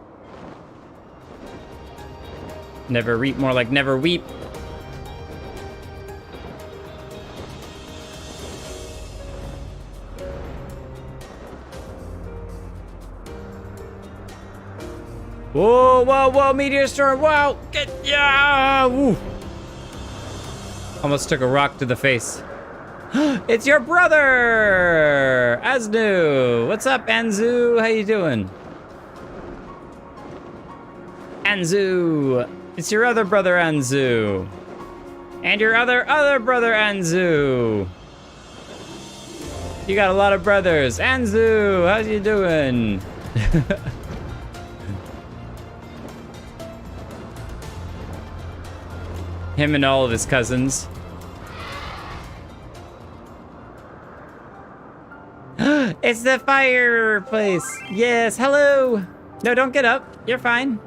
[SPEAKER 1] Never Reap, more like Never Weep. Whoa, meteor storm, wow! Yeah! Woo. Almost took a rock to the face. It's your brother! Aznu! What's up, Anzu? How you doing? Anzu! It's your other brother, Anzu. And your other brother, Anzu. You got a lot of brothers. Anzu, how you doing? Him and all of his cousins. It's the fireplace. Yes, hello. No, don't get up. You're fine.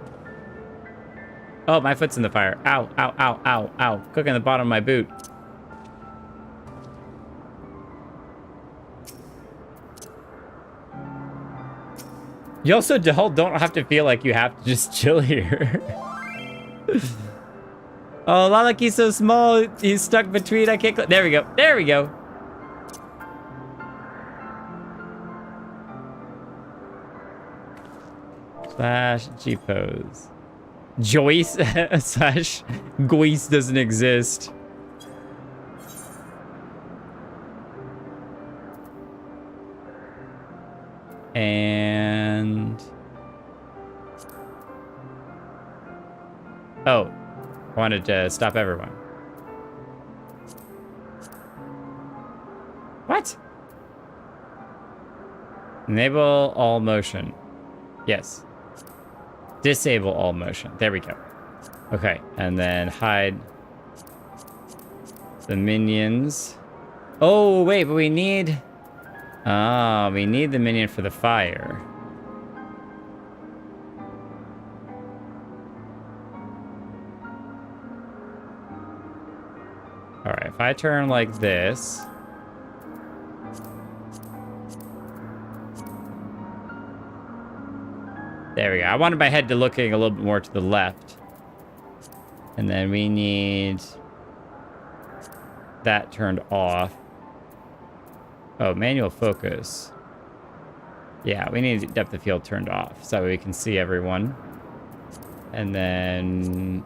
[SPEAKER 1] Oh, my foot's in the fire. Ow, ow, ow, ow, ow. Cooking the bottom of my boot. You also don't have to feel like you have to just chill here. Oh, Lalaki's so small. He's stuck between. I can't. There we go. There we go. Slash G-pose. Joyce slash Goyce doesn't exist. And oh, I wanted to stop everyone. What? Enable all motion. Yes. Disable all motion. There we go. Okay, and then hide the minions. Oh, wait, but we need... Ah, we need the minion for the fire. Alright, if I turn like this... There we go. I wanted my head to looking a little bit more to the left. And then we need that turned off. Oh, manual focus. Yeah, we need depth of field turned off so we can see everyone. And then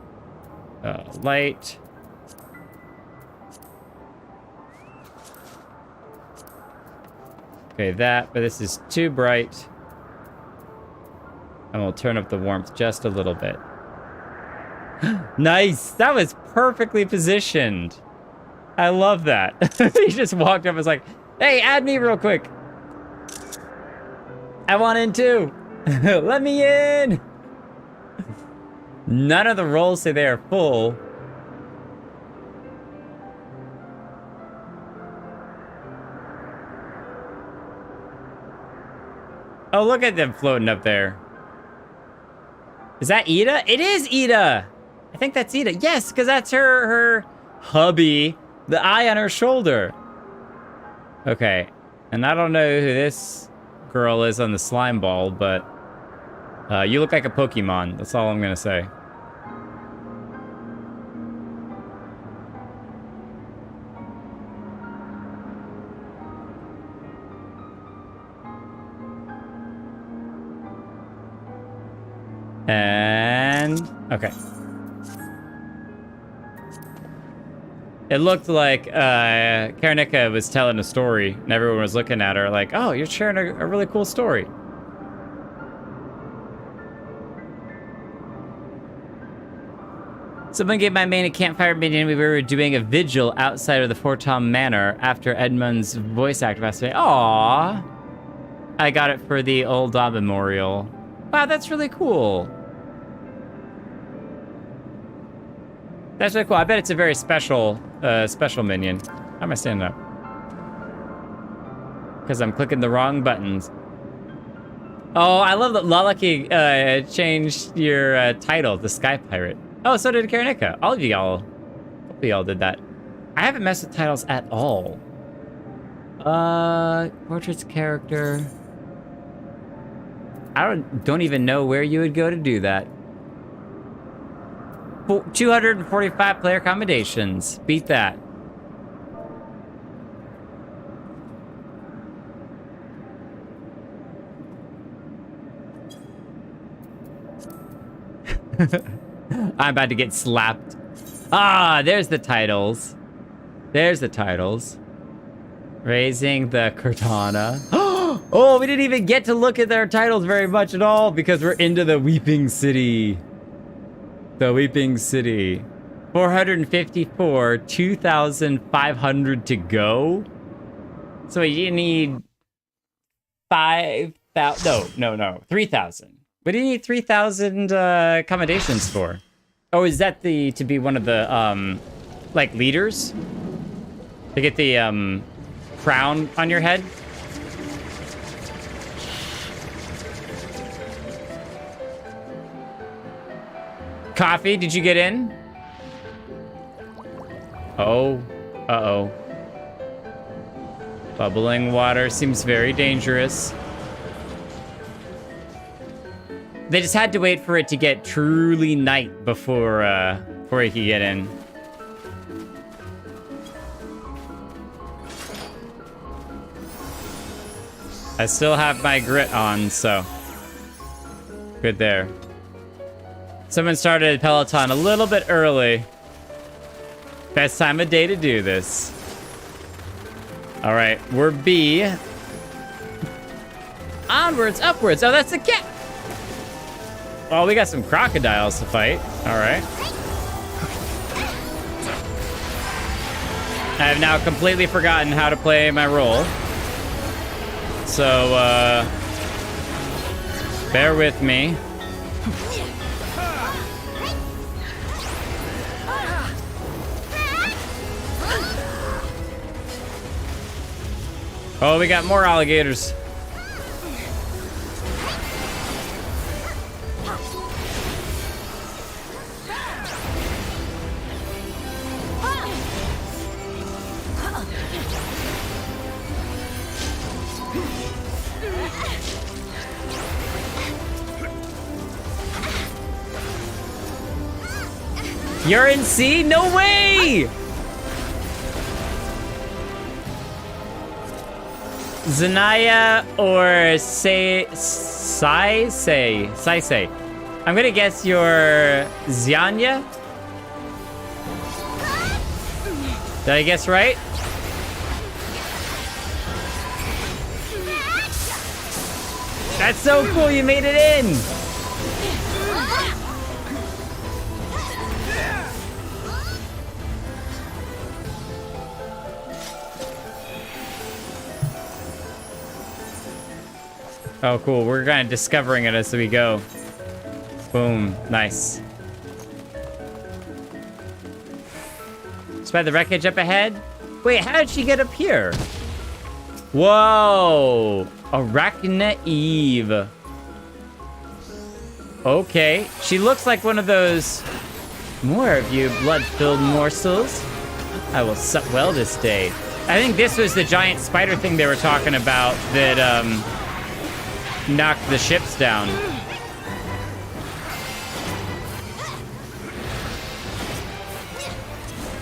[SPEAKER 1] light. Okay, that, but this is too bright. And we'll turn up the warmth just a little bit. Nice! That was perfectly positioned. I love that. He just walked up and was like, hey, add me real quick. I want in too. Let me in. None of the roles say they are full. Oh, look at them floating up there. Is that Ida? It is Ida! I think that's Ida. Yes, because that's her hubby. The eye on her shoulder. Okay. And I don't know who this girl is on the slime ball, but you look like a Pokemon. That's all I'm going to say. And okay. It looked like Karnika was telling a story, and everyone was looking at her like, oh, you're sharing a really cool story. Someone gave my main a campfire minion. We were doing a vigil outside of the Fort Tom Manor after Edmund's voice actor passed away. Aww. I got it for the old Dawn Memorial. Wow, that's really cool. That's really cool. I bet it's a very special, special minion. How am I standing up? Because I'm clicking the wrong buttons. Oh, I love that Lalaki changed your title to Sky Pirate. Oh, so did Karanika. All of y'all. Hope y'all did that. I haven't messed with titles at all. Portraits character. I don't even know where you would go to do that. 245 player accommodations. Beat that. I'm about to get slapped. Ah, there's the titles. There's the titles. Raising the Cortana. Oh, we didn't even get to look at their titles very much at all because we're into the Weeping City. The Weeping City. 454, 2,500 to go. So you need 5,000. No, 3,000. What do you need 3,000 accommodations for? Oh, is that to be one of the, like, leaders? To get the, crown on your head? Coffee, did you get in? Oh, uh-oh. Bubbling water seems very dangerous. They just had to wait for it to get truly night before he could get in. I still have my grit on, so good there. Someone started Peloton a little bit early. Best time of day to do this. All right, we're B. Onwards, upwards. Oh, that's the cat. Oh, we got some crocodiles to fight. All right. I have now completely forgotten how to play my role. So, bear with me. Oh, we got more alligators. You're in C? No way! Zanaya or Sai. I'm gonna guess you're Zyanya? Did I guess right? That's so cool, you made it in! Oh, cool. We're kind of discovering it as we go. Boom. Nice. Spy the wreckage up ahead? Wait, how did she get up here? Whoa. Arachna Eve. Okay. She looks like one of those... More of you blood-filled morsels. I will sup well this day. I think this was the giant spider thing they were talking about that, knocked the ships down.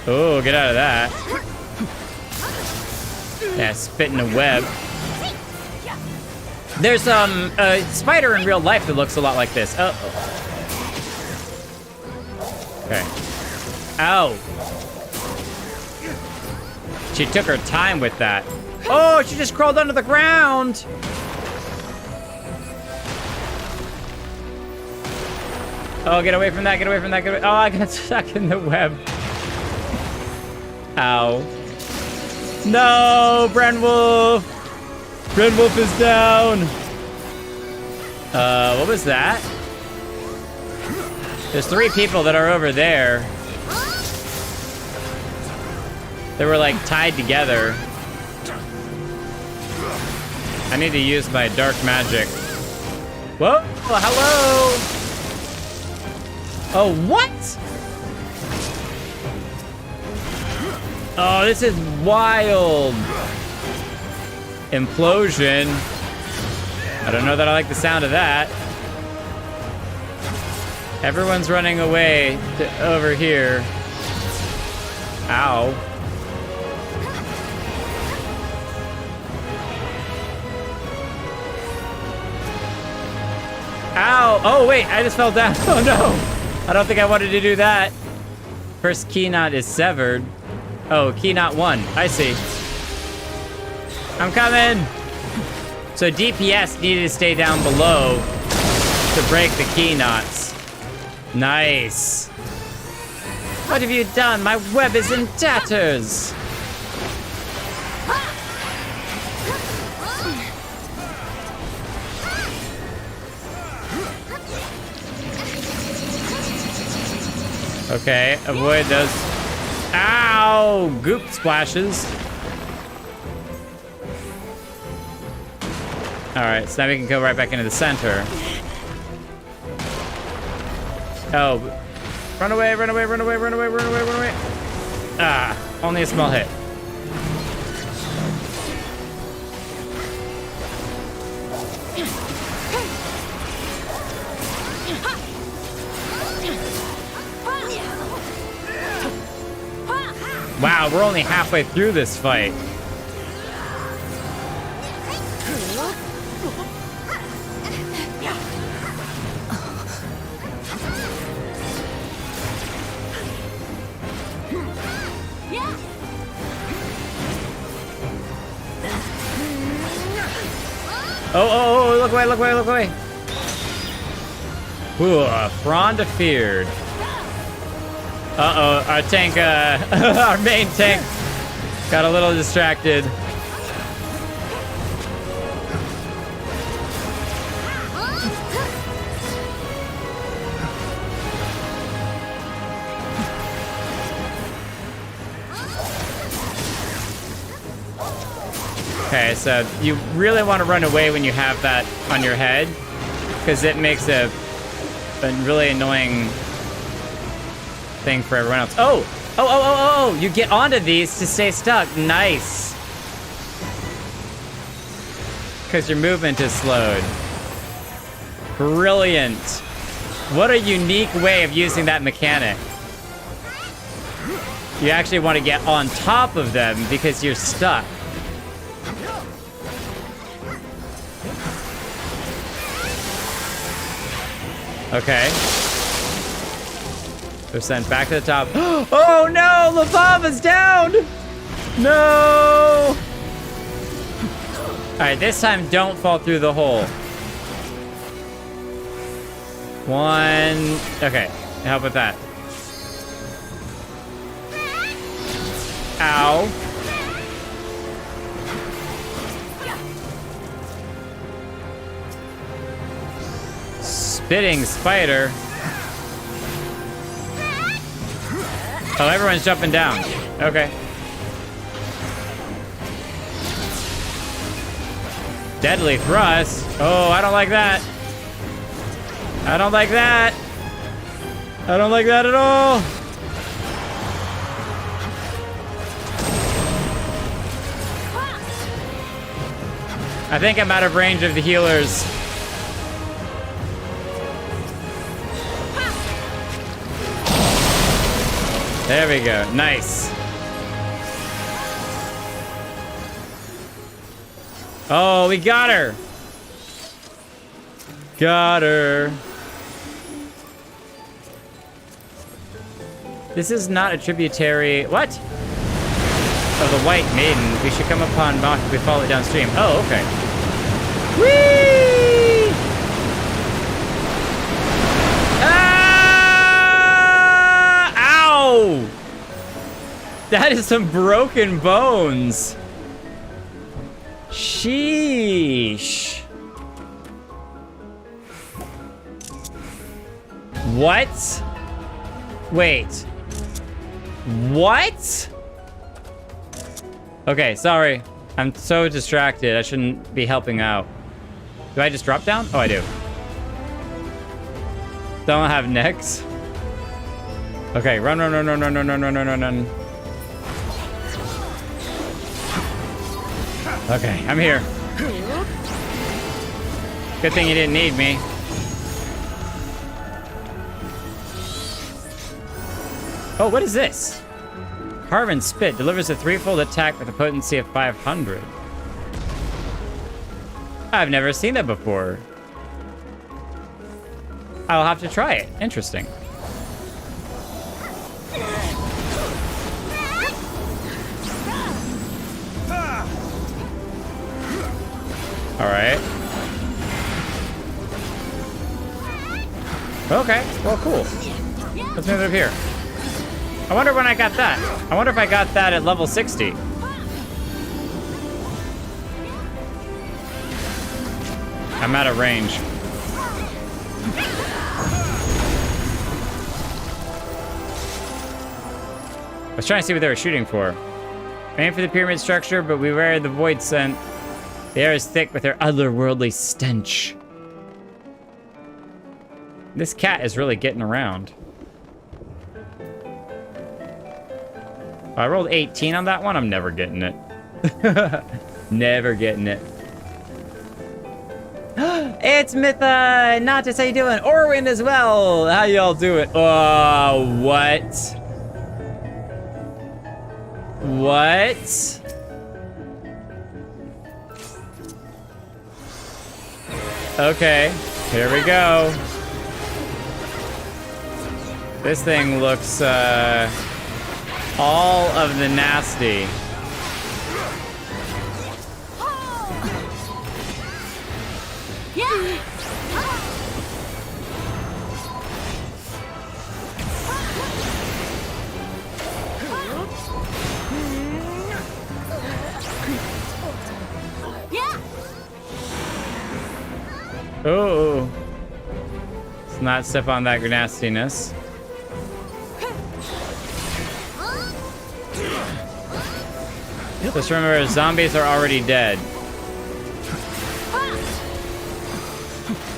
[SPEAKER 1] Oh, get out of that. Yeah, spit in a web. There's a spider in real life that looks a lot like this. Oh. Okay. Ow. She took her time with that. Oh, she just crawled under the ground. Oh, get away from that, get away from that, get away. Oh, I got stuck in the web. Ow. No, Brenwolf! Brenwolf is down! What was that? There's 3 people that are over there. They were like tied together. I need to use my dark magic. Whoa, hello! Oh, what? Oh, this is wild. Implosion. I don't know that I like the sound of that. Everyone's running away to over here. Ow. Ow! Oh, wait, I just fell down. Oh, no! I don't think I wanted to do that. First key knot is severed. Oh, key knot 1. I see. I'm coming! So DPS needed to stay down below to break the key knots. Nice. What have you done? My web is in tatters! Okay, avoid those. Ow! Goop splashes. Alright, so now we can go right back into the center. Oh. Run away, run away, run away, run away, run away, run away. Ah, only a small hit. Wow, we're only halfway through this fight. Oh, look away, look away, look away. Ooh, Fronda feared. Uh-oh, our tank, our main tank got a little distracted. Okay, so you really want to run away when you have that on your head, because it makes a really annoying thing for everyone else. Oh, you get onto these to stay stuck. Nice. Because your movement is slowed. Brilliant. What a unique way of using that mechanic. You actually want to get on top of them because you're stuck. Okay. They're sent back to the top. Oh no! Lava's down! No! Alright, this time don't fall through the hole. 1. Okay, help with that. Ow. Spitting spider. Oh, everyone's jumping down. Okay. Deadly thrust. Oh, I don't like that. I don't like that. I don't like that at all. I think I'm out of range of the healers. There we go. Nice. Oh, we got her. Got her. This is not a tributary. What? Of the White Maiden. We should come upon Mach if we follow it downstream. Oh, okay. Whee! Ah! Whoa! That is some broken bones. Sheesh. What? Wait. What? Okay, sorry. I'm so distracted. I shouldn't be helping out. Do I just drop down? Oh, I do. Don't have necks. Okay, run, run, run, run, run, run, run, run, run, run. Okay, I'm here. Good thing you didn't need me. Oh, what is this? Carven Spit delivers a threefold attack with a potency of 500. I've never seen that before. I'll have to try it. Interesting. All right. Okay, well, cool. Let's move it up here. I wonder when I got that. I wonder if I got that at level 60. I'm out of range. I was trying to see what they were shooting for. Aim for the pyramid structure, but beware of the void scent. The air is thick with their otherworldly stench. This cat is really getting around. I rolled 18 on that one. I'm never getting it. Never getting it. It's Mytha! Natus, how you doing? Orwin as well! How y'all doing? Oh, what? What? Okay, here we go. This thing looks, all of the nasty. Oh, let's not step on that nastiness. Just remember, zombies are already dead.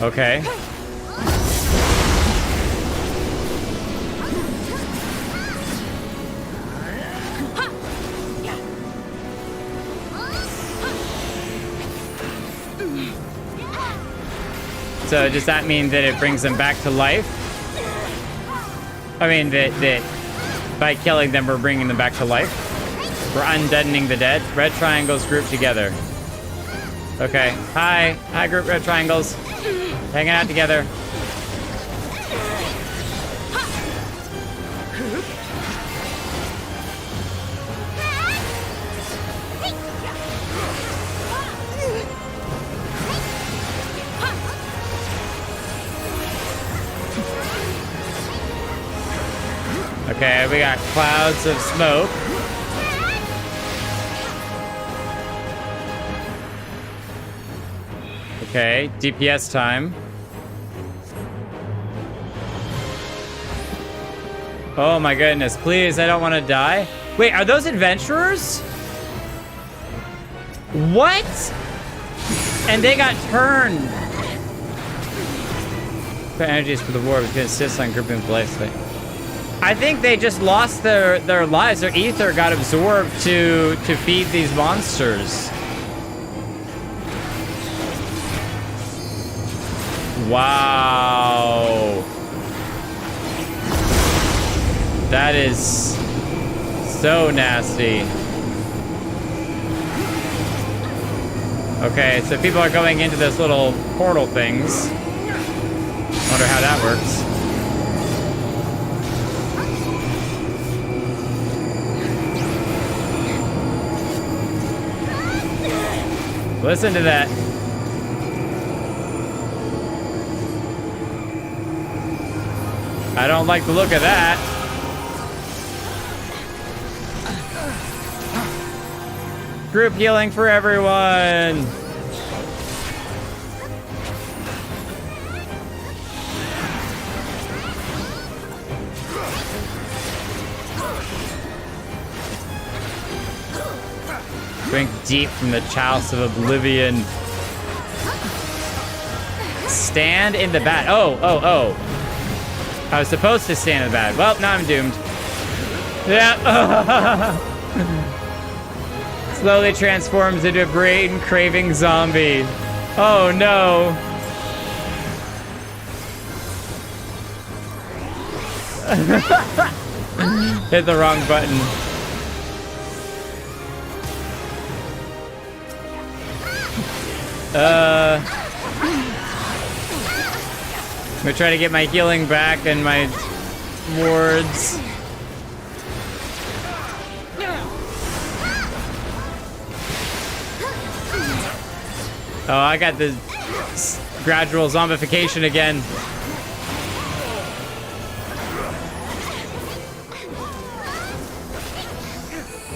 [SPEAKER 1] Okay. So does that mean that it brings them back to life? I mean, that by killing them, we're bringing them back to life? We're undeadening the dead. Red triangles grouped together. Okay. Hi. Hi, group red triangles. Hanging out together. Okay, we got clouds of smoke. Okay, DPS time. Oh my goodness, please, I don't want to die. Wait, are those adventurers? What? And they got turned. The energies for the war, we can insist on grouping blazely. I think they just lost their lives. Their ether got absorbed to feed these monsters. Wow. That is so nasty. Okay, so people are going into those little portal things. Wonder how that works. Listen to that. I don't like the look of that. Group healing for everyone. Drink deep from the chalice of oblivion. Stand in the bat. Oh. I was supposed to stand in the bat. Well, now I'm doomed. Yeah. Slowly transforms into a brain craving zombie. Oh no. Hit the wrong button. I'm gonna try to get my healing back and my wards. Oh, I got the gradual zombification again.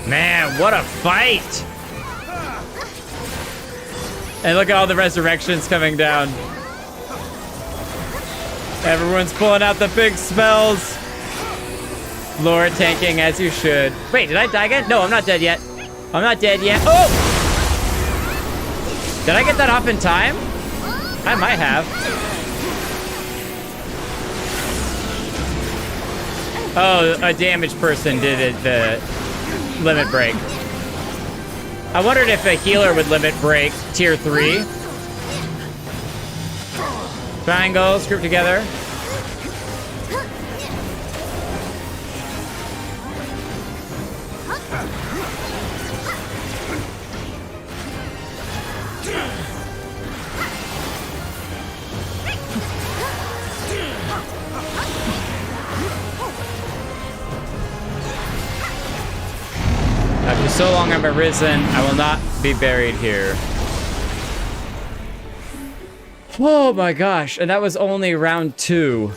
[SPEAKER 1] Man, what a fight! And look at all the resurrections coming down. Everyone's pulling out the big spells. Lore tanking as you should. Wait, did I die again? No, I'm not dead yet. I'm not dead yet. Oh! Did I get that off in time? I might have. Oh, a damaged person did it, the limit break. I wondered if a healer would limit break tier 3. Triangles, group together. After so long I've arisen, I will not be buried here. Oh my gosh, and that was only round 2.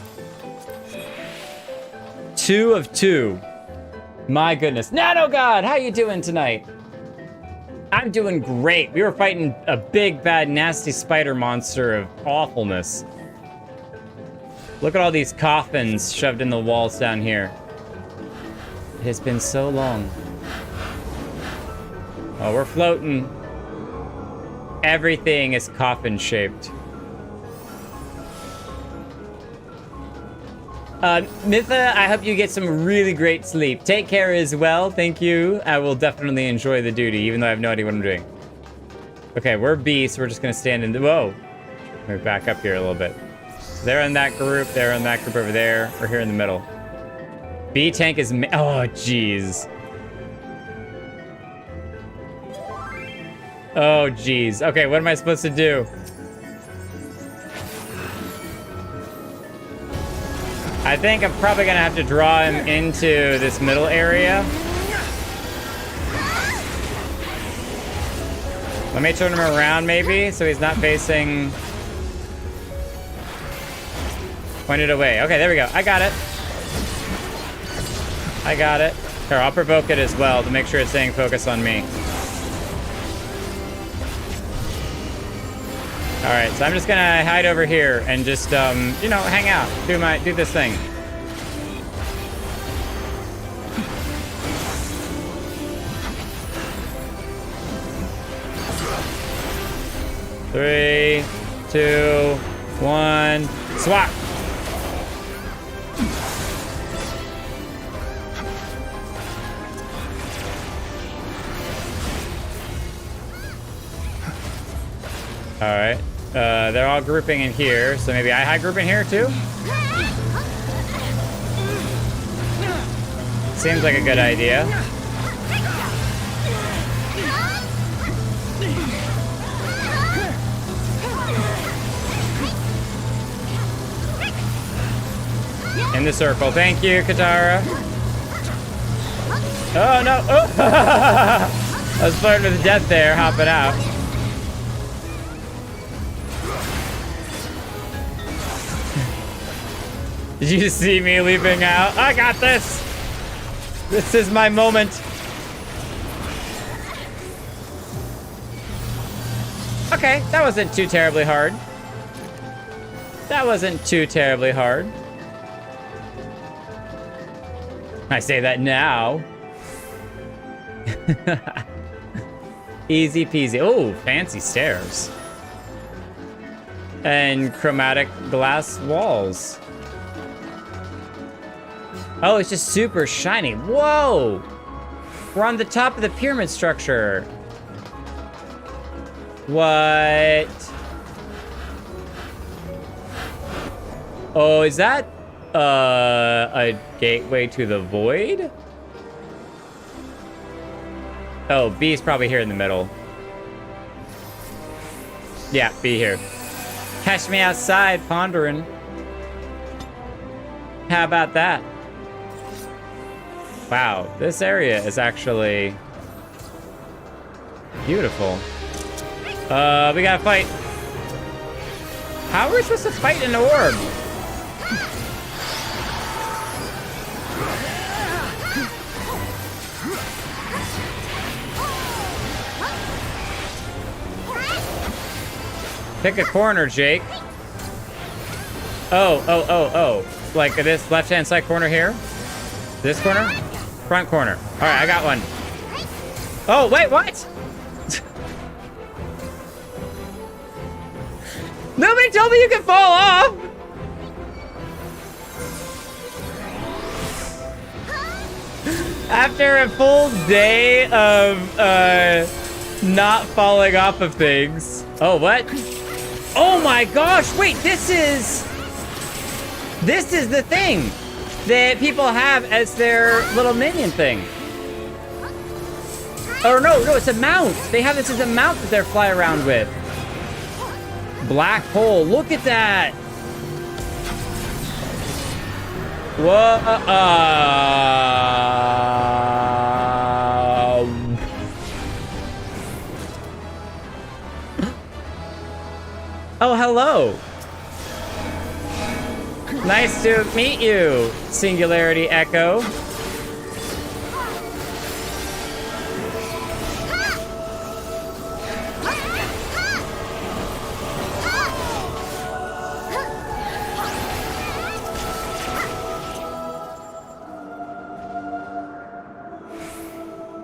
[SPEAKER 1] 2 of 2. My goodness. Nano God, how you doing tonight? I'm doing great. We were fighting a big, bad, nasty spider monster of awfulness. Look at all these coffins shoved in the walls down here. It has been so long. Oh, we're floating. Everything is coffin-shaped. Mitha, I hope you get some really great sleep. Take care as well. Thank you. I will definitely enjoy the duty, even though I have no idea what I'm doing. Okay, we're B, so we're just gonna stand in the... Whoa. Let me back up here a little bit. They're in that group. They're in that group over there. We're here in the middle. B tank is... Oh, jeez. Oh, jeez. Okay, what am I supposed to do? I think I'm probably gonna have to draw him into this middle area. Let me turn him around, maybe, so he's not facing... Pointed away. Okay, there we go. I got it. I got it. Here, I'll provoke it as well to make sure it's staying focused on me. All right, so I'm just gonna hide over here and just, you know, hang out, do this thing. Three, 2, 1, swap. All right. They're all grouping in here, so maybe I high group in here too? Seems like a good idea. In the circle. Thank you, Katara. Oh, no. Oh. I was flirting with death there, hopping out. Did you see me leaping out? I got this! This is my moment. Okay, that wasn't too terribly hard. That wasn't too terribly hard. I say that now. Easy peasy. Oh, fancy stairs. And chromatic glass walls. Oh, it's just super shiny. Whoa! We're on the top of the pyramid structure. What? Oh, is that a gateway to the void? Oh, B's probably here in the middle. Yeah, B here. Catch me outside pondering. How about that? Wow, this area is actually beautiful. We gotta fight. How are we supposed to fight an orb? Pick a corner, Jake. Oh. Like this left-hand side corner here? This corner? Front corner. All right, I got one. Oh, wait, what? Nobody told me you could fall off. After a full day of not falling off of things. Oh, what? Oh my gosh, wait, this is the thing that people have as their little minion thing. Oh, no, it's a mount. They have this as a mount that they fly around with. Black hole, look at that. Whoa, oh, hello. Nice to meet you, Singularity Echo.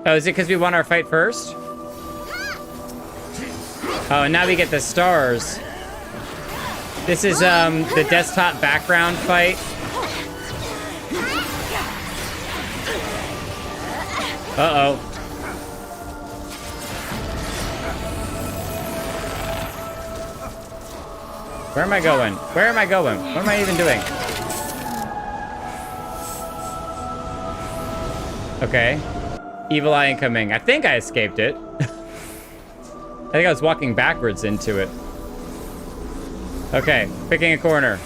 [SPEAKER 1] Oh, is it because we won our fight first? Oh, and now we get the stars. This is the desktop background fight. Uh-oh. Where am I going? Where am I going? What am I even doing? Okay. Evil eye incoming. I think I escaped it. I think I was walking backwards into it. Okay, picking a corner.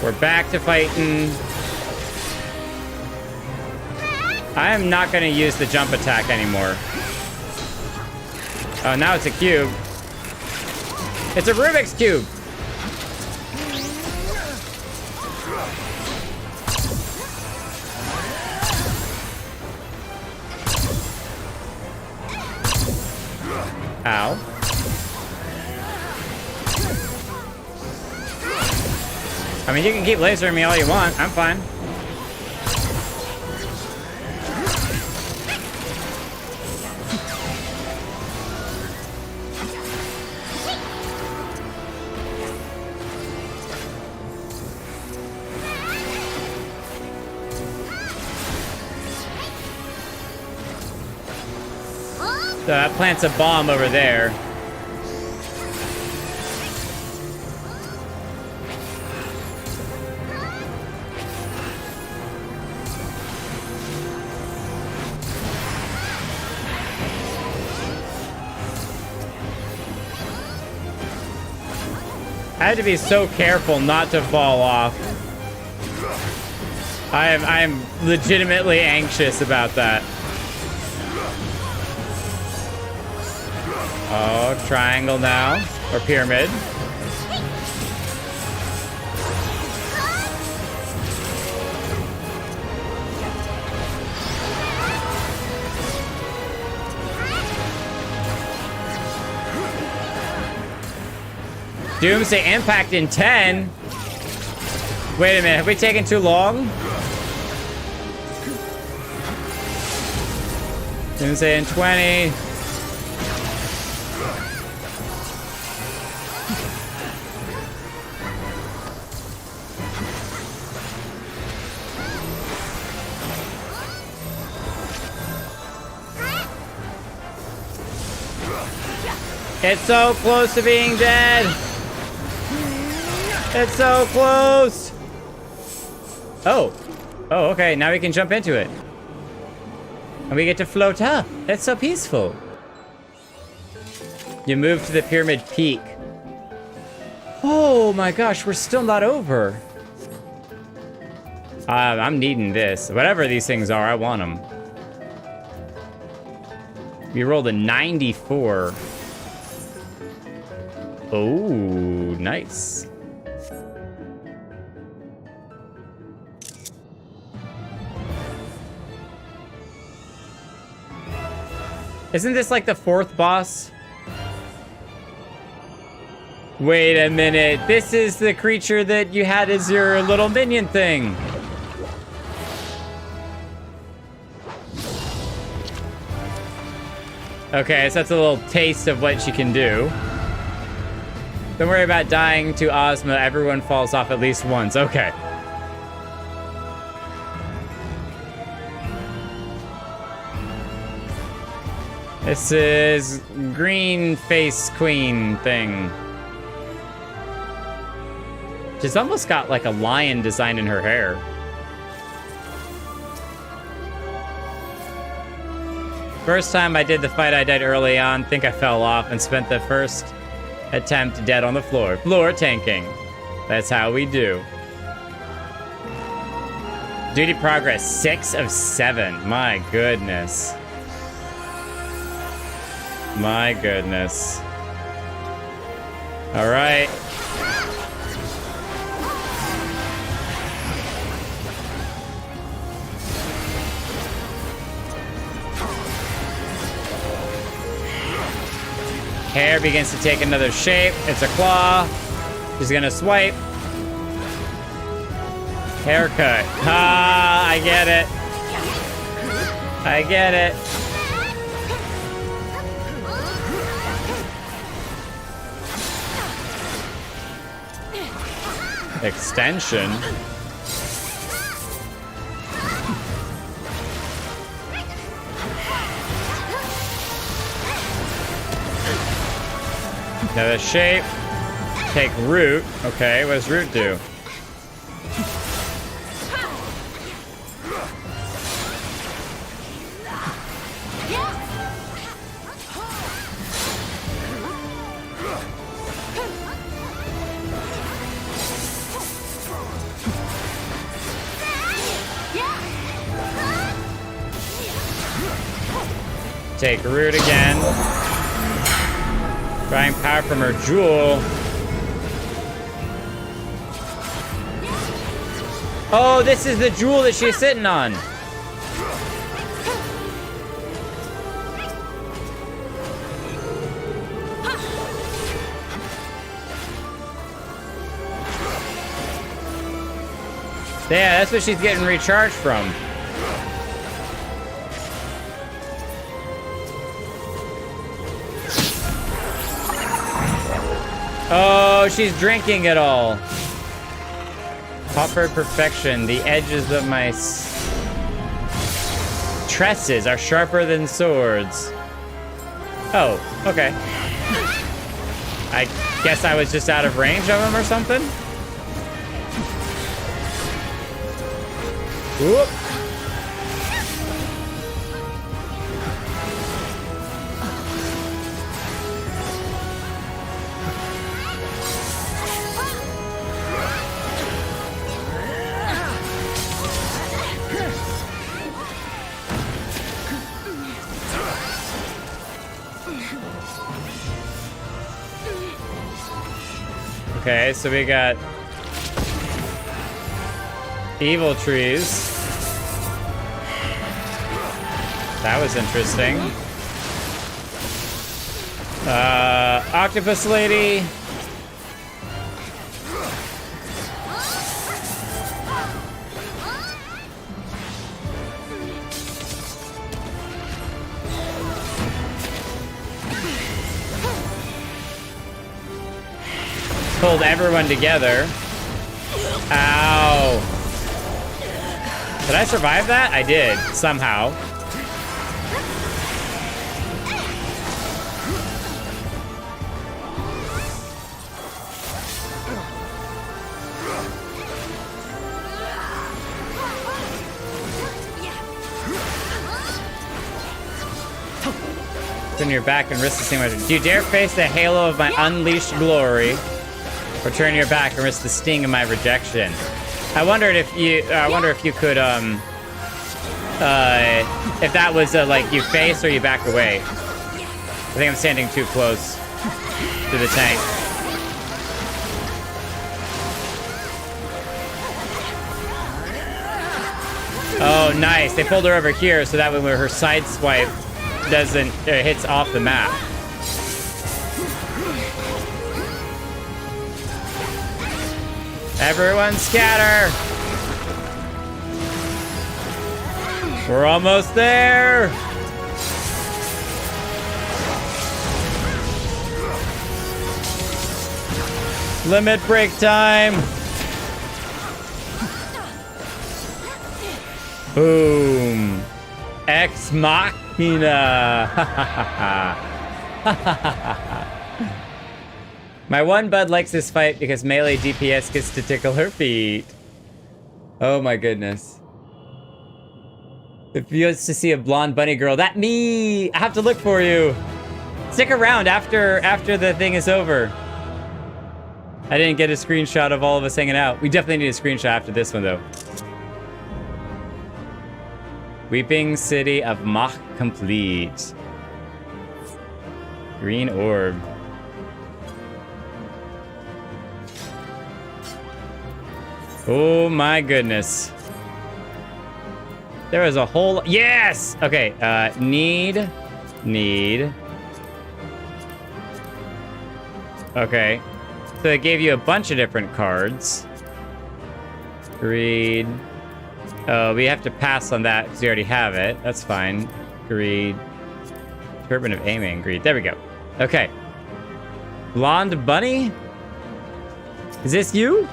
[SPEAKER 1] We're back to fighting. I am not going to use the jump attack anymore. Oh, now it's a cube. It's a Rubik's Cube. Ow. I mean, you can keep lasering me all you want. I'm fine. So that plants a bomb over there. I had to be so careful not to fall off. I am legitimately anxious about that. Oh, triangle now. Or pyramid. Doomsday impact in 10. Wait a minute, have we taken too long? Doomsday in 20. It's so close to being dead. It's so close. Oh. Oh, okay. Now we can jump into it. And we get to float up. It's so peaceful. You move to the pyramid peak. Oh my gosh, we're still not over. I'm needing this. Whatever these things are, I want them. We rolled a 94. Oh, nice. Isn't this like the 4th boss? Wait a minute. This is the creature that you had as your little minion thing. Okay, so that's a little taste of what she can do. Don't worry about dying to Ozma. Everyone falls off at least once. Okay. This is green face queen thing. She's almost got like a lion design in her hair. First time I did the fight, I died early on. Think I fell off and spent the first attempt dead on the floor. Floor tanking. That's how we do. Duty progress, 6 of 7. My goodness. My goodness. All right. Hair begins to take another shape. It's a claw. She's gonna swipe. Haircut. Ah, I get it. I get it. Extension. Another shape. Take root. Okay, what does root do? Take root again. Drawing power from her jewel. Oh, this is the jewel that she's sitting on. Yeah, that's what she's getting recharged from. Oh, she's drinking it all. Copper perfection. The edges of my tresses are sharper than swords. Oh, okay. I guess I was just out of range of him or something. Whoop. Okay, so we got evil trees. That was interesting. Octopus lady. Hold everyone together. Ow. Did I survive that? I did, somehow. Turn your back and risk the same weapon. Do you dare face the halo of my unleashed glory, or turn your back and risk the sting of my rejection? I wondered if you. I wonder if you could. If that was like you face or you back away. I think I'm standing too close to the tank. Oh, nice. They pulled her over here so that way when her side swipe doesn't hits off the map. Everyone scatter. We're almost there. Limit break time. Boom. Ex Machina. My one bud likes this fight because melee DPS gets to tickle her feet. Oh my goodness. If you used to see a blonde bunny girl, that me! I have to look for you. Stick around after the thing is over. I didn't get a screenshot of all of us hanging out. We definitely need a screenshot after this one though. Weeping City of Mach complete. Green orb. Oh my goodness. There is a whole... Yes! Okay, need. Okay. So it gave you a bunch of different cards. Greed. Oh, we have to pass on that because we already have it. That's fine. Greed. Turban of aiming. Greed. There we go. Okay. Blonde bunny? Is this you?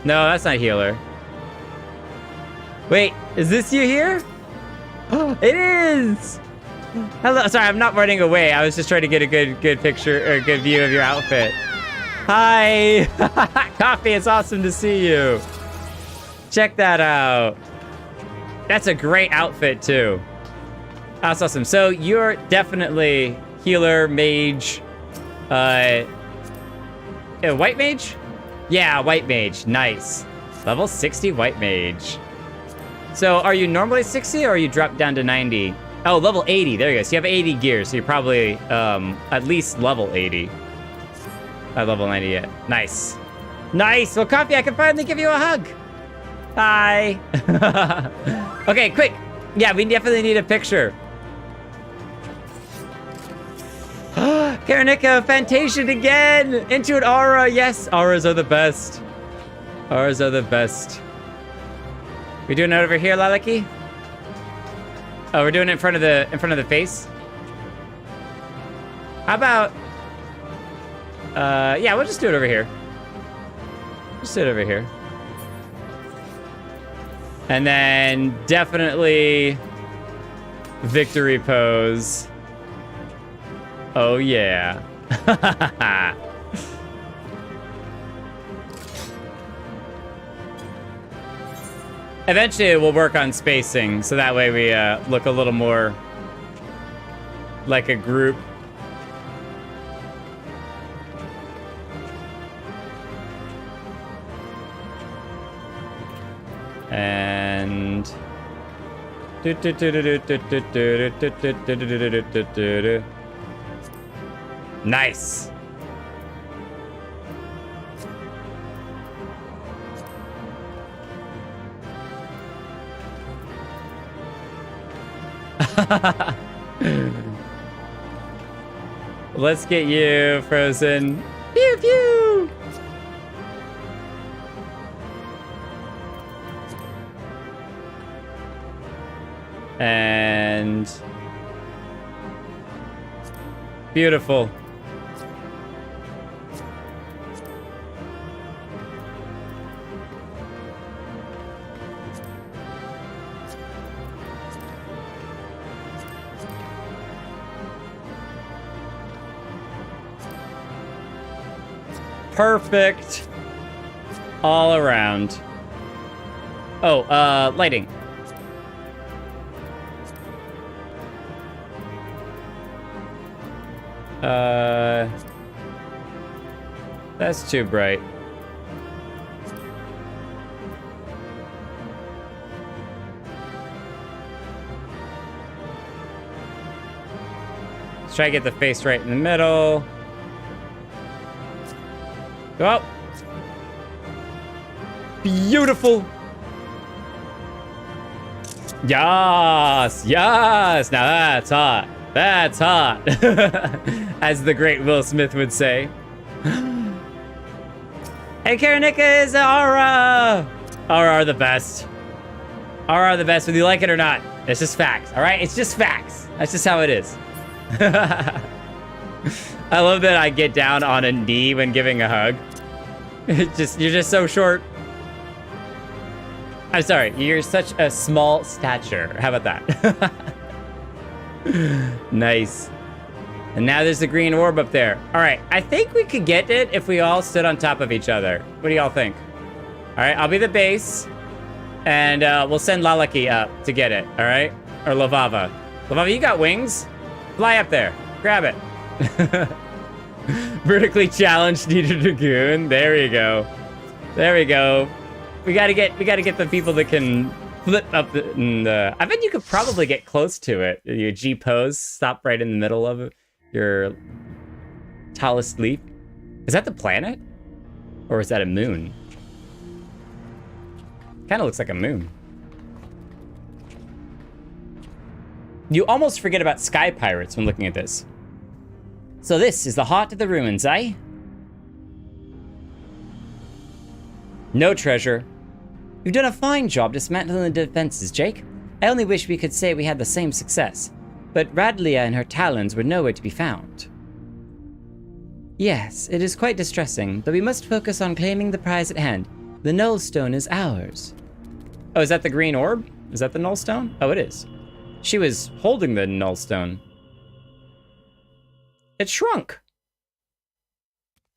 [SPEAKER 1] No, that's not healer. Wait, is this you here? Oh, it is! Hello, sorry, I'm not running away. I was just trying to get a good picture or a good view of your outfit. Hi! Coffee, it's awesome to see you. Check that out. That's a great outfit too. That's awesome. So you're definitely healer, mage, white mage? Yeah, white mage, nice. Level 60 white mage. So are you normally 60 or you drop down to 90? Oh, level 80, there you go. So you have 80 gear, so you're probably at least level 80. Not level 90 yet. Nice. Nice, well Coffee, I can finally give you a hug. Hi. Okay, quick. Yeah, we definitely need a picture. Karanika, Fantation again! Into an aura, yes! Auras are the best. Auras are the best. We doing it over here, Lalaki? Oh, we're doing it in front of the face? How about... yeah, we'll just do it over here. Just do it over here. And then definitely victory pose. Oh yeah. Eventually we'll work on spacing so that way we look a little more like a group. And nice. Let's get you frozen. Pew pew. And beautiful. perfect all around. Oh, lighting. That's too bright. Let's try to get the face right in the middle. Go out. Beautiful. Yes, yes. Now that's hot. That's hot. As the great Will Smith would say. Hey, Karanika is Aura. Aura are the best. Aura are the best, whether you like it or not. It's just facts, all right? It's just facts. That's just how it is. I love that I get down on a knee when giving a hug. You're just so short. I'm sorry, you're such a small stature. How about that? Nice. And now there's the green orb up there. All right, I think we could get it if we all stood on top of each other. What do y'all think? All right, I'll be the base, and we'll send Lalaki up to get it, all right? Or Lavava. Lavava, you got wings? Fly up there, grab it. Vertically challenged Needed Dragoon. There we go. There we go. We gotta get the people that can flip up I bet you could probably get close to it. Your G pose, stop right in the middle of it. Your tallest leap. Is that the planet? Or is that a moon? Kind of looks like a moon. You almost forget about sky pirates when looking at this. So this is the heart of the ruins, eh? No treasure. You've done a fine job dismantling the defenses, Jake. I only wish we could say we had the same success. But Radlia and her talons were nowhere to be found. Yes, it is quite distressing, but we must focus on claiming the prize at hand. The Null Stone is ours. Oh, is that the green orb? Is that the Null Stone? Oh, it is. She was holding the Null Stone. It shrunk.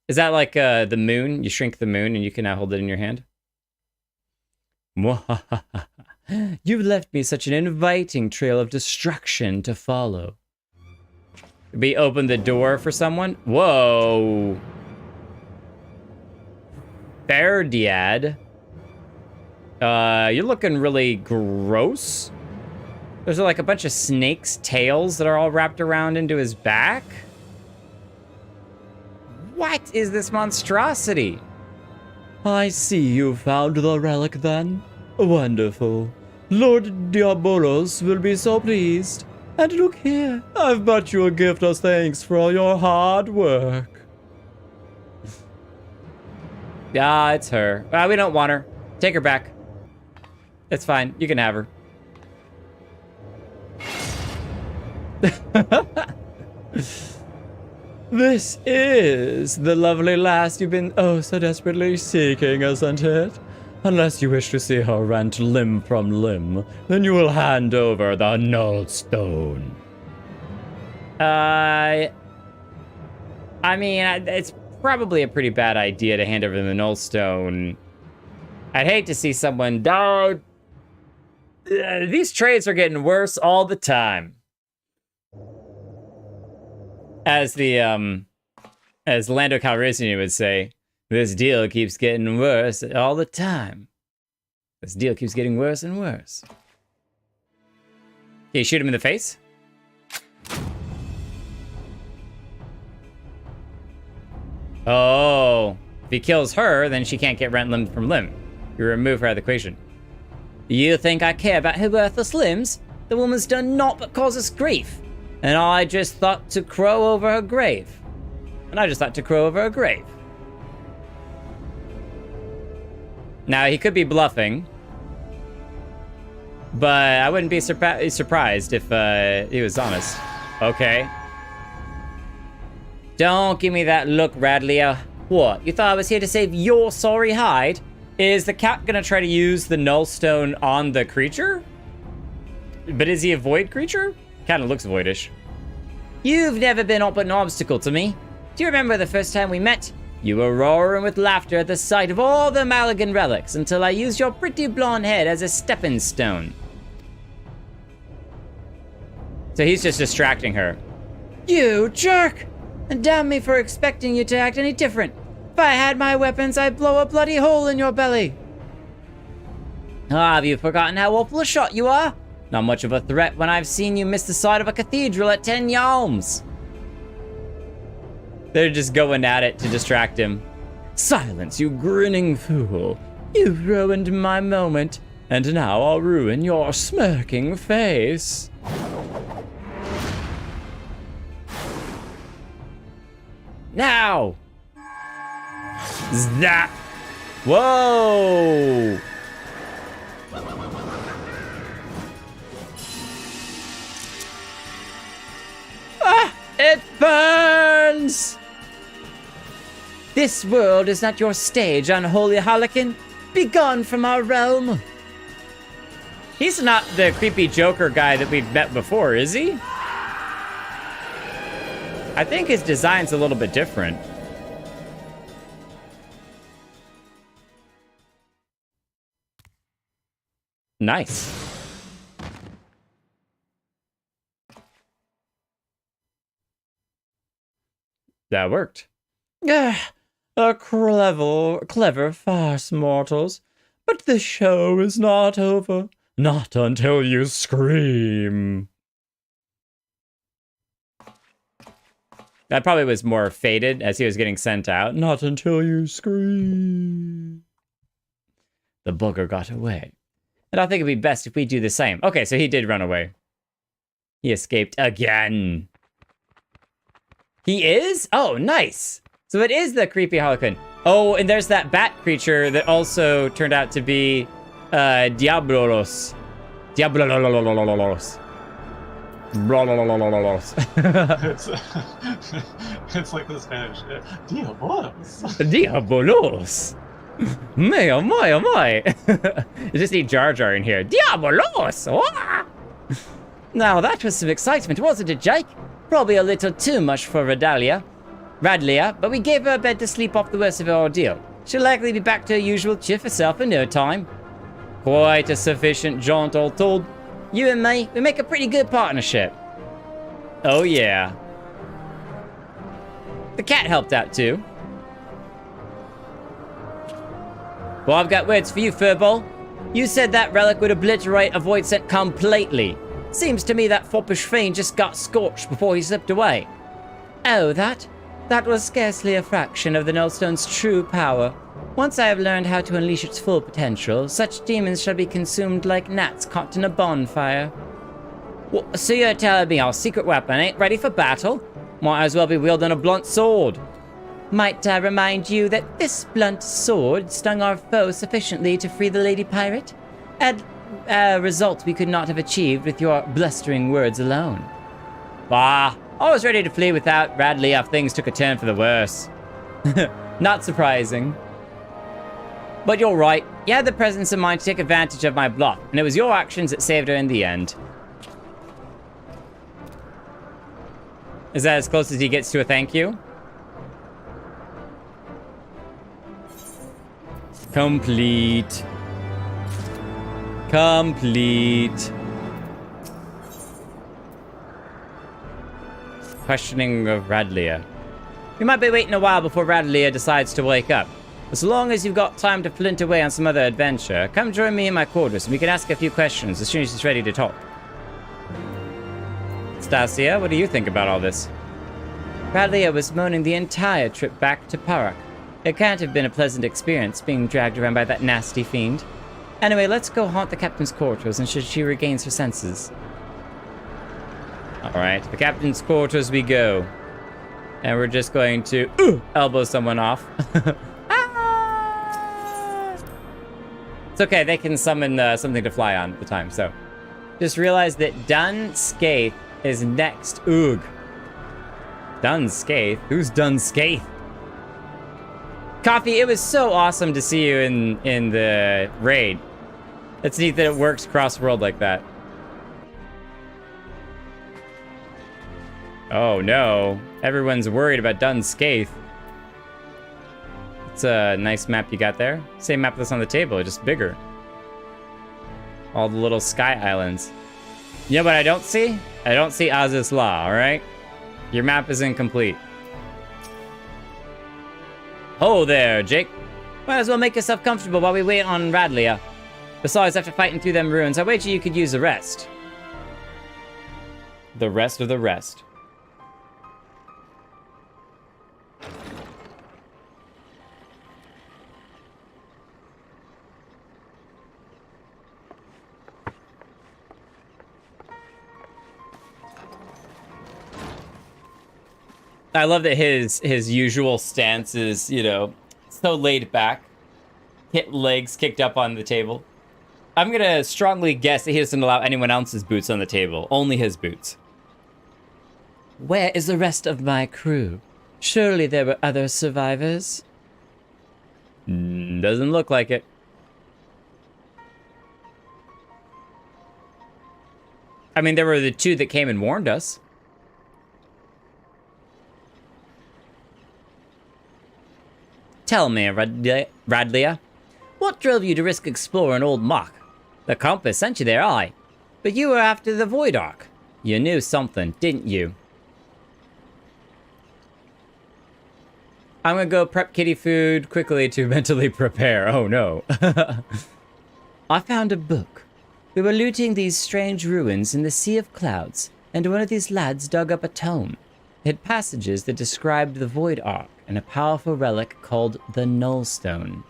[SPEAKER 1] Is that like the moon? You shrink the moon and you can now hold it in your hand? You've left me such an inviting trail of destruction to follow. We opened the door for someone? Whoa. Ferdiad. You're looking really gross. There's like a bunch of snakes' tails that are all wrapped around into his back. What is this monstrosity? I see you found the relic then. Wonderful. Lord Diabolos will be so pleased. And look here, I've brought you a gift as thanks for all your hard work. Yeah, it's her. We don't want her. Take her back. It's fine. You can have her. This is the lovely lass you've been oh so desperately seeking, isn't it? Unless you wish to see her rent limb from limb, then you will hand over the Null Stone. I mean, it's probably a pretty bad idea to hand over the Null Stone. I'd hate to see someone die. These trades are getting worse all the time. As Lando Calrissian would say, this deal keeps getting worse all the time. This deal keeps getting worse and worse. Can you shoot him in the face? Oh, if he kills her, then she can't get rent limb from limb. You remove her out of the equation. You think I care about her worthless limbs? The woman's done naught but cause us grief. And I just thought to crow over her grave. Now, he could be bluffing. But I wouldn't be surprised if he was honest. Okay. Don't give me that look, Radlia. What, you thought I was here to save your sorry hide? Is the cat gonna try to use the Null Stone on the creature? But is he a void creature? Kind of looks voidish. You've never been but an obstacle to me. Do you remember the first time we met? You were roaring with laughter at the sight of all the Maligan relics until I used your pretty blonde head as a stepping stone. So he's just distracting her. You jerk! And damn me for expecting you to act any different. If I had my weapons, I'd blow a bloody hole in your belly. Ah, have you forgotten how awful a shot you are? Not much of a threat when I've seen you miss the side of a cathedral at 10 yalms. They're just going at it to distract him. Silence, you grinning fool. You've ruined my moment, and now I'll ruin your smirking face. Now! Zap! Whoa! Ah! It burns! This world is not your stage, unholy harlequin. Begone from our realm. He's not the creepy Joker guy that we've met before, is he? I think his design's a little bit different. Nice. That worked. A clever farce, mortals. But the show is not over. Not until you scream. That probably was more faded as he was getting sent out. Not until you scream. The bugger got away. And I think it'd be best if we do the same. Okay, so he did run away. He escaped again. He is? Oh, nice. So it is the creepy harlequin. Oh, and there's that bat creature that also turned out to be Diablolos. Diablolos.
[SPEAKER 2] It's like the Spanish. Diabolos.
[SPEAKER 1] Diabolos. May, oh my, oh my. You just need Jar Jar in here. Diabolos. Wah! Now that was some excitement, wasn't it, Jake? Probably a little too much for Radlia, but we gave her a bed to sleep off the worst of her ordeal. She'll likely be back to her usual cheerful self in no time. Quite a sufficient jaunt, all told. You and me, we make a pretty good partnership. Oh yeah. The cat helped out too. Well, I've got words for you, Furball. You said that relic would obliterate a void scent completely. Seems to me that foppish fiend just got scorched before he slipped away. Oh, that? That was scarcely a fraction of the Nullstone's true power. Once I have learned how to unleash its full potential, such demons shall be consumed like gnats caught in a bonfire. Well, so you're telling me our secret weapon ain't ready for battle? Might as well be wielding a blunt sword. Might I remind you that this blunt sword stung our foe sufficiently to free the lady pirate? A result we could not have achieved with your blustering words alone. Bah, I was ready to flee without Radley if things took a turn for the worse. Not surprising. But you're right, you had the presence of mind to take advantage of my bluff, and it was your actions that saved her in the end. Is that as close as he gets to a thank you? Complete. Complete. Questioning of Radlia. We might be waiting a while before Radlia decides to wake up. As long as you've got time to flint away on some other adventure, come join me in my quarters and we can ask a few questions as soon as she's ready to talk. Stasia, what do you think about all this? Radlia was moaning the entire trip back to Parak. It can't have been a pleasant experience being dragged around by that nasty fiend. Anyway, let's go haunt the captain's quarters until she regains her senses. Alright, the captain's quarters we go. And we're just going to elbow someone off. Ah! It's okay, they can summon something to fly on at the time, so. Just realize that Dun Skaith is next. Oog. Dun Skaith? Who's Dun Skaith? Coffee, it was so awesome to see you in the raid. It's neat that it works cross-world like that. Oh no, everyone's worried about Dun Skaith. That's a nice map you got there. Same map that's on the table, just bigger. All the little sky islands. You know what I don't see? I don't see Az's Law, alright? Your map is incomplete. Ho there, Jake. Might as well make yourself comfortable while we wait on Radlia. Besides, after fighting through them ruins, I wager you could use a rest. The rest of the rest. I love that his usual stance is, you know, so laid back. Legs kicked up on the table. I'm gonna strongly guess that he doesn't allow anyone else's boots on the table. Only his boots. Where is the rest of my crew? Surely there were other survivors? Doesn't look like it. I mean, there were the two that came and warned us. Tell me, Radlia, what drove you to risk exploring Old Mach? The compass sent you there, aye. But you were after the Void Ark. You knew something, didn't you? I'm gonna go prep kitty food quickly to mentally prepare. Oh no. I found a book. We were looting these strange ruins in the Sea of Clouds, and one of these lads dug up a tome. It had passages that described the Void Ark and a powerful relic called the Nullstone.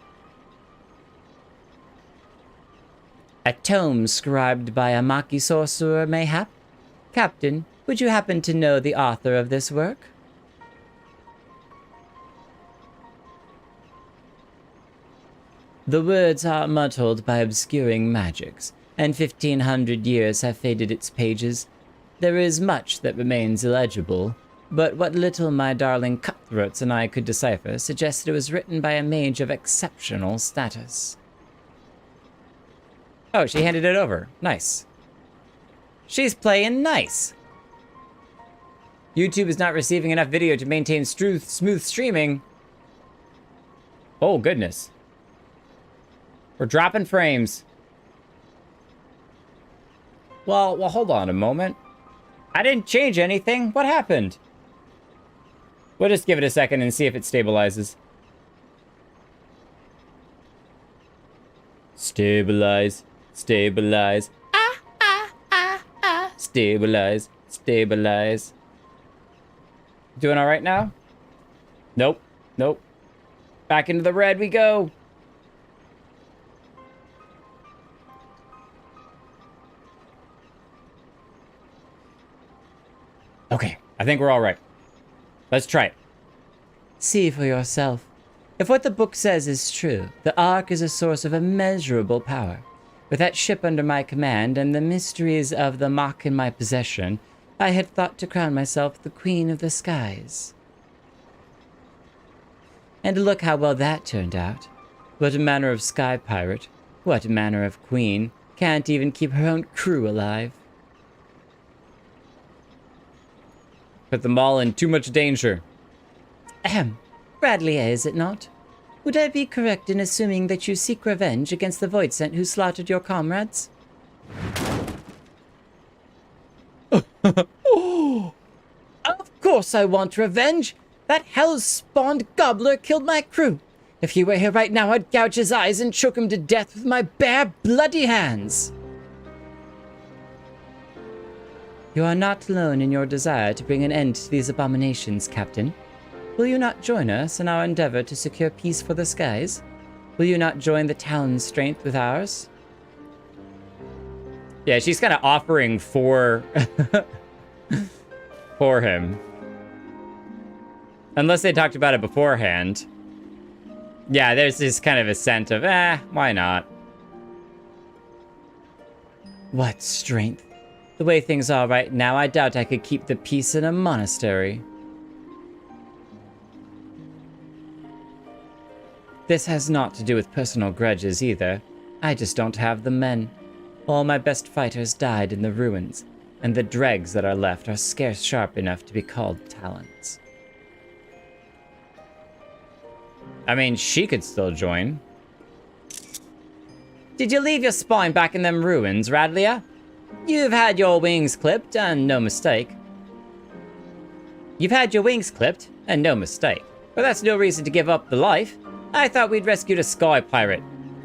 [SPEAKER 1] A tome scribed by a Maki sorcerer, mayhap? Captain, would you happen to know the author of this work? The words are muddled by obscuring magics, and 1,500 years have faded its pages. There is much that remains illegible, but what little my darling cutthroats and I could decipher suggested it was written by a mage of exceptional status. Oh, she handed it over. Nice. She's playing nice. YouTube is not receiving enough video to maintain smooth streaming. Oh, goodness. We're dropping frames. Well, hold on a moment. I didn't change anything. What happened? We'll just give it a second and see if it stabilizes. Stabilize. Stabilize. Stabilize. Stabilize. Doing all right now? Nope. Nope. Back into the red we go. Okay, I think we're all right. Let's try it. See for yourself. If what the book says is true, the Ark is a source of immeasurable power. With that ship under my command and the mysteries of the Mach in my possession, I had thought to crown myself the Queen of the Skies. And look how well that turned out. What manner of sky pirate, what manner of queen, can't even keep her own crew alive? Put them all in too much danger. Ahem. Bradley, is it not? Would I be correct in assuming that you seek revenge against the Voidsent who slaughtered your comrades? Oh, of course I want revenge! That hell-spawned gobbler killed my crew. If he were here right now, I'd gouge his eyes and choke him to death with my bare, bloody hands. You are not alone in your desire to bring an end to these abominations, Captain. Will you not join us in our endeavor to secure peace for the skies? Will you not join the Talon's strength with ours? Yeah, she's kind of offering for... for him. Unless they talked about it beforehand. Yeah, there's this kind of a scent of, why not? What strength? The way things are right now, I doubt I could keep the peace in a monastery. This has naught to do with personal grudges either. I just don't have the men. All my best fighters died in the ruins, and the dregs that are left are scarce sharp enough to be called talents. I mean, she could still join. Did you leave your spine back in them ruins, Radlia? You've had your wings clipped, and no mistake. You've had your wings clipped, and no mistake. But that's no reason to give up the life. I thought we'd rescued a sky pirate,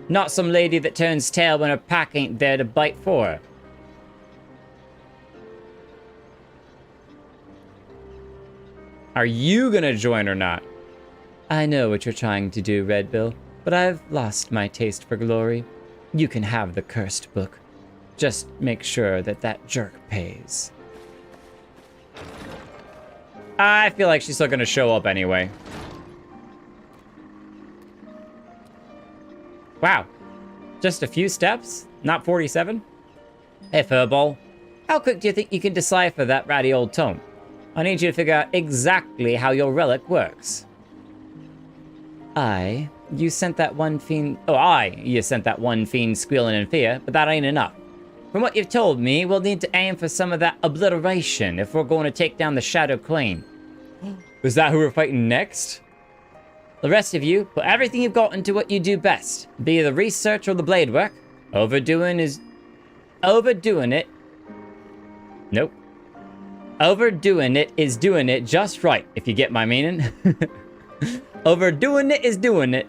[SPEAKER 1] not some lady that turns tail when her pack ain't there to bite for her. Are you gonna join or not? I know what you're trying to do, Red Bill, but I've lost my taste for glory. You can have the cursed book. Just make sure that that jerk pays. I feel like she's still gonna show up anyway. Wow. Just a few steps? Not 47? Hey, Furball. How quick do you think you can decipher that ratty old tome? I need you to figure out exactly how your relic works. You sent that one fiend... you sent that one fiend squealing in fear, but that ain't enough. From what you've told me, we'll need to aim for some of that obliteration if we're going to take down the Shadow Queen. Is that who we're fighting next? The rest of you, put everything you've got into what you do best. Be it the research or the blade work. Overdoing it. Nope. Overdoing it is doing it just right, if you get my meaning. Overdoing it is doing it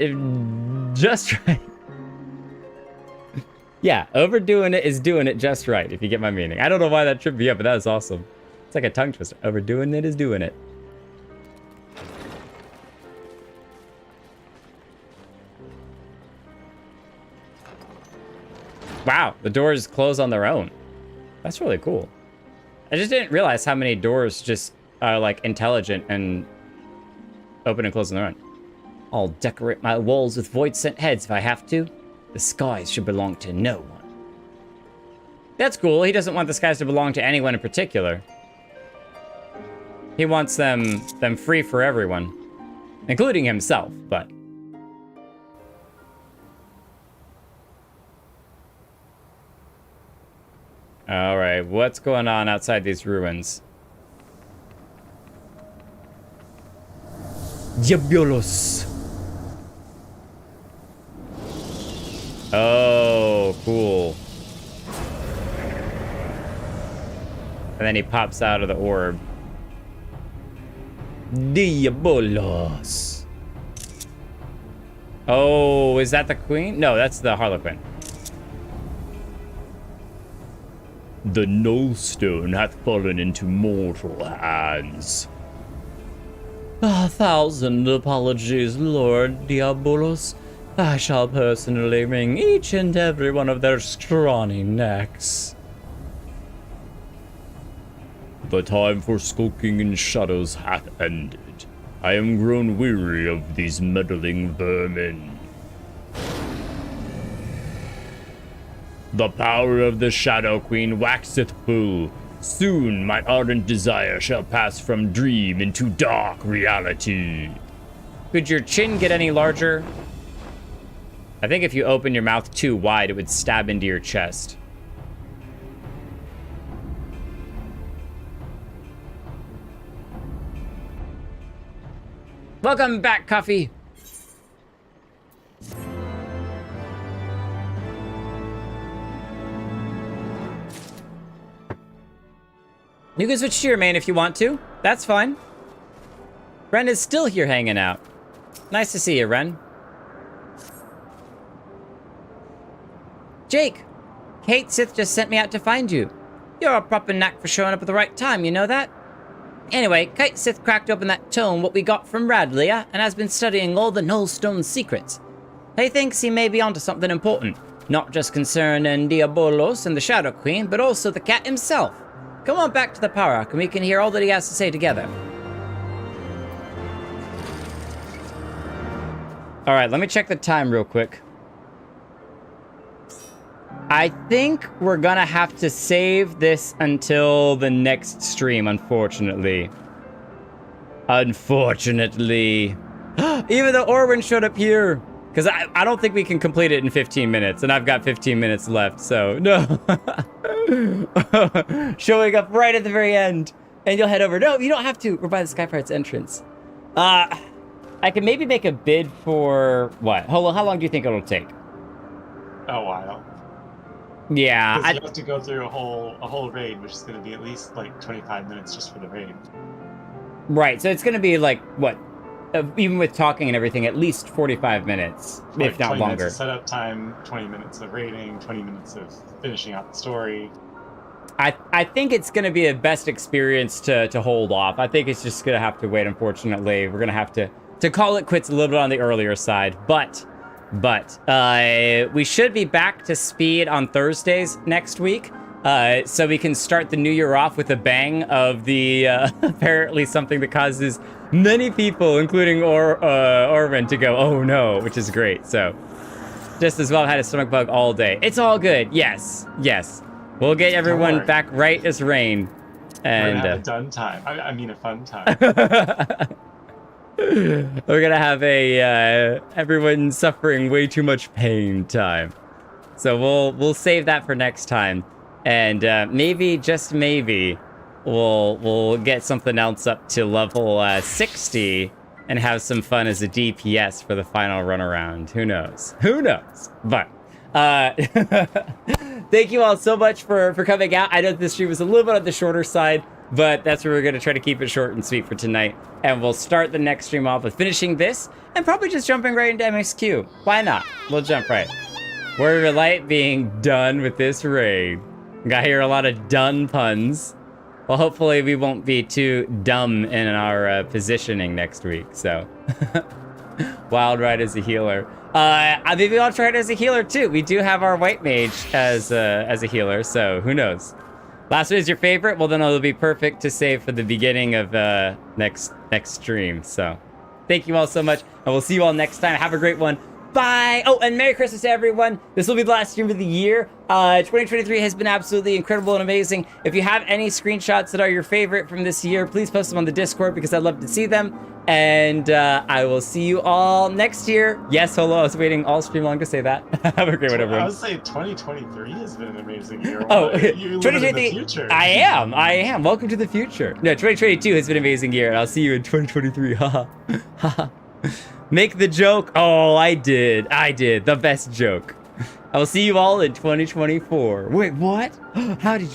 [SPEAKER 1] just right. Yeah, overdoing it is doing it just right, if you get my meaning. I don't know why that tripped me up, but that was awesome. It's like a tongue twister. Overdoing it is doing it. Wow, the doors close on their own. That's really cool. I just didn't realize how many doors just are like intelligent and open and close on their own. I'll decorate my walls with void-sent heads if I have to. The skies should belong to no one. That's cool. He doesn't want the skies to belong to anyone in particular. He wants them free for everyone, including himself, but... Alright, what's going on outside these ruins? Diabolos! Oh, cool. And then he pops out of the orb. Diabolos! Oh, is that the queen? No, that's the Harlequin. The Nullstone hath fallen into mortal hands. 1,000 apologies, Lord Diabolos. I shall personally wring each and every one of their scrawny necks. The time for skulking in shadows hath ended. I am grown weary of these meddling vermin. The power of the Shadow Queen waxeth full. Soon my ardent desire shall pass from dream into dark reality. Could your chin get any larger? I think if you open your mouth too wide, it would stab into your chest. Welcome back, Cuffy. You can switch to your main if you want to. That's fine. Ren is still here hanging out. Nice to see you, Ren. Jake, Kate Sith just sent me out to find you. You're a proper knack for showing up at the right time, you know that? Anyway, Kate Sith cracked open that tome what we got from Radlia and has been studying all the Nullstone secrets. He thinks he may be onto something important, not just concerning Diabolos and the Shadow Queen, but also the cat himself. Come on back to the Power Arc and we can hear all that he has to say together. Alright, let me check the time real quick. I think we're gonna have to save this until the next stream, unfortunately. Unfortunately. Even though Orwin showed up here. Because I don't think we can complete it in 15 minutes, and I've got 15 minutes left, so no. Showing up right at the very end, and you'll head over. No, you don't have to. We're by the Sky Pirates entrance. I can maybe make a bid for what? How long do you think it'll take?
[SPEAKER 2] A while.
[SPEAKER 1] Yeah,
[SPEAKER 2] Because you have to go through a whole raid, which is going to be at least like 25 minutes just for the raid.
[SPEAKER 1] right. So it's going to be like what? Even with talking and everything, at least 45 minutes,
[SPEAKER 2] Like
[SPEAKER 1] if not
[SPEAKER 2] 20
[SPEAKER 1] longer.
[SPEAKER 2] minutes of setup time, 20 minutes of raiding, 20 minutes of finishing out the story.
[SPEAKER 1] I think it's going to be a best experience to hold off. I think it's just going to have to wait, unfortunately. We're going to have to call it quits a little bit on the earlier side. But we should be back to speed on Thursdays next week. So we can start the new year off with a bang of the apparently something that causes many people, including Orvin, to go, oh no, which is great. So just as well had a stomach bug all day. It's all good. Yes. We'll get everyone back right as rain. And
[SPEAKER 2] we're gonna have a done time. I mean a fun time.
[SPEAKER 1] We're gonna have a everyone suffering way too much pain time. So we'll save that for next time. And maybe, just maybe, we'll get something else up to level 60 and have some fun as a DPS for the final run around. Who knows? But thank you all so much for coming out. I know this stream was a little bit on the shorter side, but that's where we're going to try to keep it short and sweet for tonight. And we'll start the next stream off with finishing this and probably just jumping right into MXQ. Why not? We'll jump right. Warrior Light being done with this raid. Got here a lot of done puns. Well, hopefully we won't be too dumb in our positioning next week. So, Wild Ride as a healer. Maybe I'll try it as a healer too. We do have our White Mage as a healer, so who knows? Last one is your favorite? Well, then it'll be perfect to save for the beginning of next stream. So, thank you all so much, and we'll see you all next time. Have a great one. Bye. Oh, and Merry Christmas to everyone. This will be the last stream of the year. 2023 has been absolutely incredible and amazing. If you have any screenshots that are your favorite from this year, please post them on the Discord because I'd love to see them. And I will see you all next year. Yes, hello. I was waiting all stream long to say that. Have a great one, everyone.
[SPEAKER 2] I would say 2023 has been an amazing year.
[SPEAKER 1] Oh,
[SPEAKER 2] you live in the future.
[SPEAKER 1] I am. Welcome to the future. No, 2022 has been an amazing year, and I'll see you in 2023. Haha. Make the joke. Oh, I did. The best joke. I will see you all in 2024. Wait, what? How did you?